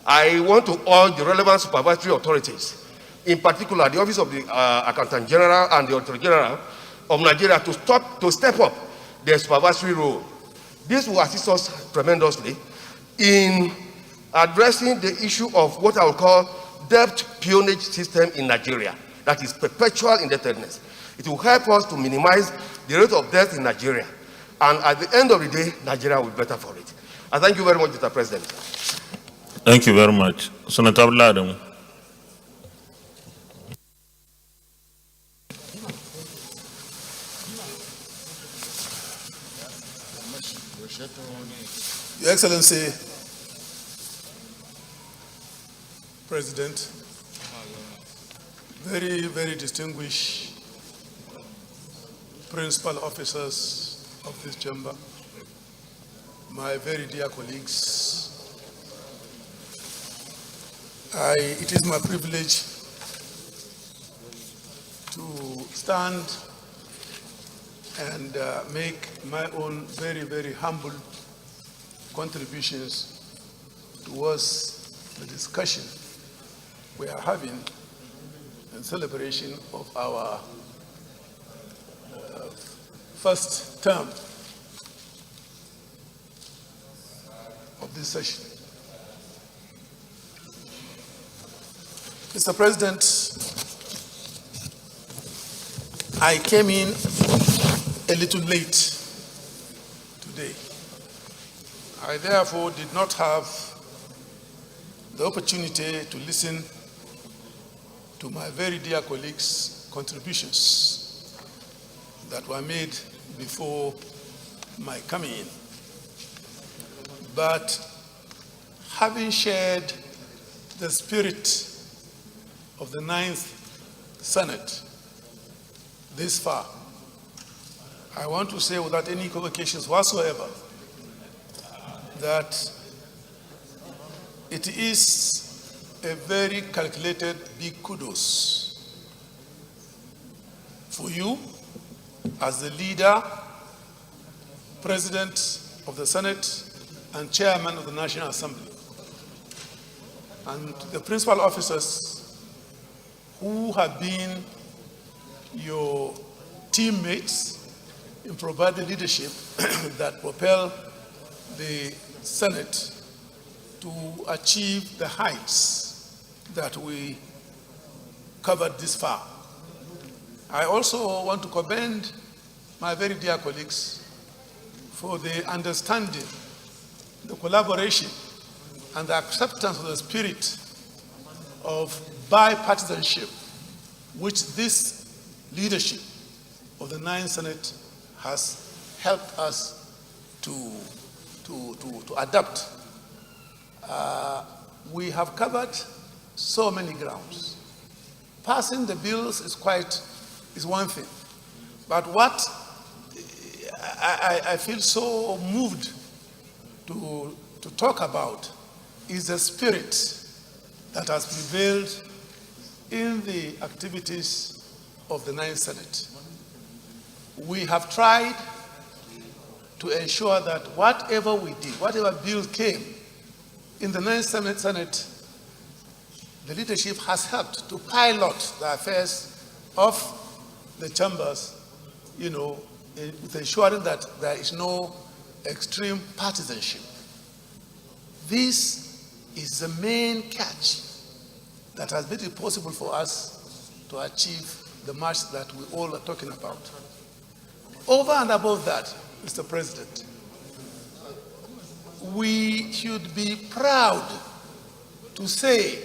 I want to urge the relevant supervisory authorities, in particular the Office of the Accountant General and the Auditor General of Nigeria, to step up their supervisory role. This will assist us tremendously in addressing the issue of what I will call debt peonage system in Nigeria, that is perpetual indebtedness. It will help us to minimize the rate of debt in Nigeria, and at the end of the day, Nigeria will be better for it. I thank you very much, Mr. President. Thank you very much. Senator Bladem. Your Excellency, President, very, very distinguished principal officers of this chamber, my very dear colleagues, it is my privilege to stand and make my own very, very humble contributions towards the discussion we are having in celebration of our first term of this session. Mr. President, I came in a little late today. I therefore did not have the opportunity to listen to my very dear colleagues' contributions that were made before my coming in. But having shared the spirit of the 9th Senate this far, I want to say without any equivocations whatsoever that it is a very calculated big kudos for you as the leader, President of the Senate, and Chairman of the National Assembly, and the principal officers who have been your teammates in providing leadership that propel the Senate to achieve the heights that we covered this far. I also want to commend my very dear colleagues for the understanding, the collaboration, and the acceptance of the spirit of bipartisanship which this leadership of the 9th Senate has helped us to adapt. We have covered so many grounds. Passing the bills is one thing, but what I feel so moved to talk about is the spirit that has prevailed in the activities of the 9th Senate. We have tried to ensure that whatever we did, whatever bill came in the 9th Senate, the leadership has helped to pilot the affairs of the chambers, with ensuring that there is no extreme partisanship. This is the main catch that has made it possible for us to achieve the march that we all are talking about. Over and above that, Mr. President, we should be proud to say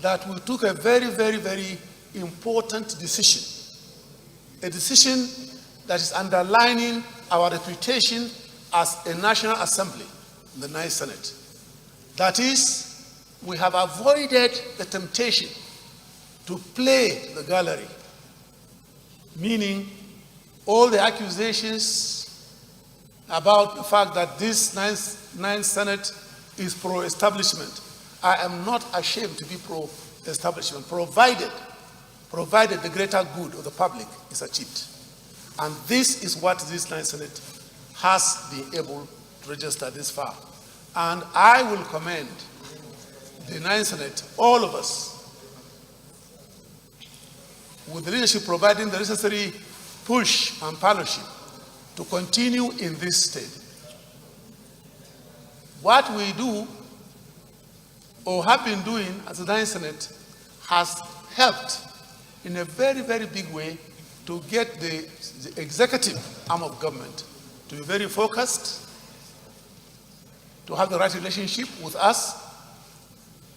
that we took a very, very, very important decision, a decision that is underlining our reputation as a National Assembly, the 9th Senate. That is, we have avoided the temptation to play to the gallery, meaning all the accusations about the fact that this 9th Senate is pro-establishment. I am not ashamed to be pro-establishment, provided the greater good of the public is achieved. And this is what this 9th Senate has been able to register this far. And I will commend the 9th Senate, all of us, with the leadership providing the necessary push and fellowship to continue in this state. What we do or have been doing as the 9th Senate has helped in a very, very big way to get the executive arm of government to be very focused, to have the right relationship with us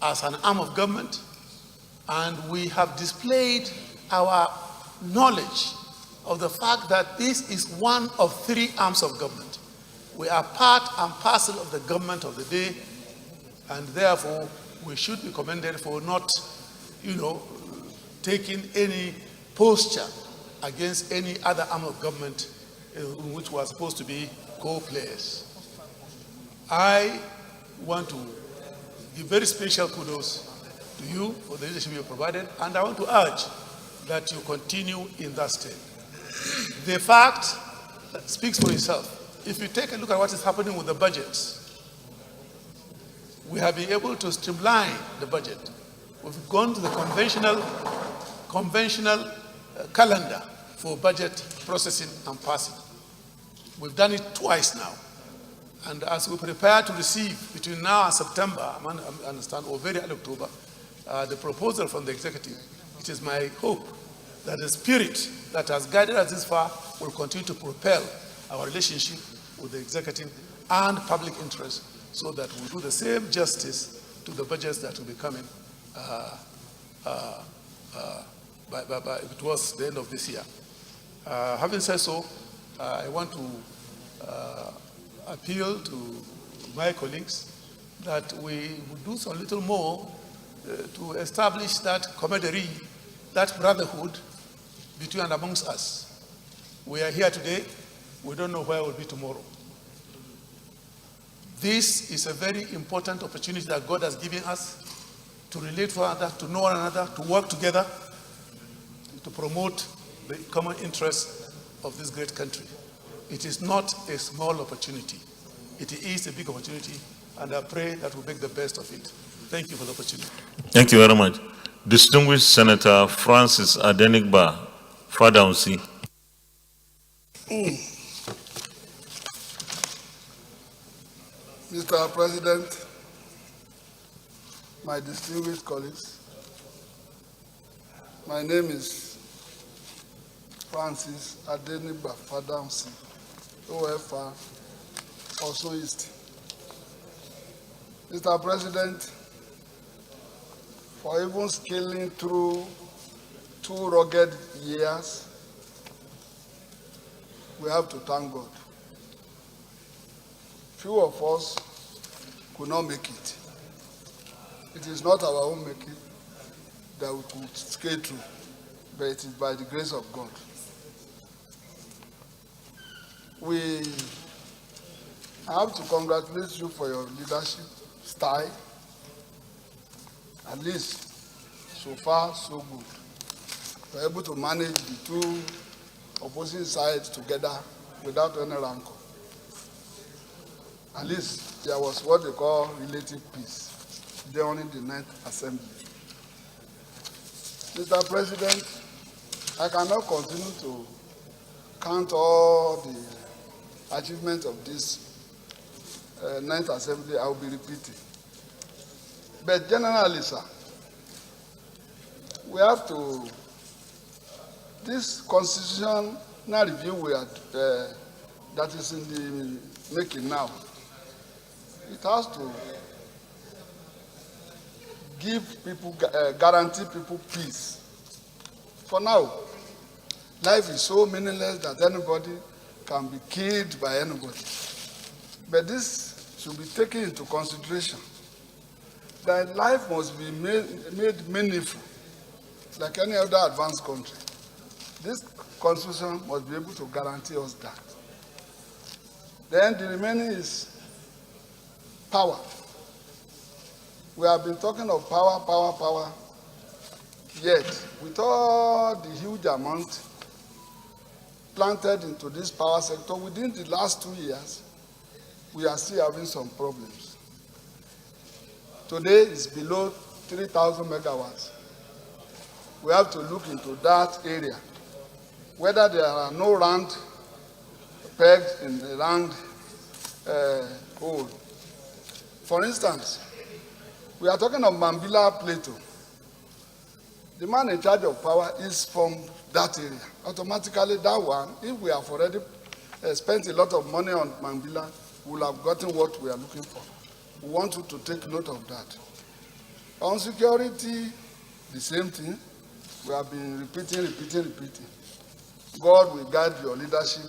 as an arm of government, and we have displayed our knowledge of the fact that this is one of 3 arms of government. We are part and parcel of the government of the day, and therefore we should be commended for not, taking any posture against any other arm of government in which we are supposed to be co-players. I want to give very special kudos to you for the leadership you have provided, and I want to urge that you continue in that state. The fact speaks for itself. If you take a look at what is happening with the budgets, we have been able to streamline the budget. We've gone to the conventional calendar for budget processing and passing. We've done it twice now. And as we prepare to receive between now and September, I understand, or very early October, the proposal from the executive, it is my hope that the spirit that has guided us this far will continue to propel our relationship with the executive and public interest, so that we'll do the same justice to the budgets that will be coming towards the end of this year. Having said so, I want to appeal to my colleagues that we would do some little more to establish that camaraderie, that brotherhood between and amongst us. We are here today, we don't know where we'll be tomorrow. This is a very important opportunity that God has given us to relate to one another, to know one another, to work together, to promote the common interests of this great country. It is not a small opportunity. It is a big opportunity, and I pray that we'll make the best of it. Thank you for the opportunity. Thank you very much. Distinguished Senator Francis Adenigba Fadamsi. Mr. President, my distinguished colleagues, My name is Francis Adeniba Fadamsi, OFR, also East. Mr. President, for even scaling through 2 rugged years, we have to thank God. Few of us could not make it. It is not our own making that we could scale through, but it is by the grace of God. I have to congratulate you for your leadership style. At least, so far, so good. We're able to manage the 2 opposing sides together without any rancor. At least there was what they call relative peace during the 9th Assembly. Mr. President, I cannot continue to count all the achievements of this 9th Assembly. I will be repeating. But generally, sir, we have to, this constitutional review that is in the making now, it has to give people, guarantee people peace. For now, life is so meaningless that anybody can be killed by anybody. But this should be taken into consideration, that life must be made meaningful, like any other advanced country. This constitution must be able to guarantee us that. Then the remaining is power. We have been talking of power, yet with all the huge amount planted into this power sector within the last 2 years, we are still having some problems. Today is below 3,000 megawatts. We have to look into that area, whether there are no round pegs in the round hole. For instance, we are talking of Mambila Plateau. The man in charge of power is from that area. Automatically, that one, if we have already spent a lot of money on Mambila, we will have gotten what we are looking for. We want you to take note of that. On security, the same thing. We have been repeating. God will guide your leadership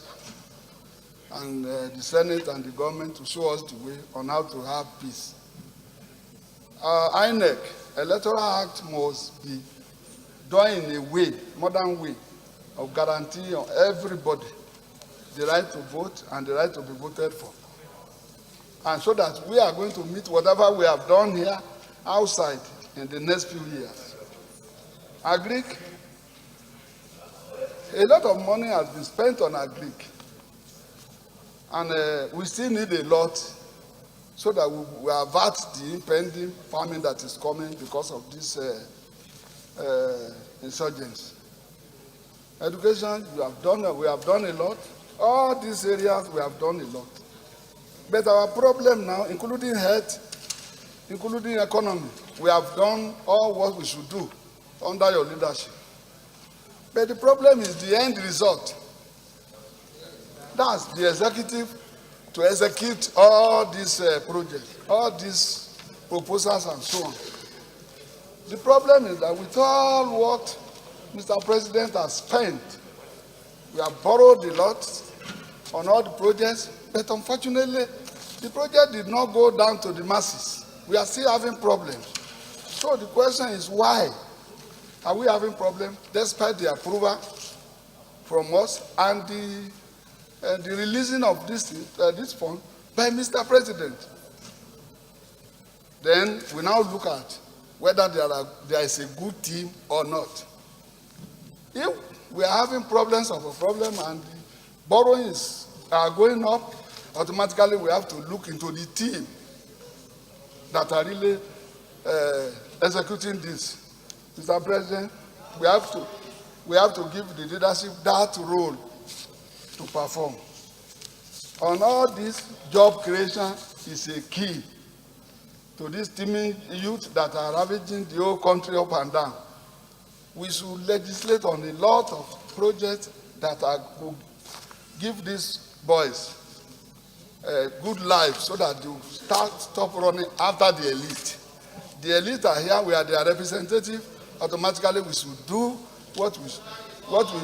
and the Senate and the government to show us the way on how to have peace. INEC, Electoral Act must be done in a way, modern way, of guaranteeing on everybody the right to vote and the right to be voted for. And so that we are going to meet whatever we have done here outside in the next few years. Agric, a lot of money has been spent on agric. And we still need a lot so that we avert the impending famine that is coming because of this insurgents. Education, we have done a lot. All these areas, we have done a lot. But our problem now, including health, including economy, we have done all what we should do under your leadership. But the problem is the end result. That's the executive to execute all these projects, all these proposals and so on. The problem is that with all what Mr. President has spent, we have borrowed a lot on all the projects, but unfortunately, the project did not go down to the masses. We are still having problems. So the question is, why are we having problems despite the approval from us and the releasing of this fund by Mr. President? Then we now look at whether there is a good team or not. If we are having problems of a problem and the borrowings are going up, automatically we have to look into the team that are really executing this. Mr. President, we have to give the leadership that role to perform. On all this, job creation is a key to these teeming youth that are ravaging the whole country up and down. we should legislate on a lot of projects that could give these boys a good life so that they will stop running after the elite. The elite are here, we are their representative. Automatically, we should do what we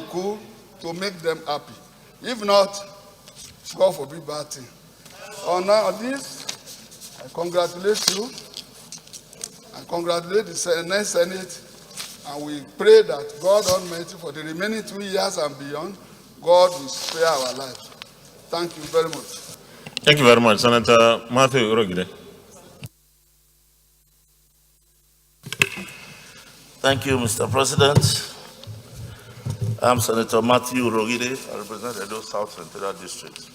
could to make them happy. If not, God forbid bad thing. On this, I congratulate you. I congratulate the next Senate, and we pray that God Almighty, for the remaining 2 years and beyond, God will spare our lives. Thank you very much. Thank you very much, Senator Matthew Urogide. Thank you, Mr. President. I'm Senator Matthew Urogide. I represent Edo South Central District.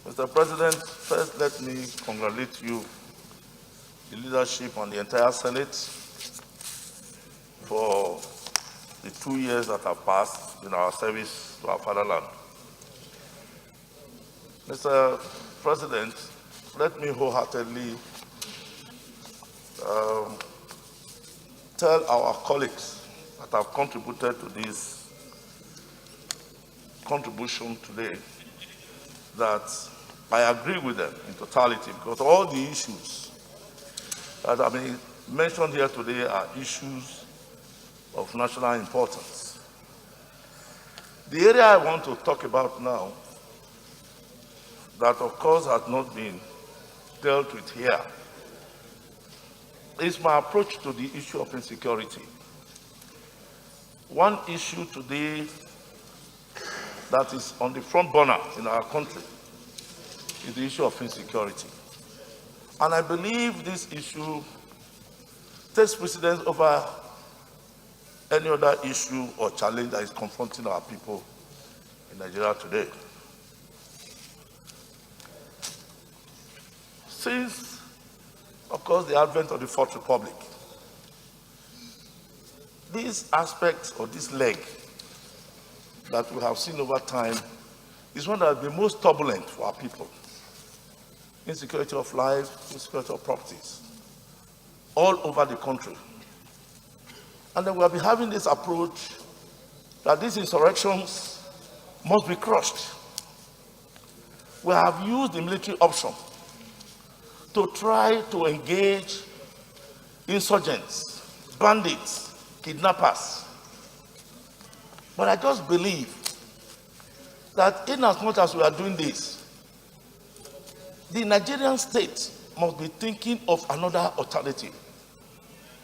Mr. President, first let me congratulate you, the leadership and the entire Senate, for the 2 years that have passed in our service to our fatherland. Mr. President, let me wholeheartedly tell our colleagues that have contributed to this contribution today that I agree with them in totality, because all the issues that have been mentioned here today are issues of national importance. The area I want to talk about now, that of course has not been dealt with here, is my approach to the issue of insecurity. One issue today that is on the front burner in our country is the issue of insecurity. And I believe this issue takes precedence over any other issue or challenge that is confronting our people in Nigeria today. Since, of course, the advent of the Fourth Republic, this aspect or this leg that we have seen over time is one that has been most turbulent for our people. Insecurity of life, insecurity of properties, all over the country. And then we have been having this approach that these insurrections must be crushed. We have used the military option to try to engage insurgents, bandits, kidnappers. But I just believe that in as much as we are doing this, the Nigerian state must be thinking of another alternative.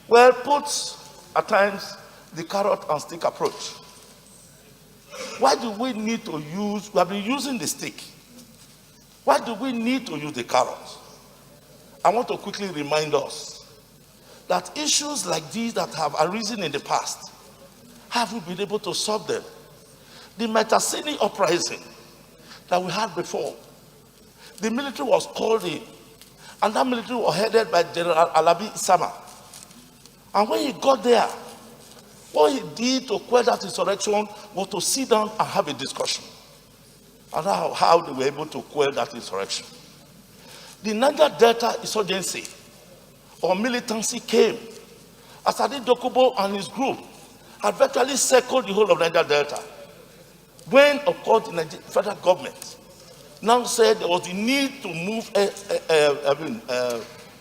Well, put at times the carrot and stick approach. Why do we need to use, we have been using the stick. Why do we need to use the carrot? I want to quickly remind us that issues like these that have arisen in the past, have we been able to solve them? The Metasini uprising that we had before, the military was called in, and that military was headed by General Alabi Sama. And when he got there, what he did to quell that insurrection was to sit down and have a discussion. And how they were able to quell that insurrection. The Niger Delta insurgency or militancy came as Adi Dokubo and his group had virtually circled the whole of Niger Delta. When, of course, the federal government now said there was the need to move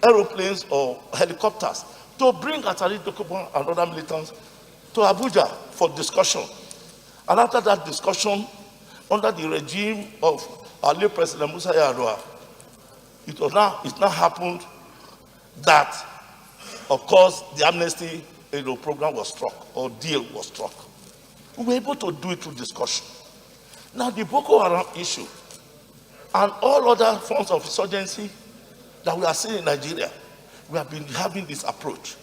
aeroplanes or helicopters to bring Atari Dokubo and other militants to Abuja for discussion. And after that discussion, under the regime of our late President Musa Yar'Adua, it now happened that, of course, the amnesty program was struck, or deal was struck. We were able to do it through discussion. Now, the Boko Haram issue and all other forms of insurgency that we are seeing in Nigeria, we have been having this approach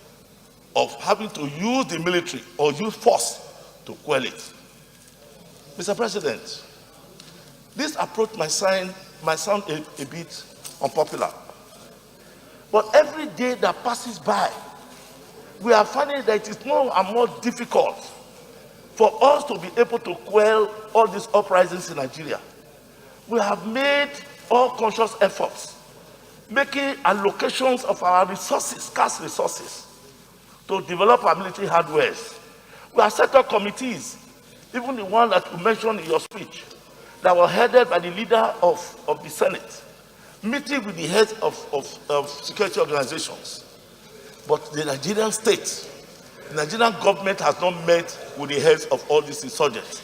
of having to use the military or use force to quell it. Mr. President, this approach might sound a bit unpopular, but every day that passes by, we are finding that it is more and more difficult for us to be able to quell all these uprisings in Nigeria. We have made all conscious efforts, making allocations of our resources, scarce resources, to develop our military hardwares. We have set up committees, even the one that you mentioned in your speech, that were headed by the leader of the Senate, meeting with the heads of security organizations. But the Nigerian state, the Nigerian government has not met with the heads of all these insurgents.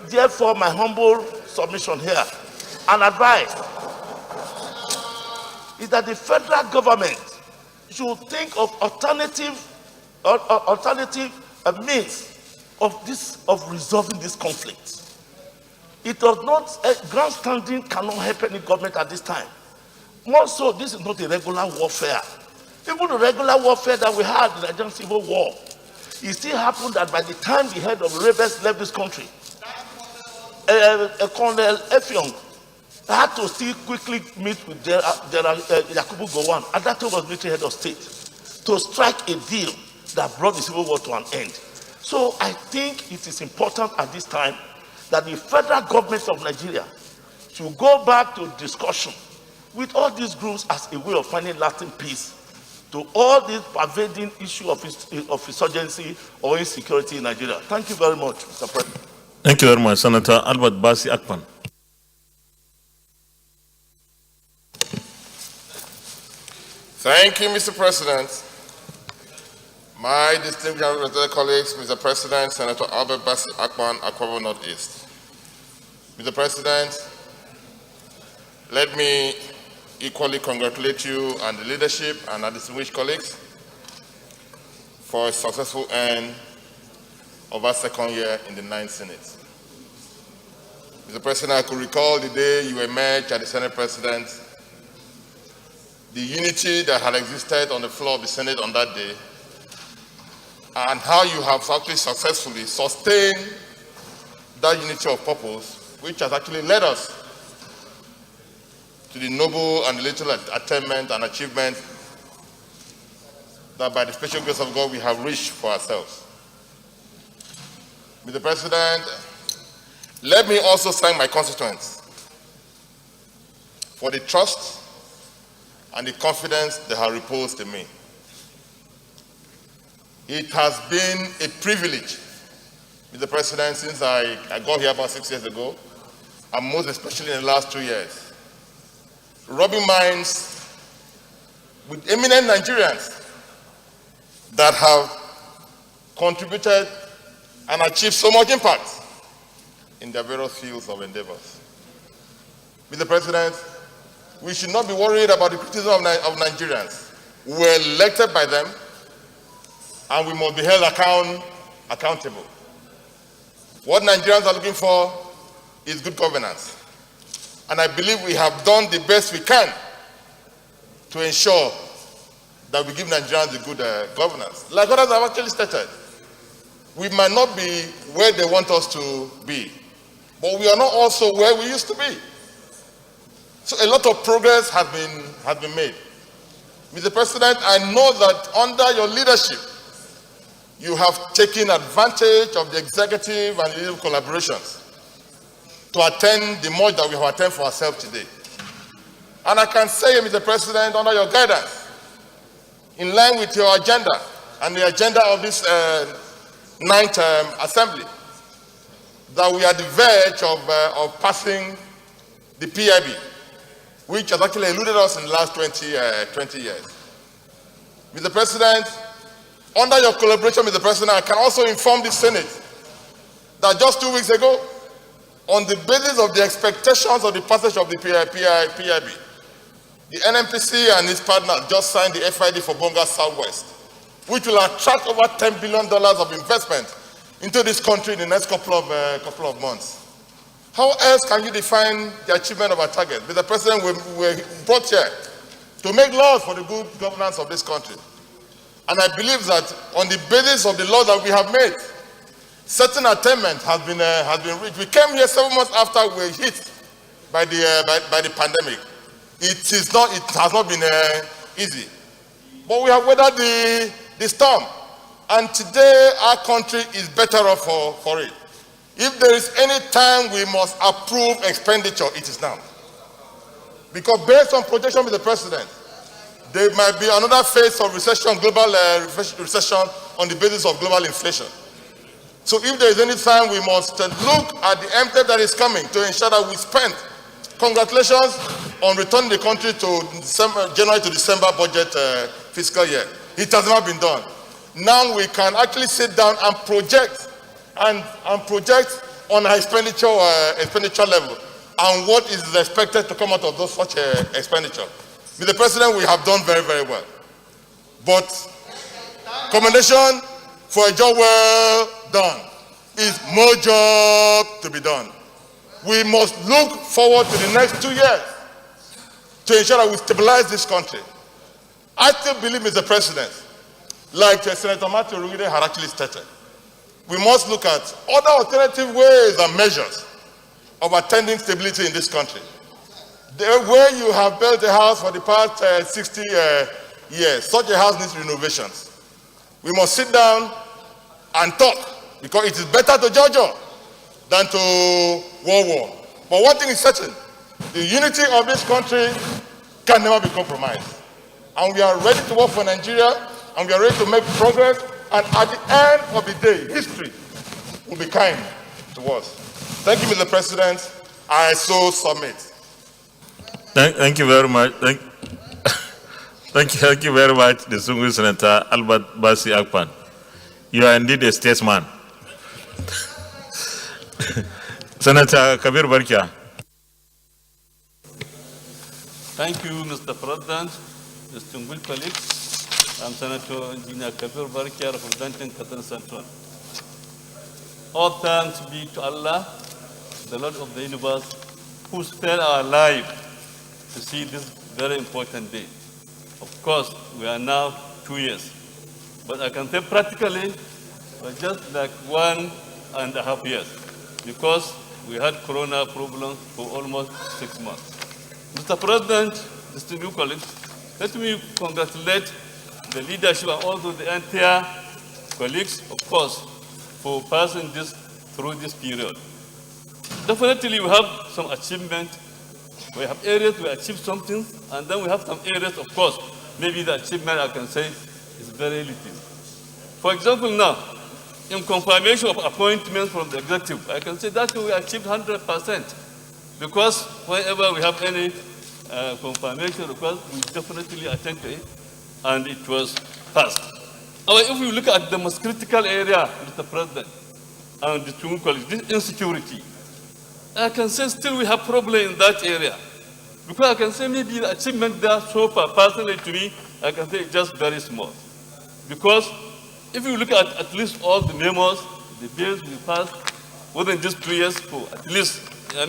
Therefore, my humble submission here and advice is that the federal government should think of alternative means of resolving this conflict. It does not, grandstanding cannot help any government at this time. More so, this is not a regular warfare. Even the regular warfare that we had in the Nigerian Civil War, it still happened that by the time the head of the rebels left this country, Colonel Effiong had to still quickly meet with General Yakubu Gowon, and that was military head of state, to strike a deal that brought the Civil War to an end. So I think it is important at this time that the federal government of Nigeria should go back to discussion with all these groups as a way of finding lasting peace to all this pervading issue of insurgency or insecurity in Nigeria. Thank you very much, Mr. President. Thank you very much, Senator Albert Basi Akpan. Thank you, Mr. President. My distinguished colleagues, Mr. President, Senator Albert Basi Akpan, Akwa Northeast. Mr. President, let me equally congratulate you and the leadership and our distinguished colleagues for a successful end of our second year in the 9th Senate. Mr. President, I could recall the day you emerged as the Senate President, the unity that had existed on the floor of the Senate on that day, and how you have actually successfully sustained that unity of purpose, which has actually led us to the noble and little attainment and achievement that by the special grace of God we have reached for ourselves. Mr. President, let me also thank my constituents for the trust and the confidence they have reposed in me. It has been a privilege, Mr. President, since I got here about 6 years ago, and most especially in the last 2 years, rubbing minds with eminent Nigerians that have contributed and achieved so much impact in their various fields of endeavors. Mr. President, we should not be worried about the criticism of Nigerians. We were elected by them, and we must be held accountable. What Nigerians are looking for is good governance. And I believe we have done the best we can to ensure that we give Nigerians the good governance. Like others have actually stated, we might not be where they want us to be, but we are not also where we used to be. So a lot of progress has been made. Mr. President, I know that under your leadership, you have taken advantage of the executive and legal collaborations to attend the much that we have attended for ourselves today. And I can say, Mr. President, under your guidance, in line with your agenda and the agenda of this 9th Assembly, that we are at the verge of passing the PIB, which has actually eluded us in the last 20 years. Mr. President, under your collaboration, Mr. President, I can also inform the Senate that just 2 weeks ago, on the basis of the expectations of the passage of the PIB, the NNPC and its partners just signed the FID for Bonga Southwest, which will attract over $10 billion of investment into this country in the next couple of months. How else can you define the achievement of our target? Mr. President, we were brought here to make laws for the good governance of this country. And I believe that on the basis of the laws that we have made, certain attainment has been reached. We came here 7 months after we were hit by the pandemic. It has not been easy, but we have weathered the storm, and today our country is better off for it. If there is any time we must approve expenditure, it is now. Because based on projection with the President, there might be another phase of recession, global recession on the basis of global inflation. So if there is any time, we must look at the MTEP that is coming to ensure that we spend. Congratulations on returning the country to January to December budget fiscal year. It has not been done. Now we can actually sit down and project on our expenditure level and what is expected to come out of such expenditure. With the President, we have done very, very well. But commendation for a job well done. Is more job to be done. We must look forward to the next 2 years to ensure that we stabilize this country. I still believe, Mr. President, like Senator Matthew Rungide had actually stated, we must look at other alternative ways and measures of attending stability in this country. The way you have built a house for the past 60 years, such a house needs renovations. We must sit down and talk, because it is better to judge than to war. But one thing is certain, the unity of this country can never be compromised. And we are ready to work for Nigeria, and we are ready to make progress, and at the end of the day, history will be kind to us. Thank you, Mr. President. I so submit. Thank you very much. Thank you very much, distinguished Senator Albert Basi Akpan. You are indeed a statesman. Senator Kabir Barkia. Thank you, Mr. President, distinguished colleagues. I'm Senator Engineer Kabir Barkia, representing Katana Central. All thanks be to Allah, the Lord of the universe, who spared our life to see this very important day. Of course, we are now 2 years. But I can say practically, we're just like 1.5 years, because we had corona problems for almost 6 months. Mr. President, distinguished colleagues, let me congratulate the leadership and also the entire colleagues, of course, for passing this through this period. Definitely, we have some achievement. We have areas we achieved something, and then we have some areas, of course, maybe the achievement I can say is very little. For example, now, in confirmation of appointments from the executive, I can say that we achieved 100%, because whenever we have any confirmation request, we definitely attend to it, and it was passed. However, if we look at the most critical area, Mr. President, and the two colleagues, this insecurity, I can say still we have problem in that area. Because I can say maybe the achievement there so far, personally to me, I can say it's just very small. Because if you look at least all the memos, the bills we passed within just 2 years for at least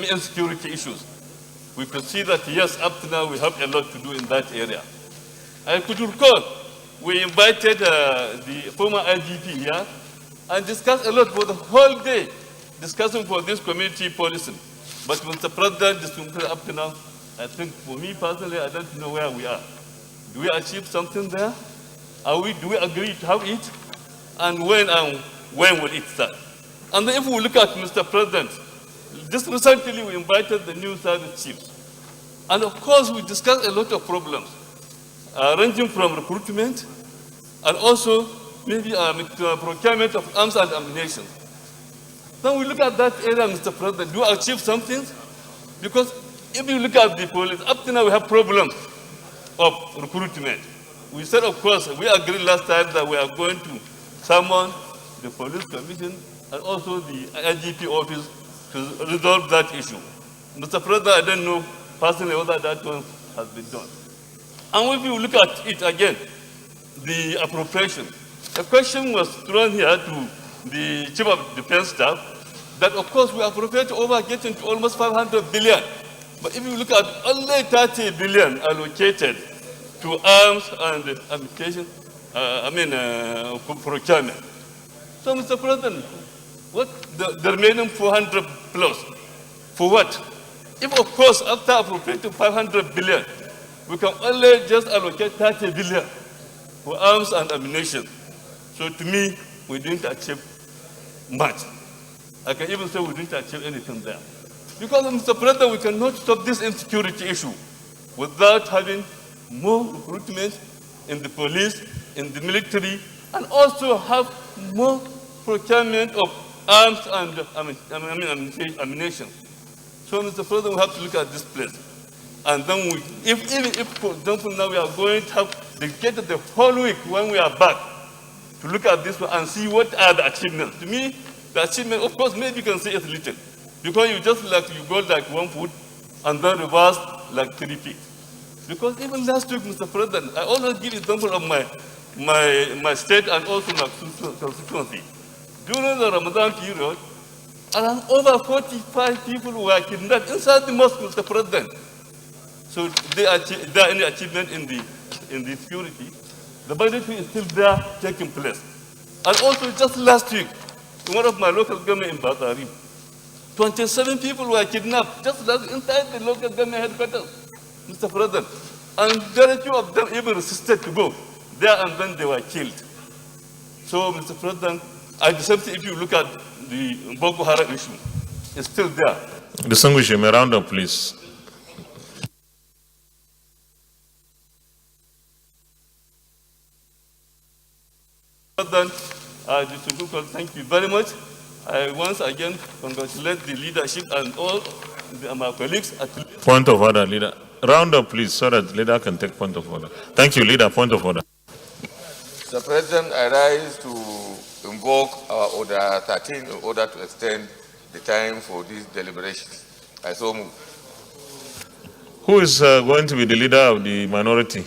insecurity issues, we could see that yes, up to now we have a lot to do in that area. I could recall we invited the former IGP here and discussed a lot for the whole day, discussing for this community policing. But Mr. President, this up to now, I think for me personally, I don't know where we are. Do we achieve something there? Do we agree to have it? And when will it start? And then if we look at Mr. President, just recently we invited the new service chiefs. And of course we discussed a lot of problems, ranging from recruitment and also maybe procurement of arms and ammunition. Then we look at that area, Mr. President, do we achieve something? Because if you look at the police, up to now we have problems of recruitment. We said, of course, we agreed last time that we are going to summon the police commission and also the IGP office to resolve that issue. Mr. President, I don't know personally whether that one has been done. And if you look at it again, the appropriation, a question was thrown here to the Chief of Defense Staff that, of course, we appropriate over getting to almost 500 billion. But if you look at only 30 billion allocated to arms and ammunition, procurement. So, Mr. President, what the remaining 400 plus, for what? If, of course, after appropriating 500 billion, we can only just allocate 30 billion for arms and ammunition. So, to me, we didn't achieve much. I can even say we didn't achieve anything there. Because, Mr. President, we cannot stop this insecurity issue without having more recruitment in the police, in the military, and also have more procurement of arms and ammunition. So, Mr. President, we have to look at this place. And then, even if, for example, now we are going to have the get the whole week when we are back to look at this one and see what are the achievements. To me, the achievement, of course, maybe you can say it's little, because you just you go like 1 foot and then reverse like 3 feet. Because even last week, Mr. President, I always give example of my state and also my constituency. During the Ramadan period, around over 45 people were kidnapped inside the mosque, Mr. President. So there are any achievement in the security. The budget is still there taking place. And also just last week, in one of my local government in Batari, 27 people were kidnapped just inside the local government headquarters, Mr. President. And very few of them even resisted to go there, and then they were killed. So, Mr. President, the same thing if you look at the Boko Haram issue, it's still there. Distinguished, a round up, please. President, thank you very much. I once again congratulate the leadership and all my colleagues. Point of order, leader. Round up, please, so that leader can take point of order. Thank you, leader. Point of order. Mr. President, I rise to invoke our Order 13 in order to extend the time for these deliberations. I so move. Who is going to be the leader of the minority?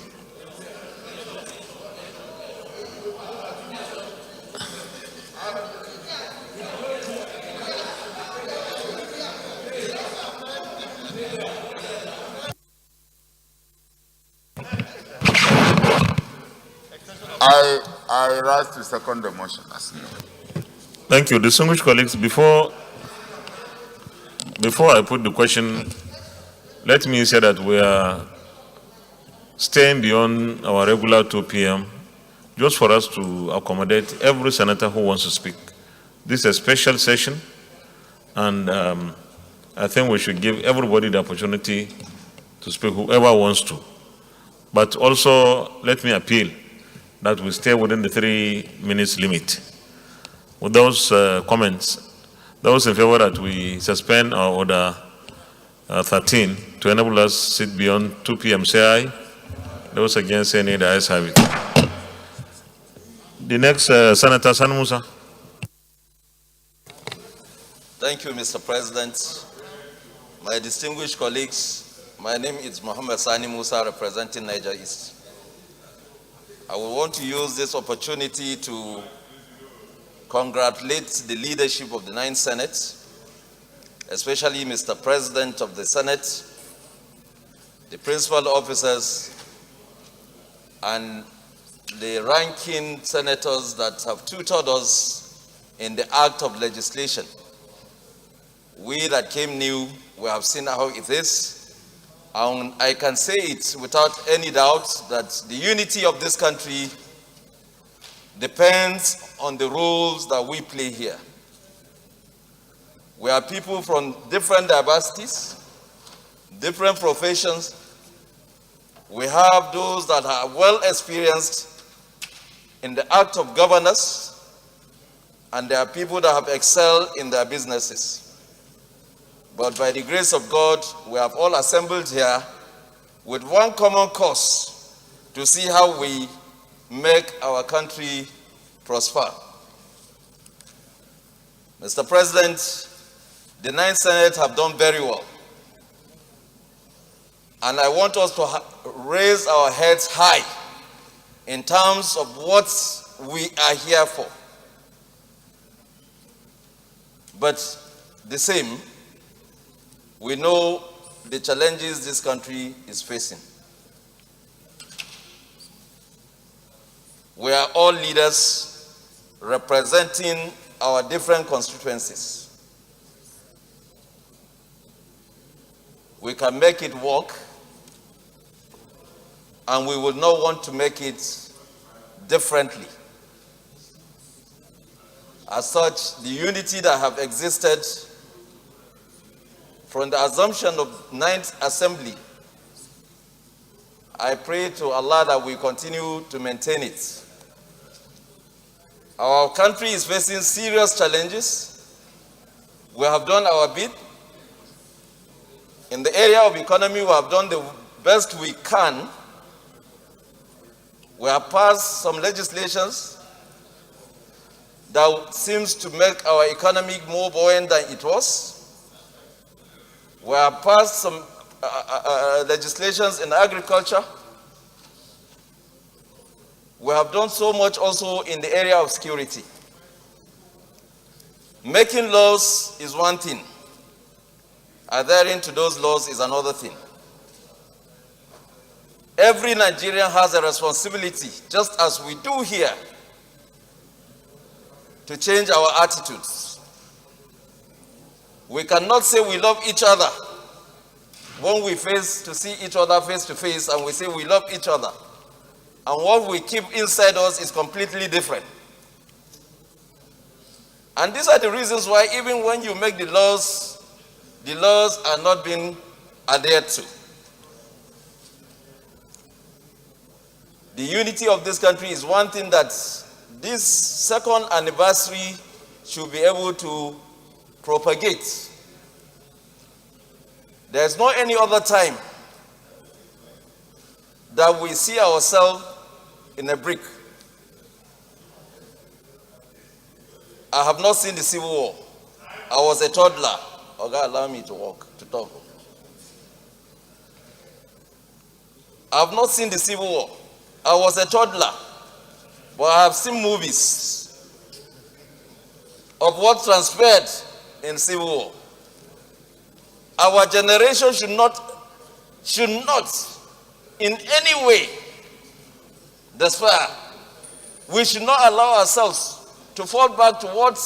I rise to second the motion. Thank you. Distinguished colleagues, before I put the question, let me say that we are staying beyond our regular 2 p.m. just for us to accommodate every senator who wants to speak. This is a special session, and I think we should give everybody the opportunity to speak, whoever wants to. But also, let me appeal that we stay within the 3 minutes limit. With those comments, those in favor that we suspend our Order 13 to enable us sit beyond 2 p.m. say aye. Those against say nay, the ayes have it. The next, Senator San Musa. Thank you, Mr. President. My distinguished colleagues, my name is Mohammed Sani Musa, representing Niger East. I will want to use this opportunity to congratulate the leadership of the 9th Senate, especially Mr. President of the Senate, the principal officers, and the ranking senators that have tutored us in the act of legislation. We that came new, we have seen how it is. And I can say it without any doubt that the unity of this country depends on the roles that we play here. We are people from different diversities, different professions. We have those that are well experienced in the act of governance, and there are people that have excelled in their businesses. But by the grace of God, we have all assembled here with one common cause to see how we make our country prosper. Mr. President, the 9th Senate have done very well. And I want us to raise our heads high in terms of what we are here for. But the same, we know the challenges this country is facing. We are all leaders representing our different constituencies. We can make it work, and we will not want to make it differently. As such, the unity that have existed from the assumption of 9th Assembly, I pray to Allah that we continue to maintain it. Our country is facing serious challenges. We have done our bit. In the area of economy, we have done the best we can. We have passed some legislations that seems to make our economy more buoyant than it was. We have passed some legislations in agriculture. We have done so much also in the area of security. Making laws is one thing. Adhering to those laws is another thing. Every Nigerian has a responsibility, just as we do here, to change our attitudes. We cannot say we love each other when we see each other face to face and we say we love each other. And what we keep inside us is completely different. And these are the reasons why even when you make the laws are not being adhered to. The unity of this country is one thing that this second anniversary should be able to propagate. There's no any other time that we see ourselves in a brick. I have not seen the Civil War. I was a toddler. God allow me to talk. I have not seen the Civil War. I was a toddler, but I have seen movies of what transpired in Civil War. Our generation should not in any way despair. We should not allow ourselves to fall back to what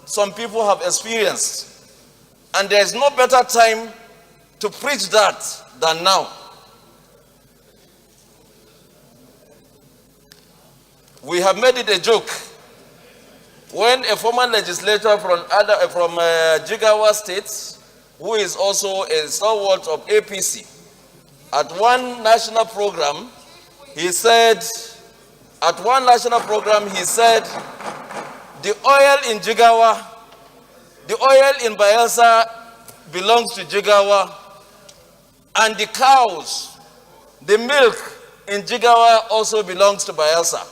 some people have experienced. And there is no better time to preach that than now. We have made it a joke when a former legislator from Jigawa State, who is also a stalwart of APC, at one national program, he said, the oil in Jigawa, the oil in Bayelsa belongs to Jigawa, and the cows, the milk in Jigawa also belongs to Bayelsa.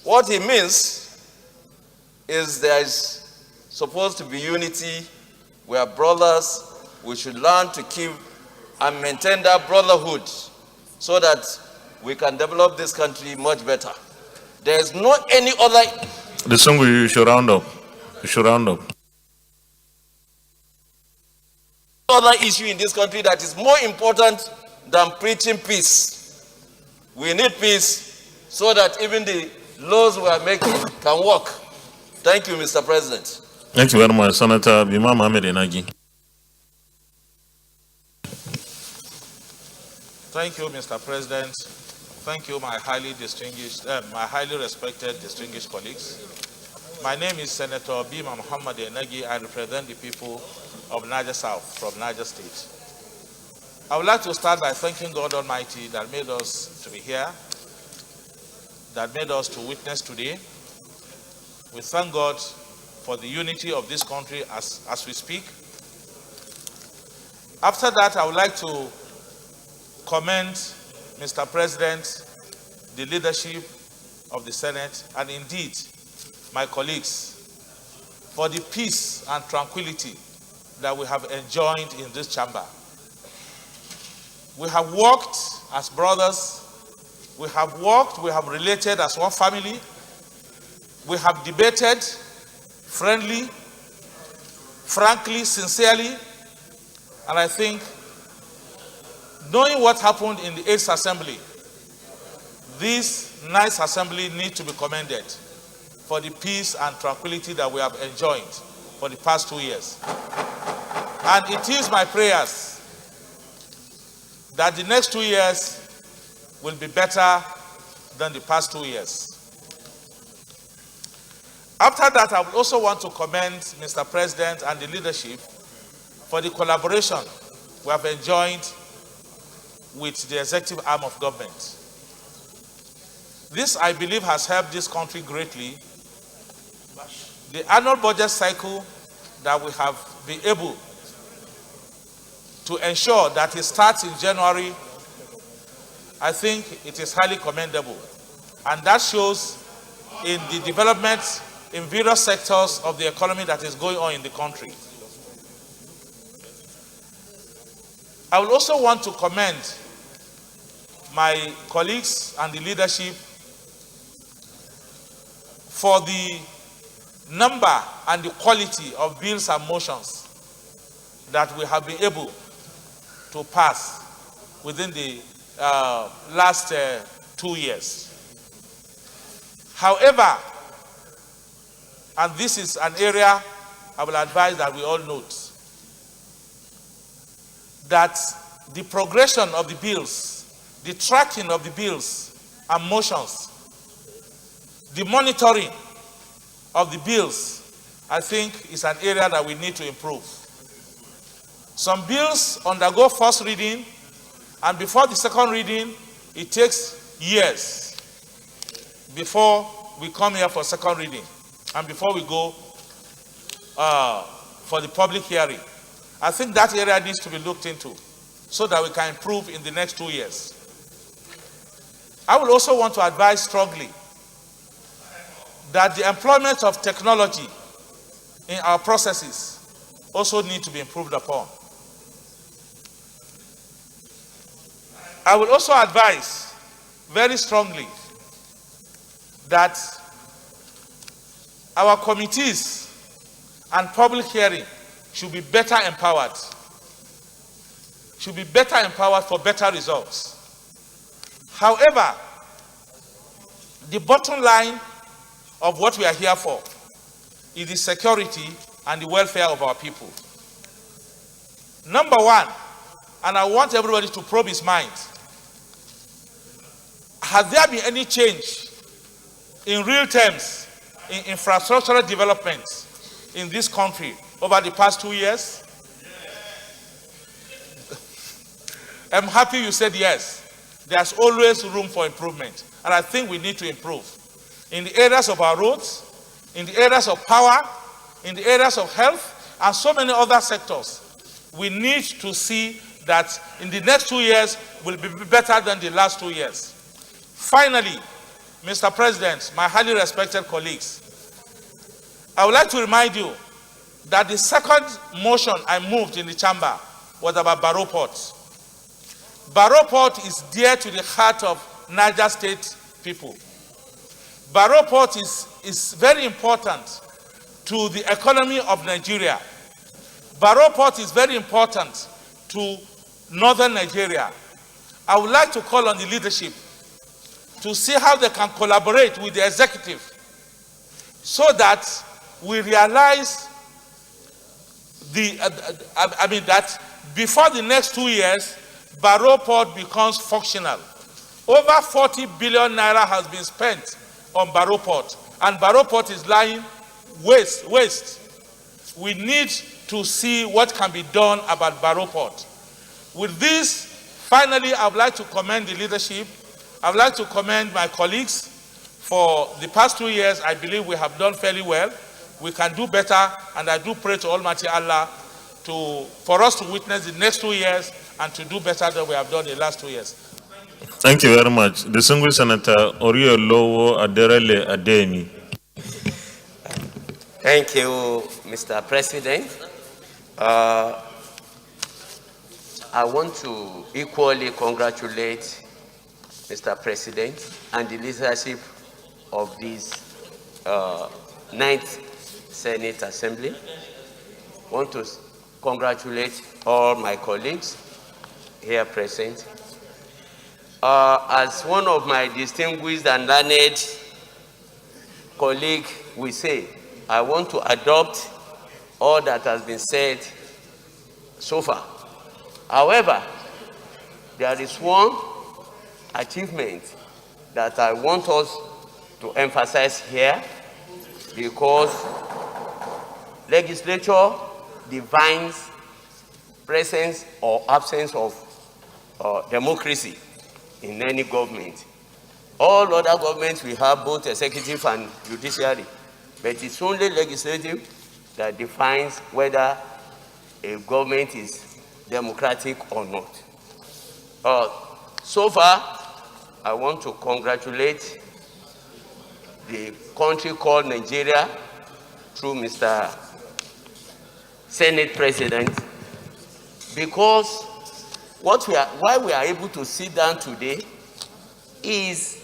What he means is there is supposed to be unity. We are brothers. We should learn to keep and maintain that brotherhood so that we can develop this country much better. There is no any other... The song you should round up. You should round up. Other issue in this country that is more important than preaching peace. We need peace so that even the laws we are making can work. Thank you, Mr. President. Thank you very much, Senator Bima Mohammed Enagi. Thank you, Mr. President. Thank you, my highly respected, distinguished colleagues. My name is Senator Bima Mohammed Enagi. I represent the people of Niger South from Niger State. I would like to start by thanking God Almighty that made us to be here, that made us to witness today. We thank God for the unity of this country as we speak. After that, I would like to commend Mr. President, the leadership of the Senate, and indeed my colleagues for the peace and tranquility that we have enjoyed in this chamber. We have worked as brothers. We have worked, we have related as one family. We have debated friendly, frankly, sincerely. And I think, knowing what happened in the 8th Assembly, this 9th Assembly needs to be commended for the peace and tranquility that we have enjoyed for the past 2 years. And it is my prayers that the next 2 years will be better than the past 2 years. After that, I would also want to commend Mr. President and the leadership for the collaboration we have enjoyed with the executive arm of government. This, I believe, has helped this country greatly. The annual budget cycle that we have been able to ensure that it starts in January, I think it is highly commendable. And that shows in the development in various sectors of the economy that is going on in the country. I would also want to commend my colleagues and the leadership for the number and the quality of bills and motions that we have been able to pass within the last 2 years. However, and this is an area I will advise that we all note, that the progression of the bills, the tracking of the bills and motions, the monitoring of the bills, I think is an area that we need to improve. Some bills undergo first reading, and before the second reading, it takes years before we come here for second reading and before we go for the public hearing. I think that area needs to be looked into so that we can improve in the next 2 years. I would also want to advise strongly that the employment of technology in our processes also need to be improved upon. I will also advise very strongly that our committees and public hearing should be better empowered. Should be better empowered for better results. However, the bottom line of what we are here for is the security and the welfare of our people. Number one, and I want everybody to probe his mind, has there been any change in real terms in infrastructural development in this country over the past 2 years? I'm happy you said yes. There's always room for improvement, and I think we need to improve in the areas of our roads, in the areas of power, in the areas of health, and so many other sectors. We need to see that in the next 2 years will be better than the last 2 years. Finally, Mr. President, my highly respected colleagues, I would like to remind you that the second motion I moved in the chamber was about Barrow Port. Barrow Port is dear to the heart of Niger State people. Barrow Port is very important to the economy of Nigeria. Barrow Port is very important to northern Nigeria. I would like to call on the leadership to see how they can collaborate with the executive so that we realize that before the next 2 years, Barrow Port becomes functional. Over 40 billion naira has been spent on Barrow Port, and Barrow Port is lying waste. We need to see what can be done about Barrow Port. With this, finally, I would like to commend the leadership. I would like to commend my colleagues. For the past 2 years, I believe we have done fairly well. We can do better, and I do pray to Almighty Allah for us to witness the next 2 years and to do better than we have done the last 2 years. Thank you very much. Distinguished Senator Oriolowo Aderele Adeni. Thank you, Mr. President. I want to equally congratulate Mr. President and the leadership of this 9th Senate Assembly. I want to congratulate all my colleagues here present. As one of my distinguished and learned colleagues will say, I want to adopt all that has been said so far. However, there is one achievement that I want us to emphasize here, because legislature defines presence or absence of democracy in any government. All other governments we have both executive and judiciary, but it's only legislative that defines whether a government is democratic or not. So far, I want to congratulate the country called Nigeria through Mr. Senate President, because why we are able to sit down today is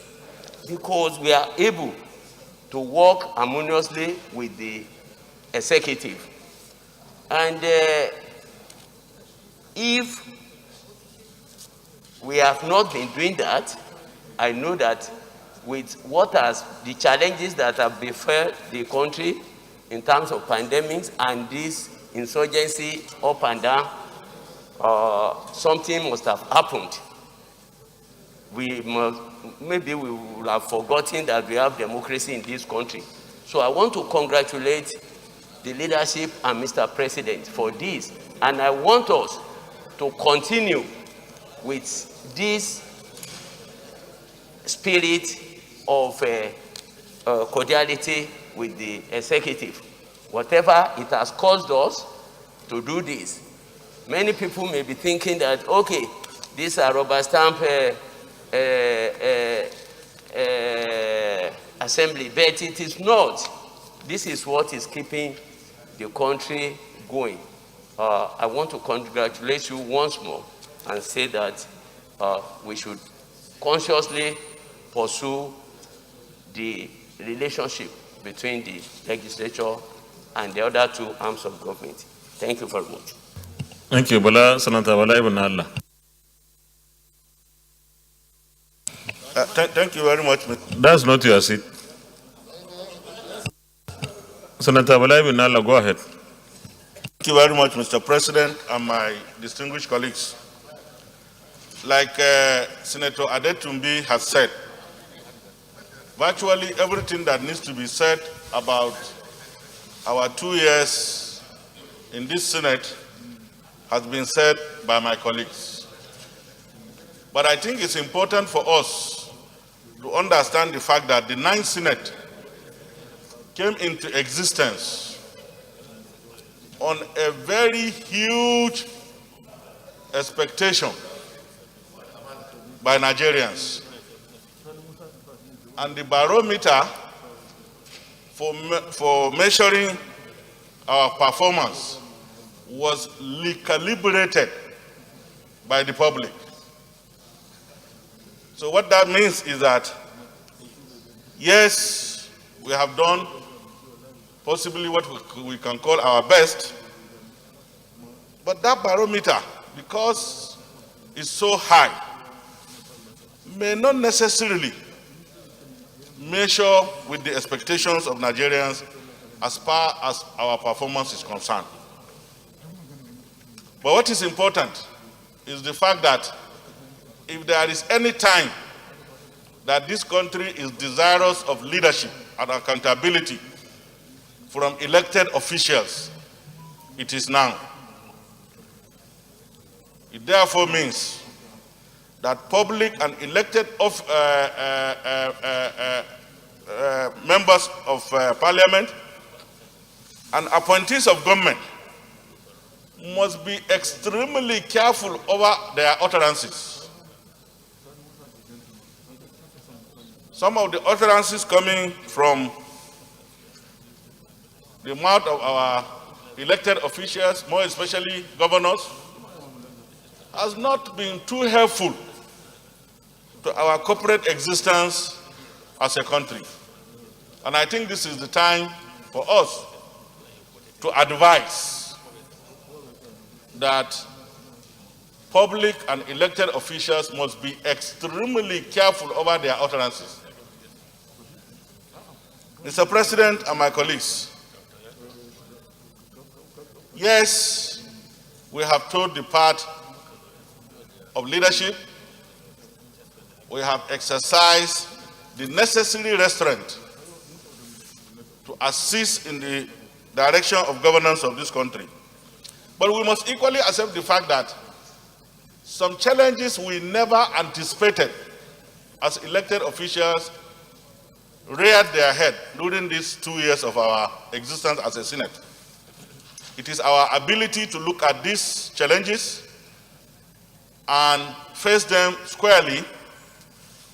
because we are able to work harmoniously with the executive. And if we have not been doing that, I know that with the challenges that have befell the country in terms of pandemics and this insurgency up and down, something must have happened. Maybe we will have forgotten that we have democracy in this country. So I want to congratulate the leadership and Mr. President for this. And I want us to continue with this spirit of cordiality with the executive. Whatever it has caused us to do this. Many people may be thinking that, okay, these are rubber stamp assembly, but it is not. This is what is keeping the country going. I want to congratulate you once more and say that we should consciously pursue the relationship between the legislature and the other two arms of government. Thank you very much. Thank you, Bala Senator Bala Ibn Allah. Thank you very much. That's not your seat. Senator Bala Ibn Allah, go ahead. Thank you very much, Mr. President, and my distinguished colleagues. Like Senator Adetumbi has said, virtually everything that needs to be said about our 2 years in this Senate has been said by my colleagues. But I think it's important for us to understand the fact that the 9th Senate came into existence on a very huge expectation by Nigerians. And the barometer for measuring our performance was recalibrated by the public. So what that means is that, yes, we have done possibly what we can call our best, but that barometer, because it's so high, may not necessarily measure with the expectations of Nigerians as far as our performance is concerned. But what is important is the fact that if there is any time that this country is desirous of leadership and accountability from elected officials, it is now. It therefore means that public and elected members of parliament and appointees of government must be extremely careful over their utterances. Some of the utterances coming from the mouth of our elected officials, more especially governors, has not been too helpful to our corporate existence as a country. And I think this is the time for us to advise that public and elected officials must be extremely careful over their utterances. Mr. President and my colleagues, yes, we have told the part of leadership, we have exercised the necessary restraint to assist in the direction of governance of this country. But we must equally accept the fact that some challenges we never anticipated as elected officials, reared their head during these 2 years of our existence as a Senate. It is our ability to look at these challenges and face them squarely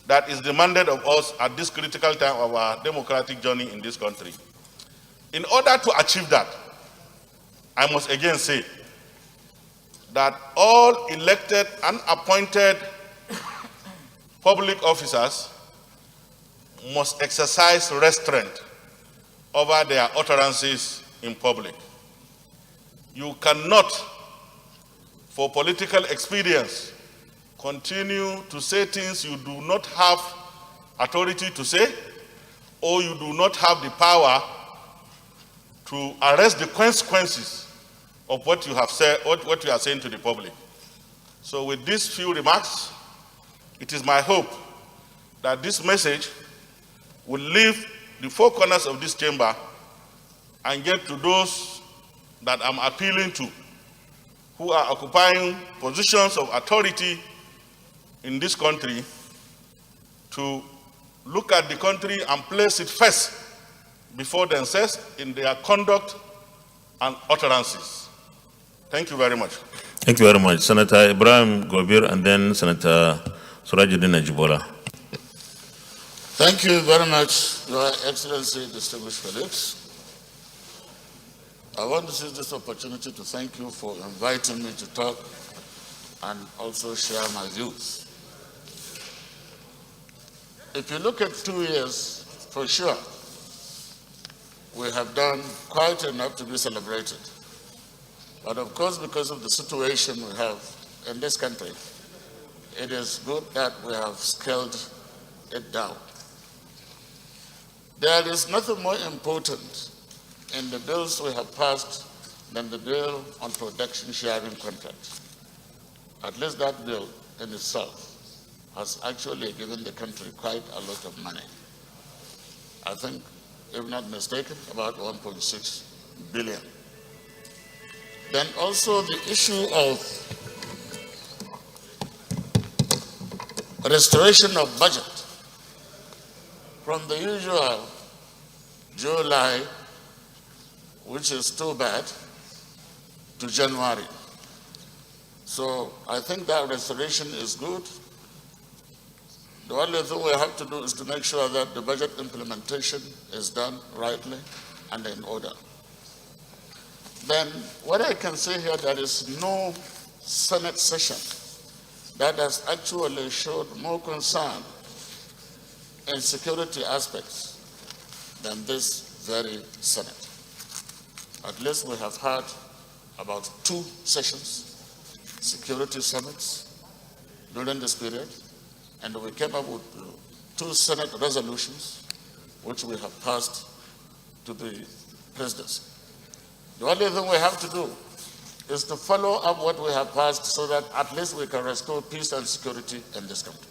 that is demanded of us at this critical time of our democratic journey in this country. In order to achieve that, I must again say that all elected and appointed public officers must exercise restraint over their utterances in public. You cannot, for political expedience, continue to say things you do not have authority to say, or you do not have the power to arrest the consequences of what you have said, what you are saying to the public. So with these few remarks, it is my hope that this message will leave the four corners of this chamber and get to those that I'm appealing to, who are occupying positions of authority in this country, to look at the country and place it first before themselves in their conduct and utterances. Thank you very much. Thank you very much. Senator Ibrahim Gobir and then Senator Surajuddin Ajibola. Thank you very much, Your Excellency, distinguished colleagues. I want to seize this opportunity to thank you for inviting me to talk and also share my views. If you look at 2 years, for sure, we have done quite enough to be celebrated. But of course, because of the situation we have in this country, it is good that we have scaled it down. There is nothing more important in the bills we have passed than the bill on production sharing contracts. At least that bill in itself has actually given the country quite a lot of money. I think, if not mistaken, about 1.6 billion. Then also the issue of restoration of budget from the usual July, which is too bad, to January. So I think that restoration is good. The only thing we have to do is to make sure that the budget implementation is done rightly and in order. Then what I can say here, there is no Senate session that has actually showed more concern in security aspects than this very Senate. At least we have had about 2 sessions, security summits during this period, and we came up with 2 Senate resolutions, which we have passed to the presidency. The only thing we have to do is to follow up what we have passed so that at least we can restore peace and security in this country.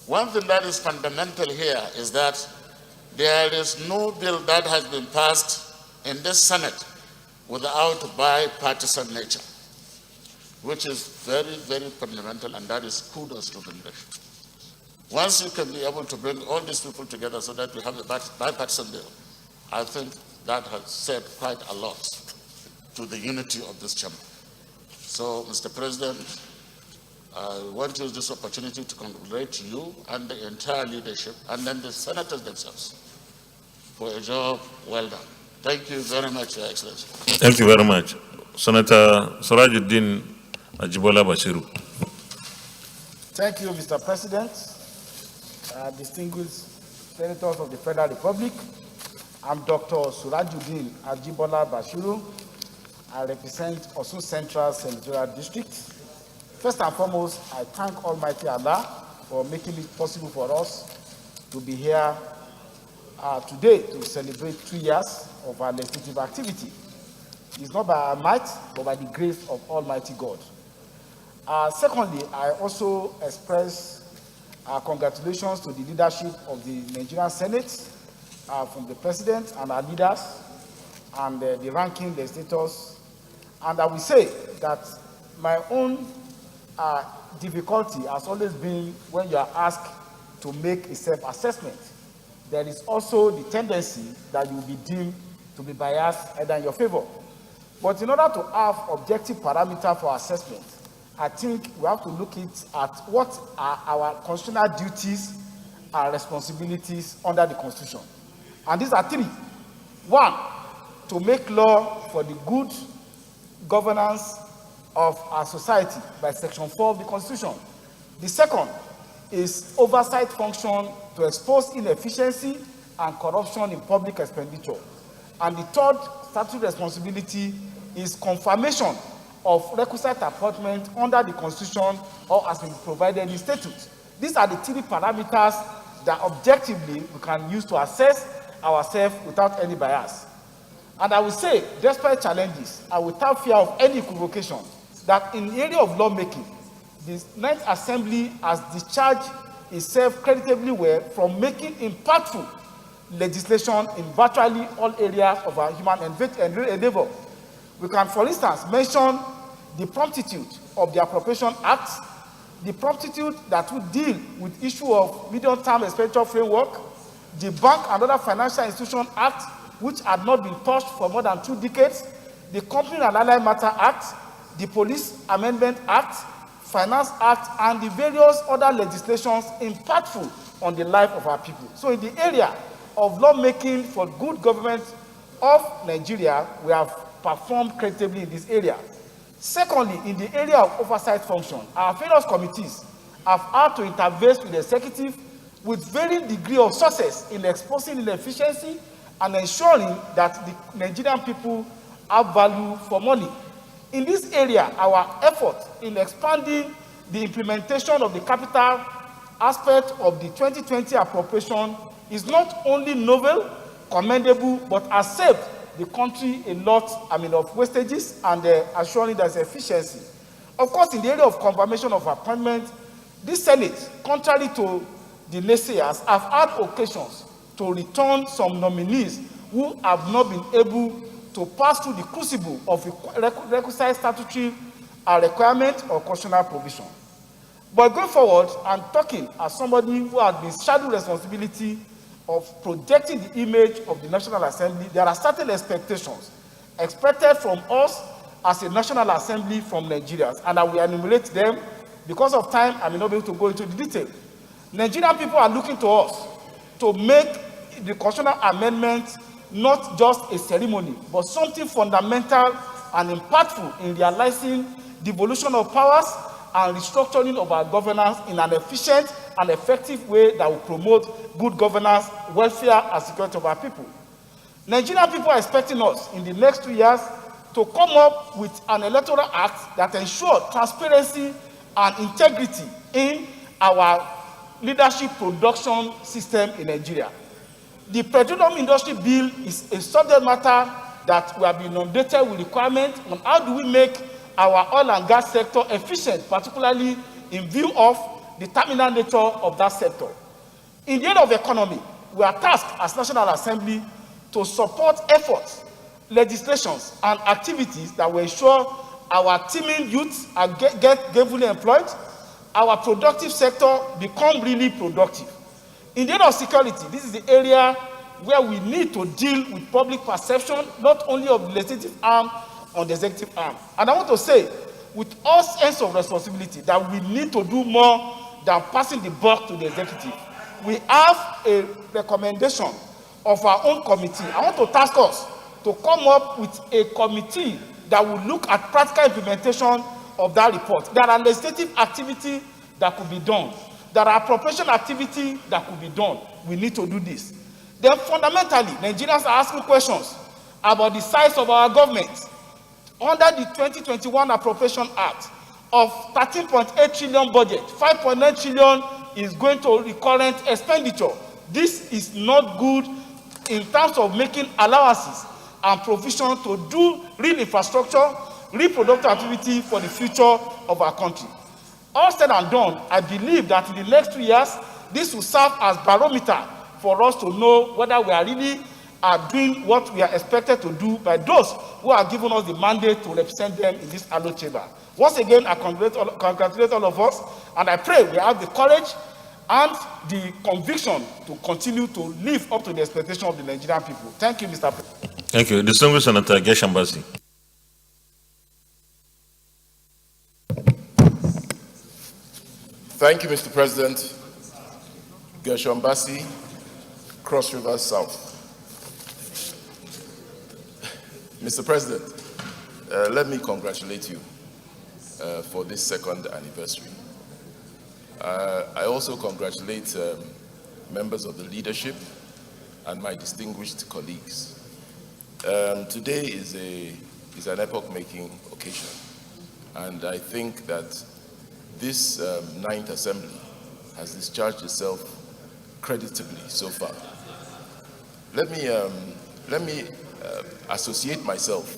One thing that is fundamental here is that there is no bill that has been passed in this Senate without bipartisan nature, which is very, very fundamental, and that is kudos to the nation. Once you can be able to bring all these people together so that we have a bipartisan bill, I think that has said quite a lot to the unity of this chamber. So, Mr. President, I want to use this opportunity to congratulate you and the entire leadership, and then the senators themselves, for a job well done. Thank you very much, Your Excellency. Thank you very much. Senator Surajuddin Ajibola Bashiru. Thank you, Mr. President, distinguished senators of the Federal Republic. I'm Dr. Surajuddin Ajibola Bashiru. I represent Osun Central Senatorial District. First and foremost, I thank Almighty Allah for making it possible for us to be here today to celebrate 2 years of our legislative activity. It's not by our might, but by the grace of Almighty God. Secondly, I also express congratulations to the leadership of the Nigerian Senate, from the President and our leaders, and the ranking legislators. And I will say that my own difficulty has always been when you are asked to make a self-assessment. There is also the tendency that you will be deemed to be biased either in your favor. But in order to have objective parameter for assessment, I think we have to look at what are our constitutional duties and responsibilities under the Constitution. And these are three. One, to make law for the good governance of our society by Section 4 of the Constitution. The second is oversight function to expose inefficiency and corruption in public expenditure. And the third statutory responsibility is confirmation of requisite appointment under the Constitution or has been provided in statute. These are the three parameters that objectively we can use to assess ourselves without any bias. And I will say, despite challenges and without fear of any equivocation, that in the area of lawmaking, the 9th Assembly has discharged itself creditably well from making impactful legislation in virtually all areas of our human endeavor. We can, for instance, mention the promptitude of the Appropriation Act, the promptitude that would deal with issue of medium-term expenditure framework, the Bank and Other Financial Institution Act, which had not been touched for more than 2 decades, the Company and Allied Matter Act, the Police Amendment Act, Finance Act, and the various other legislations impactful on the life of our people. So in the area of lawmaking for good government of Nigeria, we have performed creditably in this area. Secondly, in the area of oversight function, our various committees have had to intervene with the executive with varying degree of success in exposing inefficiency and ensuring that the Nigerian people have value for money. In this area, our effort in expanding the implementation of the capital aspect of the 2020 appropriation is not only novel, commendable, but has saved the country a lot, of wastages and assuring there's efficiency. Of course, in the area of confirmation of appointment, this Senate, contrary to the naysayers, have had occasions to return some nominees who have not been able to pass through the crucible of requisite statutory requirement or constitutional provision. But going forward, I'm talking as somebody who has been shadowed responsibility of projecting the image of the National Assembly. There are certain expectations expected from us as a National Assembly from Nigerians, and I will enumerate them. Because of time, I may not be able to go into the detail. Nigerian people are looking to us to make the constitutional amendment not just a ceremony, but something fundamental and impactful in realizing devolution of powers and restructuring of our governance in an efficient and effective way that will promote good governance, welfare, and security of our people. Nigerian people are expecting us in the next 2 years to come up with an electoral act that ensures transparency and integrity in our leadership production system in Nigeria. The petroleum industry bill is a subject matter that we have been inundated with requirements on how do we make our oil and gas sector efficient, particularly in view of the terminal nature of that sector. In the area of economy, we are tasked as National Assembly to support efforts, legislations, and activities that will ensure our teeming youth are get gainfully employed, our productive sector become really productive. In the area of security, this is the area where we need to deal with public perception, not only of the legislative arm, on the executive arm. And I want to say, with all sense of responsibility, that we need to do more than passing the buck to the executive. We have a recommendation of our own committee. I want to task us to come up with a committee that will look at practical implementation of that report. There are legislative activity that could be done. There are appropriation activity that could be done. We need to do this. Then fundamentally, Nigerians are asking questions about the size of our government. Under the 2021 Appropriation Act of 13.8 trillion budget, 5.9 trillion is going to recurrent expenditure. This is not good in terms of making allowances and provision to do real infrastructure, reproductive activity for the future of our country. All said and done, I believe that in the next 2 years, this will serve as barometer for us to know whether we are really doing what we are expected to do by those who have given us the mandate to represent them in this hallowed chamber. Once again, I congratulate all of us, and I pray we have the courage and the conviction to continue to live up to the expectation of the Nigerian people. Thank you, Mr. President. Thank you. Distinguished Senator Geshambasi. Thank you, Mr. President. Geshambasi, Cross River South. Mr. President, let me congratulate you for this second anniversary. I also congratulate members of the leadership and my distinguished colleagues. Today is an epoch-making occasion, and I think that this Ninth Assembly has discharged itself creditably so far. Let me associate myself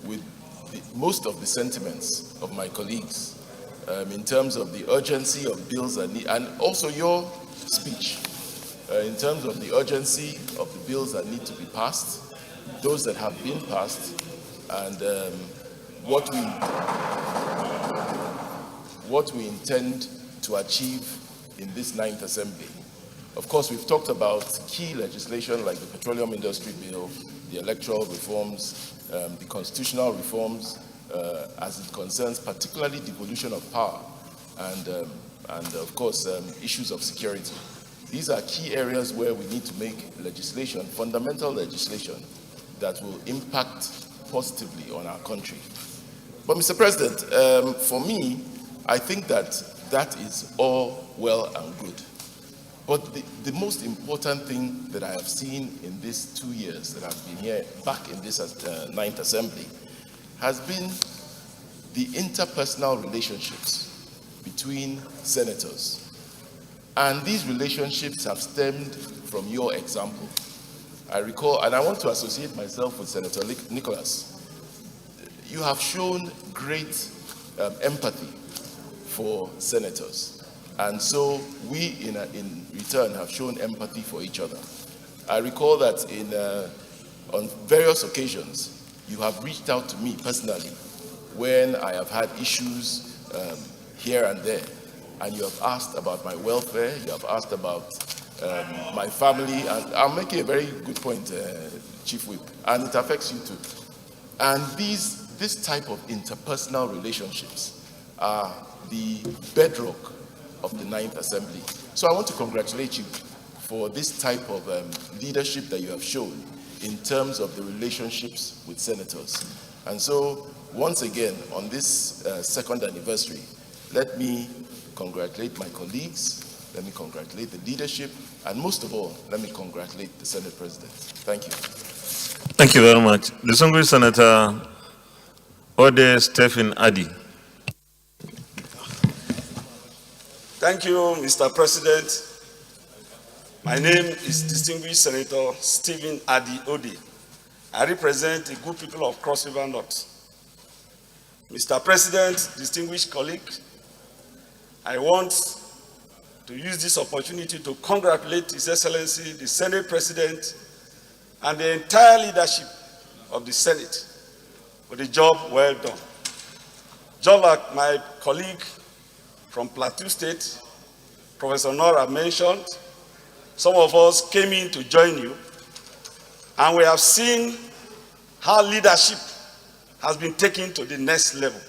with most of the sentiments of my colleagues in terms of the urgency of bills and also your speech in terms of the urgency of the bills that need to be passed, those that have been passed, and what we intend to achieve in this Ninth Assembly. Of course, we've talked about key legislation like the Petroleum Industry Bill, the electoral reforms, the constitutional reforms, as it concerns particularly devolution of power, and of course, issues of security. These are key areas where we need to make legislation, fundamental legislation, that will impact positively on our country. But Mr. President, for me, I think that is all well and good. But the most important thing that I have seen in these 2 years that I've been here, back in this Ninth Assembly, has been the interpersonal relationships between senators. And these relationships have stemmed from your example. I recall, and I want to associate myself with Senator Nicholas. You have shown great empathy for senators. And so we, in return, have shown empathy for each other. I recall that on various occasions, you have reached out to me personally when I have had issues here and there, and you have asked about my welfare, you have asked about my family, and I'm making a very good point, Chief Whip, and it affects you too. And this type of interpersonal relationships are the bedrock of the Ninth Assembly. So I want to congratulate you for this type of leadership that you have shown in terms of the relationships with senators. And so, once again, on this second anniversary, let me congratulate my colleagues, let me congratulate the leadership, and most of all, let me congratulate the Senate President. Thank you. Thank you very much. Distinguished Senator Ode Stephen Addy. Thank you, Mr. President. My name is Distinguished Senator Stephen Addy Ode. I represent the good people of Cross River North. Mr. President, distinguished colleagues, I want to use this opportunity to congratulate His Excellency, the Senate President, and the entire leadership of the Senate for the job well done. Just like my colleague from Plateau State, Professor Nora mentioned, some of us came in to join you, and we have seen how leadership has been taken to the next level.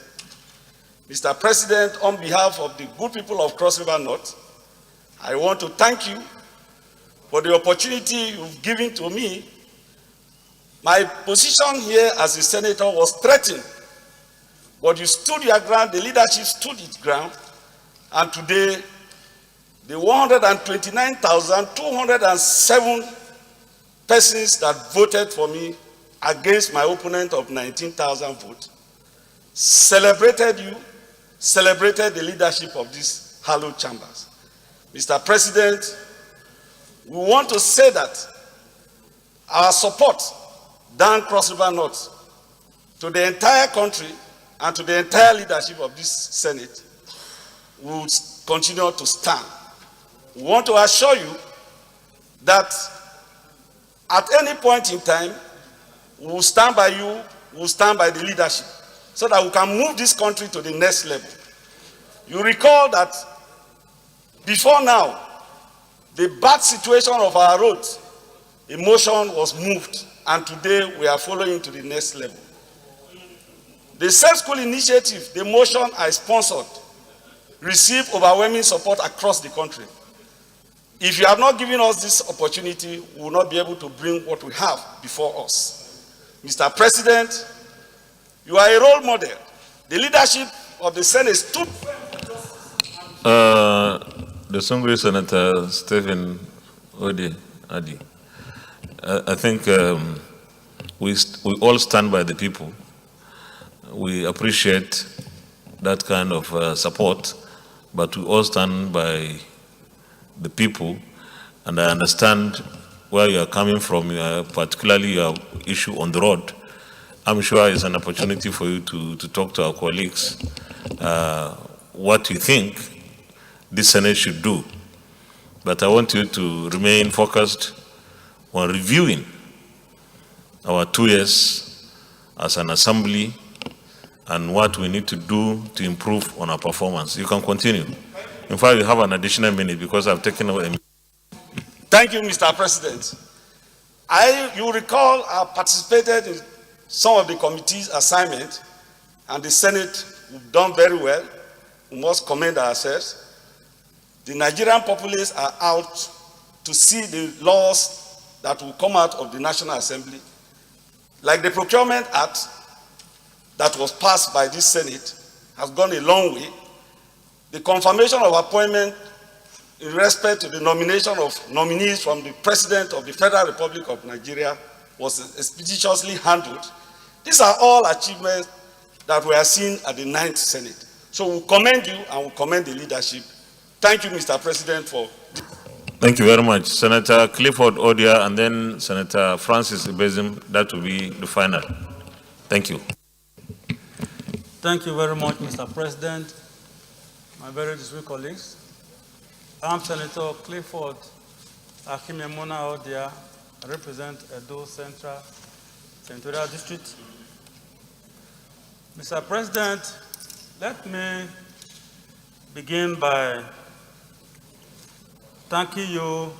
Mr. President, on behalf of the good people of Cross River North, I want to thank you for the opportunity you've given to me. My position here as a senator was threatened, but you stood your ground, the leadership stood its ground, and today, the 129,207 persons that voted for me against my opponent of 19,000 votes celebrated you, celebrated the leadership of these hallowed chambers. Mr. President, we want to say that our support down Cross River North to the entire country and to the entire leadership of this Senate will continue to stand. We want to assure you that at any point in time, we will stand by you, we will stand by the leadership, so that we can move this country to the next level. You recall that Before now, the bad situation of our roads, emotion was moved, and today we are following to the next level. The Safe School Initiative, the motion I sponsored, received overwhelming support across the country. If you have not given us this opportunity, we will not be able to bring what we have before us. Mr. President, you are a role model. The leadership of the Senate stood. The Songwe Senator Stephen Adi. I think we all stand by the people. We appreciate that kind of support, but we all stand by the people, and I understand where you are coming from, particularly your issue on the road. I'm sure it's an opportunity for you to talk to our colleagues what you think this Senate should do. But I want you to remain focused on reviewing our 2 years as an assembly and what we need to do to improve on our performance. You can continue. In fact, you have an additional minute because I've taken away a minute. Thank you, Mr. President. You recall I participated in some of the committee's assignment, and the Senate have done very well. We must commend ourselves. The Nigerian populace are out to see the laws that will come out of the National Assembly, like the Procurement Act that was passed by this Senate has gone a long way. The confirmation of appointment in respect to the nomination of nominees from the President of the Federal Republic of Nigeria was expeditiously handled. These are all achievements that we are seeing at the 9th Senate. So we commend you and we commend the leadership. Thank you, Mr. President, for... Thank you very much. Senator Clifford Odia and then Senator Francis Ibezim, that will be the final. Thank you. Thank you very much, Mr. President. My very distinguished colleagues. I'm Senator Clifford Akimemona Odia. I represent Edo Central Senatorial District. Mr. President, let me begin by thanking you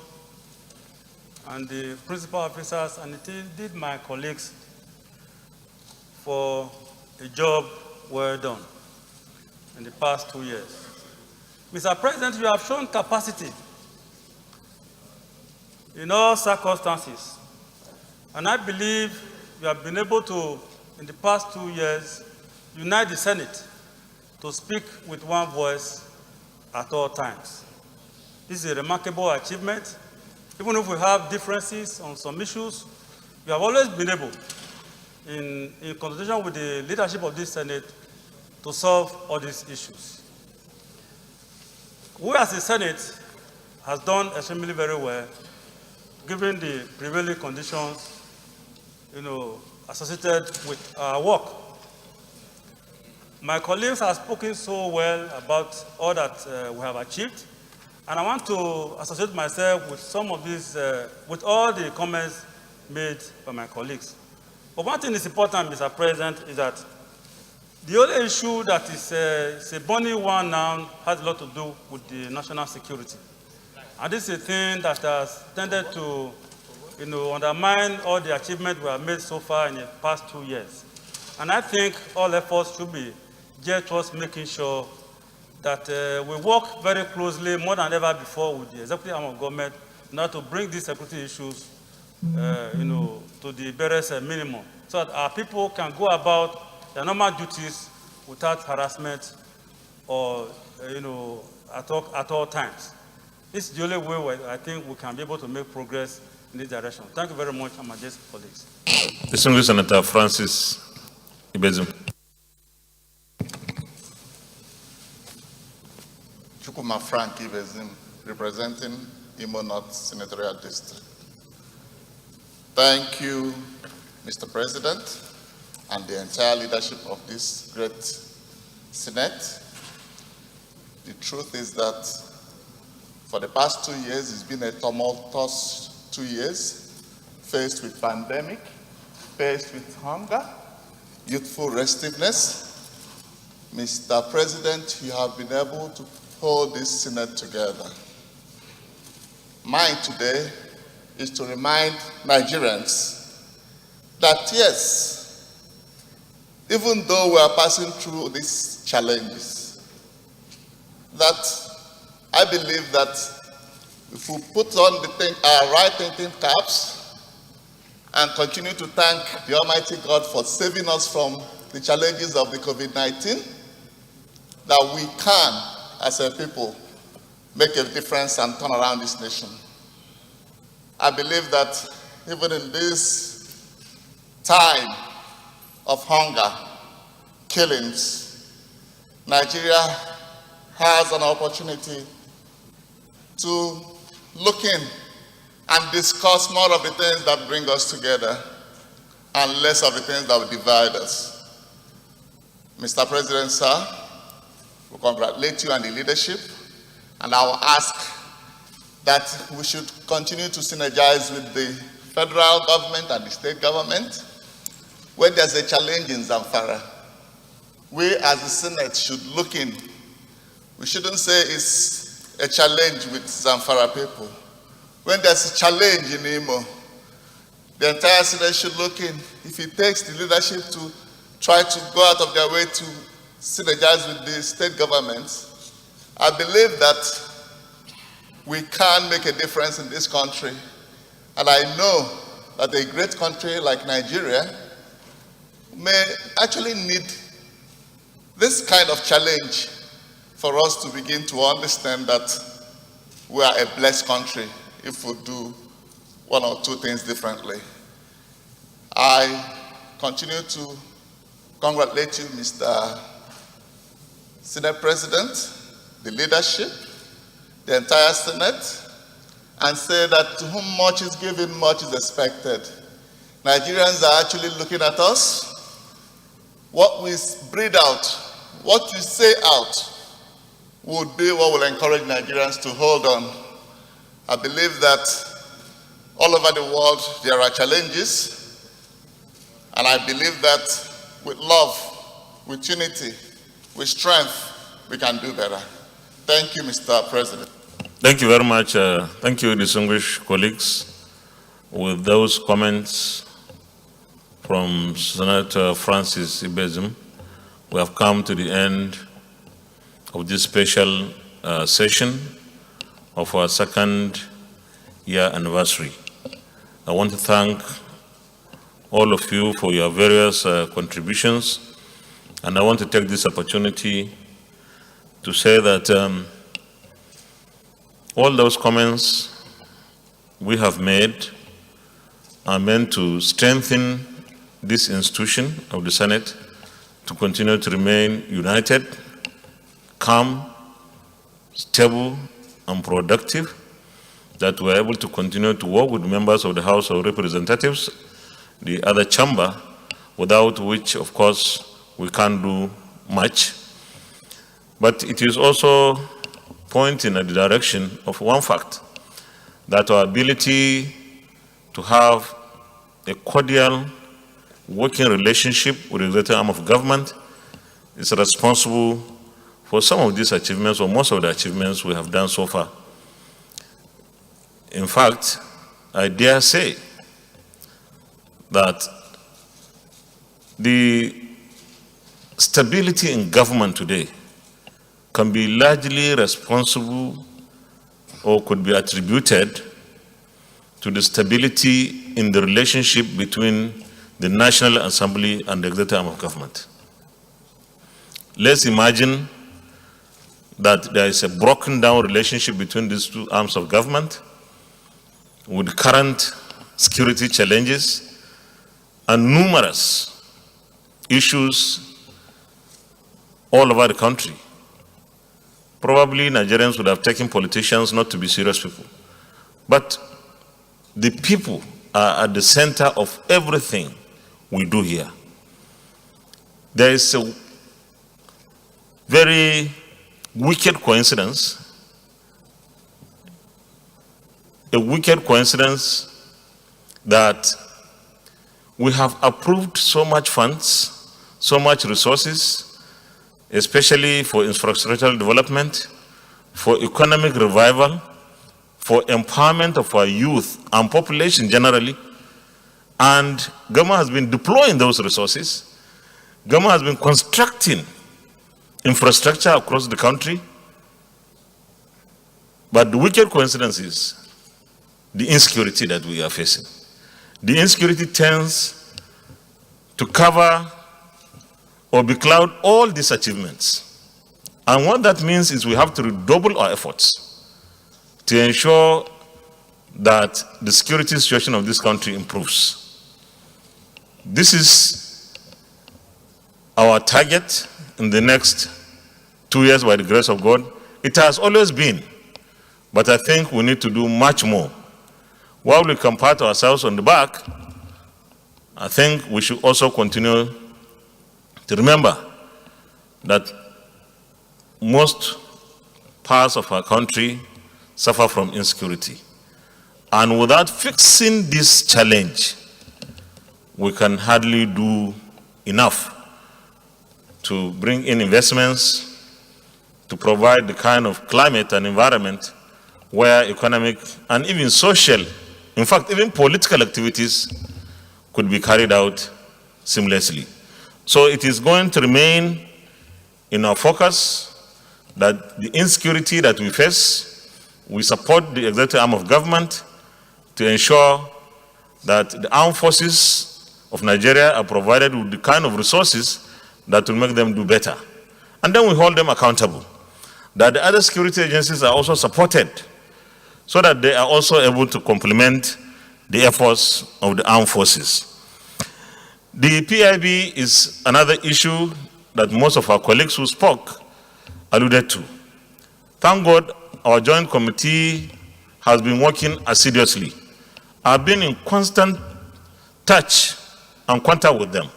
and the principal officers and indeed my colleagues for a job well done in the past 2 years. Mr. President, you have shown capacity in all circumstances, and I believe you have been able to, in the past 2 years, unite the Senate to speak with one voice at all times. This is a remarkable achievement. Even if we have differences on some issues, we have always been able, in consultation with the leadership of this Senate, to solve all these issues. We as the Senate has done extremely very well, given the prevailing conditions, associated with our work. My colleagues have spoken so well about all that we have achieved, and I want to associate myself with some of these, with all the comments made by my colleagues. But one thing is important, Mr. President, is that the only issue that is a burning one now has a lot to do with the national security. And this is a thing that has tended to undermine all the achievements we have made so far in the past 2 years. And I think all efforts should be geared towards making sure that we work very closely, more than ever before, with the executive arm of government in order to bring these security issues to the barest minimum, so that our people can go about their normal duties without harassment or, at all times. This is the only way where I think we can be able to make progress in this direction. Thank you very much, and my dear colleagues. Distinguished Senator Francis Ibezim. Chukuma Frank Ibezim, representing Imo North Senatorial District. Thank you, Mr. President, and the entire leadership of this great Senate. The truth is that for the past 2 years, it's been a tumultuous 2 years, faced with pandemic, faced with hunger, youthful restiveness. Mr. President, you have been able to hold this Senate together. Mine today is to remind Nigerians that yes, even though we are passing through these challenges, that I believe that if we put on our right thinking caps and continue to thank the Almighty God for saving us from the challenges of the COVID-19, that we can, as a people, make a difference and turn around this nation. I believe that even in this time of hunger, killings, Nigeria has an opportunity to look in and discuss more of the things that bring us together and less of the things that will divide us. Mr. President, sir, we congratulate you on the leadership, and I will ask that we should continue to synergize with the federal government and the state government. When there's a challenge in Zamfara, we as the Senate should look in. We shouldn't say it's a challenge with Zamfara people. When there's a challenge in Imo, the entire Senate should look in. If it takes the leadership to try to go out of their way to synergize with the state governments, I believe that we can make a difference in this country. And I know that a great country like Nigeria may actually need this kind of challenge for us to begin to understand that we are a blessed country if we do one or two things differently. I continue to congratulate you, Mr. Senate President, the leadership, the entire Senate, and say that to whom much is given, much is expected. Nigerians are actually looking at us. What we breathe out, what we say out, would be what will encourage Nigerians to hold on. I believe that all over the world there are challenges, and I believe that with love, with unity, with strength, we can do better. Thank you, Mr. President. Thank you very much. Thank you, distinguished colleagues. With those comments from Senator Francis Ibezim, we have come to the end of this special session of our second year anniversary. I want to thank all of you for your various contributions, and I want to take this opportunity to say that all those comments we have made are meant to strengthen this institution of the Senate to continue to remain united, calm, stable, and productive, that we're able to continue to work with members of the House of Representatives, the other chamber, without which, of course, we can't do much. But it is also pointing at the direction of one fact, that our ability to have a cordial working relationship with the executive arm of government is responsible for some of these achievements, or most of the achievements we have done so far. In fact, I dare say that the stability in government today can be largely responsible or could be attributed to the stability in the relationship between the National Assembly and the executive arm of government. Let's imagine that there is a broken down relationship between these two arms of government with current security challenges and numerous issues all over the country. Probably Nigerians would have taken politicians not to be serious people. But the people are at the center of everything we do here. There is a very wicked coincidence, that we have approved so much funds, so much resources, especially for infrastructural development, for economic revival, for empowerment of our youth and population generally. And government has been deploying those resources. Government has been constructing infrastructure across the country. But the wicked coincidence is the insecurity that we are facing. The insecurity tends to cover or becloud all these achievements. And what that means is we have to redouble our efforts to ensure that the security situation of this country improves. This is our target in the next 2 years by the grace of God. It has always been, but I think we need to do much more. While we can pat ourselves on the back, I think we should also continue to remember that most parts of our country suffer from insecurity. And without fixing this challenge, we can hardly do enough to bring in investments, to provide the kind of climate and environment where economic and even social, in fact, even political activities could be carried out seamlessly. So it is going to remain in our focus that the insecurity that we face, we support the executive arm of government to ensure that the armed forces of Nigeria are provided with the kind of resources that will make them do better. And then we hold them accountable. That the other security agencies are also supported so that they are also able to complement the efforts of the armed forces. The PIB is another issue that most of our colleagues who spoke alluded to. Thank God our joint committee has been working assiduously. I've been in constant touch and contact with them.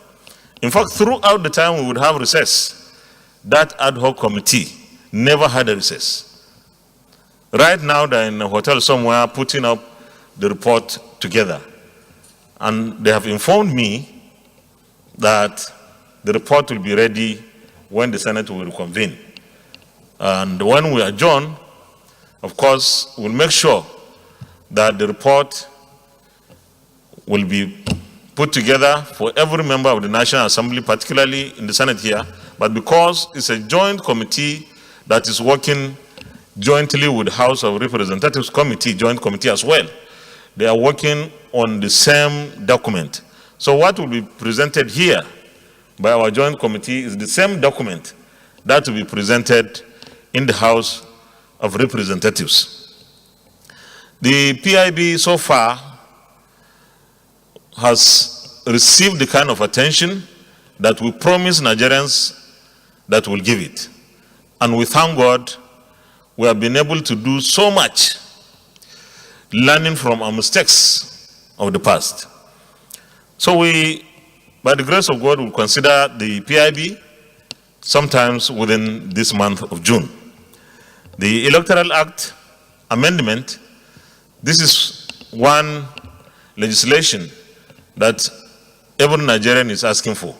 In fact, throughout the time we would have recess, that ad hoc committee never had a recess. Right now, they're in a hotel somewhere putting up the report together. And they have informed me that the report will be ready when the Senate will reconvene. And when we adjourn, of course, we'll make sure that the report will be put together for every member of the National Assembly, particularly in the Senate here. But because it's a joint committee that is working jointly with the House of Representatives Committee, joint committee as well, they are working on the same document. So what will be presented here by our joint committee is the same document that will be presented in the House of Representatives. The PIB so far has received the kind of attention that we promised Nigerians that we'll give it. And we thank God we have been able to do so much, learning from our mistakes of the past. So we, by the grace of God, will consider the PIB sometimes within this month of June. The Electoral Act amendment, this is one legislation that every Nigerian is asking for.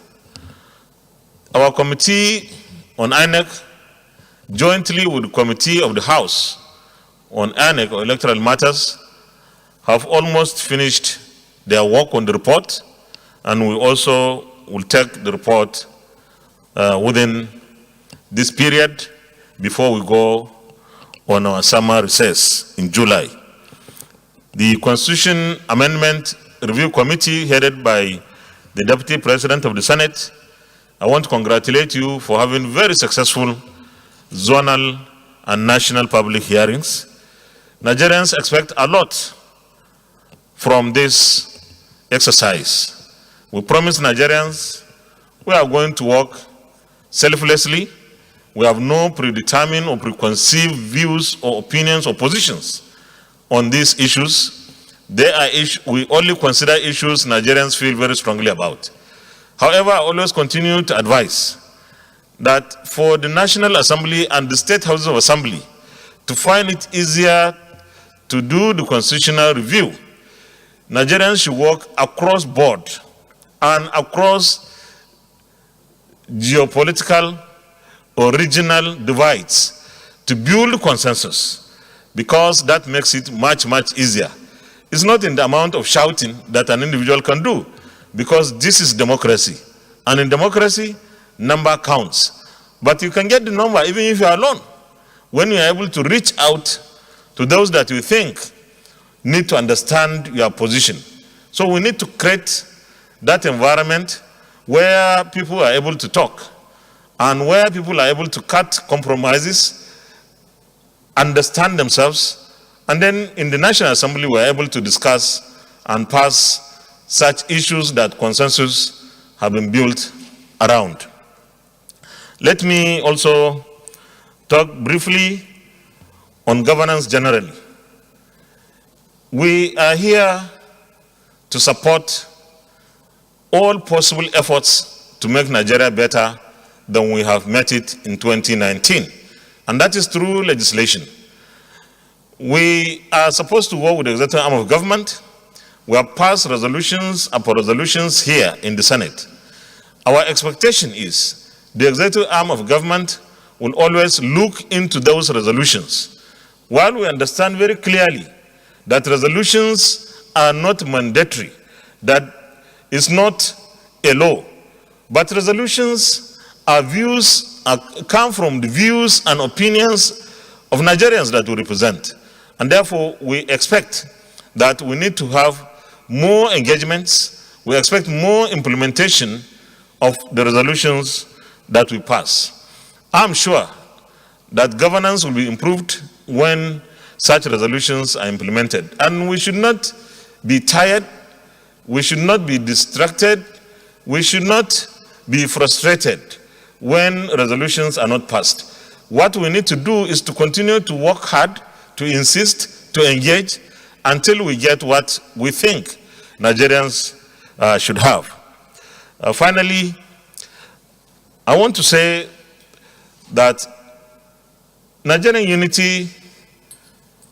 Our committee on INEC, jointly with the committee of the House on INEC or electoral matters, have almost finished their work on the report, and we also will take the report within this period before we go on our summer recess in July. The Constitution Amendment Review Committee, headed by the Deputy President of the Senate, I want to congratulate you for having very successful zonal and national public hearings. Nigerians expect a lot from this exercise. We promise Nigerians we are going to work selflessly. We have no predetermined or preconceived views or opinions or positions on these issues. We only consider issues Nigerians feel very strongly about. However, I always continue to advise that for the National Assembly and the State Houses of Assembly to find it easier to do the constitutional review, Nigerians should work across board and across geopolitical or regional divides to build consensus, because that makes it much, much easier. It's not in the amount of shouting that an individual can do, because this is democracy. And in democracy, number counts. But you can get the number even if you are alone, when you are able to reach out to those that you think need to understand your position. So we need to create that environment where people are able to talk and where people are able to cut compromises, understand themselves, and then in the National Assembly we're able to discuss and pass such issues that consensus have been built around. Let me also talk briefly on governance generally. We are here to support all possible efforts to make Nigeria better than we have met it in 2019. And that is through legislation. We are supposed to work with the executive arm of government. We have passed resolutions upon resolutions here in the Senate. Our expectation is the executive arm of government will always look into those resolutions. While we understand very clearly that resolutions are not mandatory, that is not a law, but resolutions are views, come from the views and opinions of Nigerians that we represent. And therefore, we expect that we need to have more engagements, we expect more implementation of the resolutions that we pass. I'm sure that governance will be improved when such resolutions are implemented. And we should not be tired, we should not be distracted, we should not be frustrated when resolutions are not passed. What we need to do is to continue to work hard, to insist, to engage, until we get what we think Nigerians should have. Finally, I want to say that Nigerian unity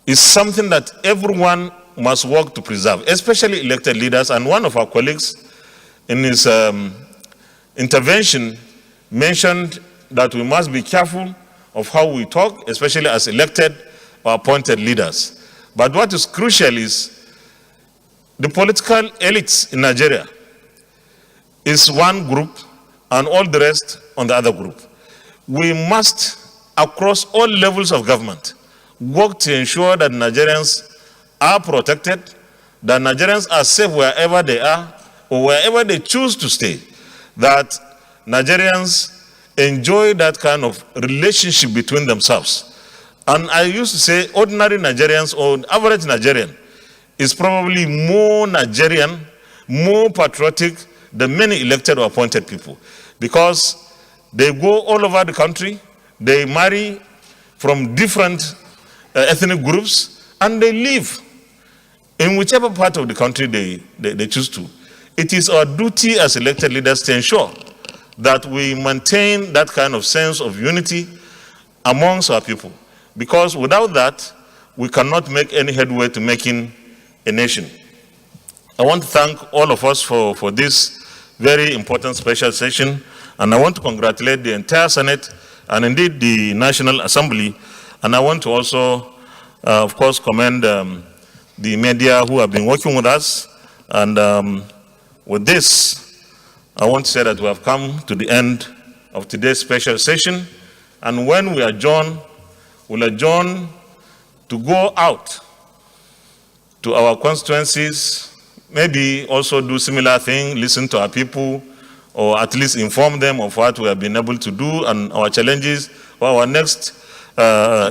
is something that everyone must work to preserve, especially elected leaders. And one of our colleagues in his intervention mentioned that we must be careful of how we talk, especially as elected or appointed leaders. But what is crucial is the political elites in Nigeria is one group and all the rest on the other group. We must, across all levels of government, work to ensure that Nigerians are protected, that Nigerians are safe wherever they are or wherever they choose to stay, that Nigerians enjoy that kind of relationship between themselves. And I used to say ordinary Nigerians or average Nigerian is probably more Nigerian, more patriotic than many elected or appointed people, because they go all over the country, they marry from different ethnic groups, and they live in whichever part of the country they choose to. It is our duty as elected leaders to ensure that we maintain that kind of sense of unity amongst our people, because without that, we cannot make any headway to making a nation. I want to thank all of us for this very important special session, and I want to congratulate the entire Senate and indeed the National Assembly. And I want to also, of course, commend the media who have been working with us. And with this, I want to say that we have come to the end of today's special session. And when we adjourn, we'll adjourn to go out to our constituencies, maybe also do similar thing, listen to our people, or at least inform them of what we have been able to do and our challenges or our next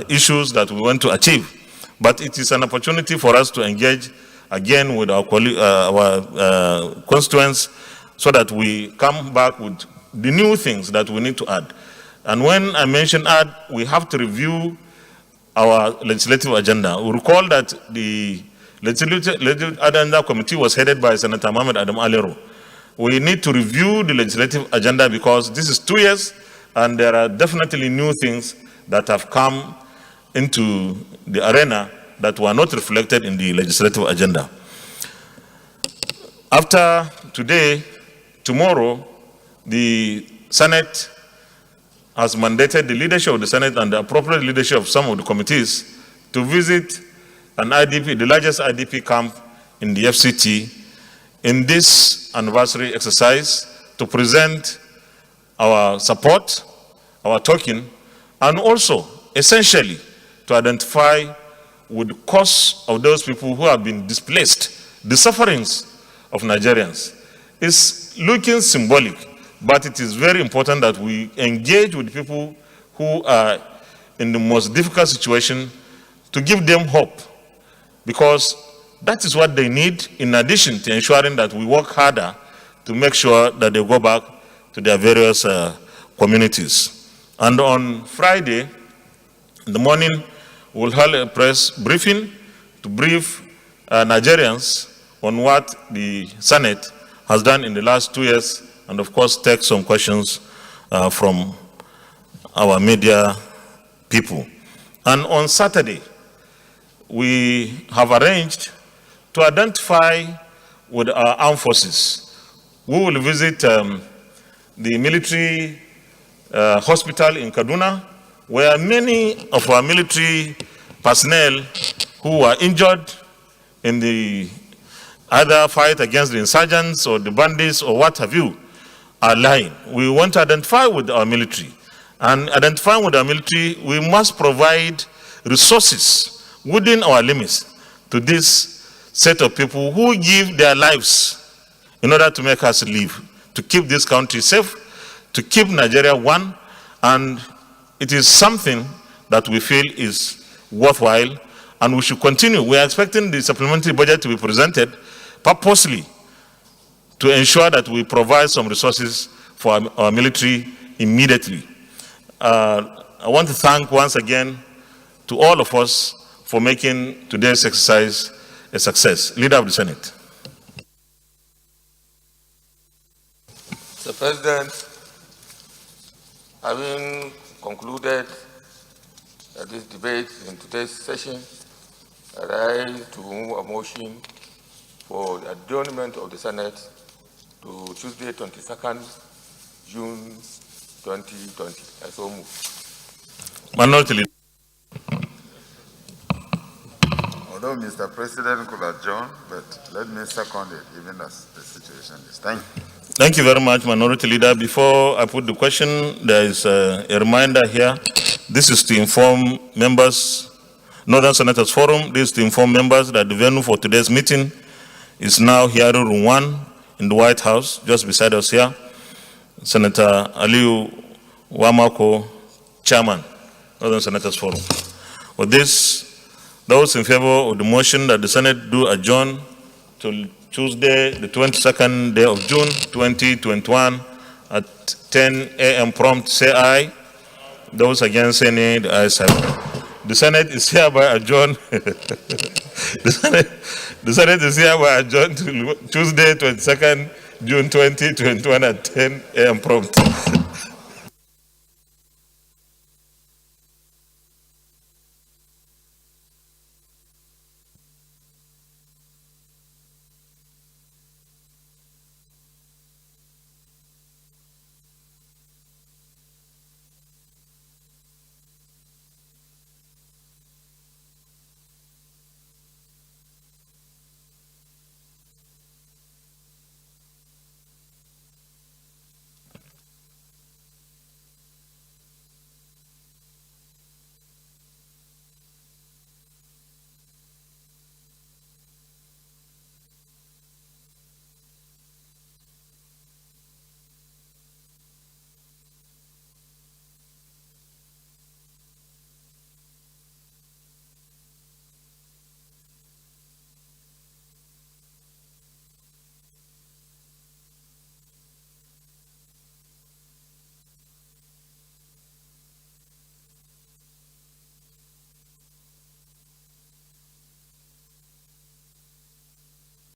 issues that we want to achieve. But it is an opportunity for us to engage again with our constituents so that we come back with the new things that we need to add. And when I mention add, we have to review our legislative agenda. We recall that the Legislative Agenda Committee was headed by Senator Mohamed Adam Alero. We need to review the legislative agenda because this is 2 years and there are definitely new things that have come into the arena that were not reflected in the legislative agenda. After today, tomorrow, the Senate has mandated the leadership of the Senate and the appropriate leadership of some of the committees to visit an IDP, the largest IDP camp in the FCT, in this anniversary exercise to present our support, our token, and also essentially to identify with the cause of those people who have been displaced, the sufferings of Nigerians. It's looking symbolic, but it is very important that we engage with people who are in the most difficult situation to give them hope, because that is what they need, in addition to ensuring that we work harder to make sure that they go back to their various communities. And on Friday, in the morning, we'll hold a press briefing to brief Nigerians on what the Senate has done in the last 2 years, and of course take some questions from our media people. And on Saturday, we have arranged to identify with our armed forces. We will visit the military hospital in Kaduna, where many of our military personnel who were injured in the either fight against the insurgents or the bandits or what have you are lying. We want to identify with our military. And identifying with our military, we must provide resources within our limits to this set of people who give their lives in order to make us live, to keep this country safe, to keep Nigeria one, and it is something that we feel is worthwhile, and we should continue. We are expecting the supplementary budget to be presented purposely to ensure that we provide some resources for our military immediately. I want to thank once again to all of us for making today's exercise a success. Leader of the Senate. Mr. President, having concluded this debate in today's session, I rise to move a motion for the adjournment of the Senate to Tuesday, 22nd June 2020. I so move. Minority Leader. Although Mr. President could adjourn, but let me second it, even as the situation is. Thank you. Thank you very much, Minority Leader. Before I put the question, there is a reminder here. This is to inform members, Northern Senators Forum, this is to inform members that the venue for today's meeting is now here in room 1 in the White House, just beside us here. Senator Aliu Wamako, Chairman, Northern Senators Forum. With this, those in favor of the motion that the Senate do adjourn to Tuesday, the 22nd day of June, 2021 at 10 a.m. prompt, say aye. Those against, say nay. The ayes have it. The Senate is hereby adjourned. The Senate is hereby adjourned to Tuesday, 22nd June 2021 at 10 a.m. prompt.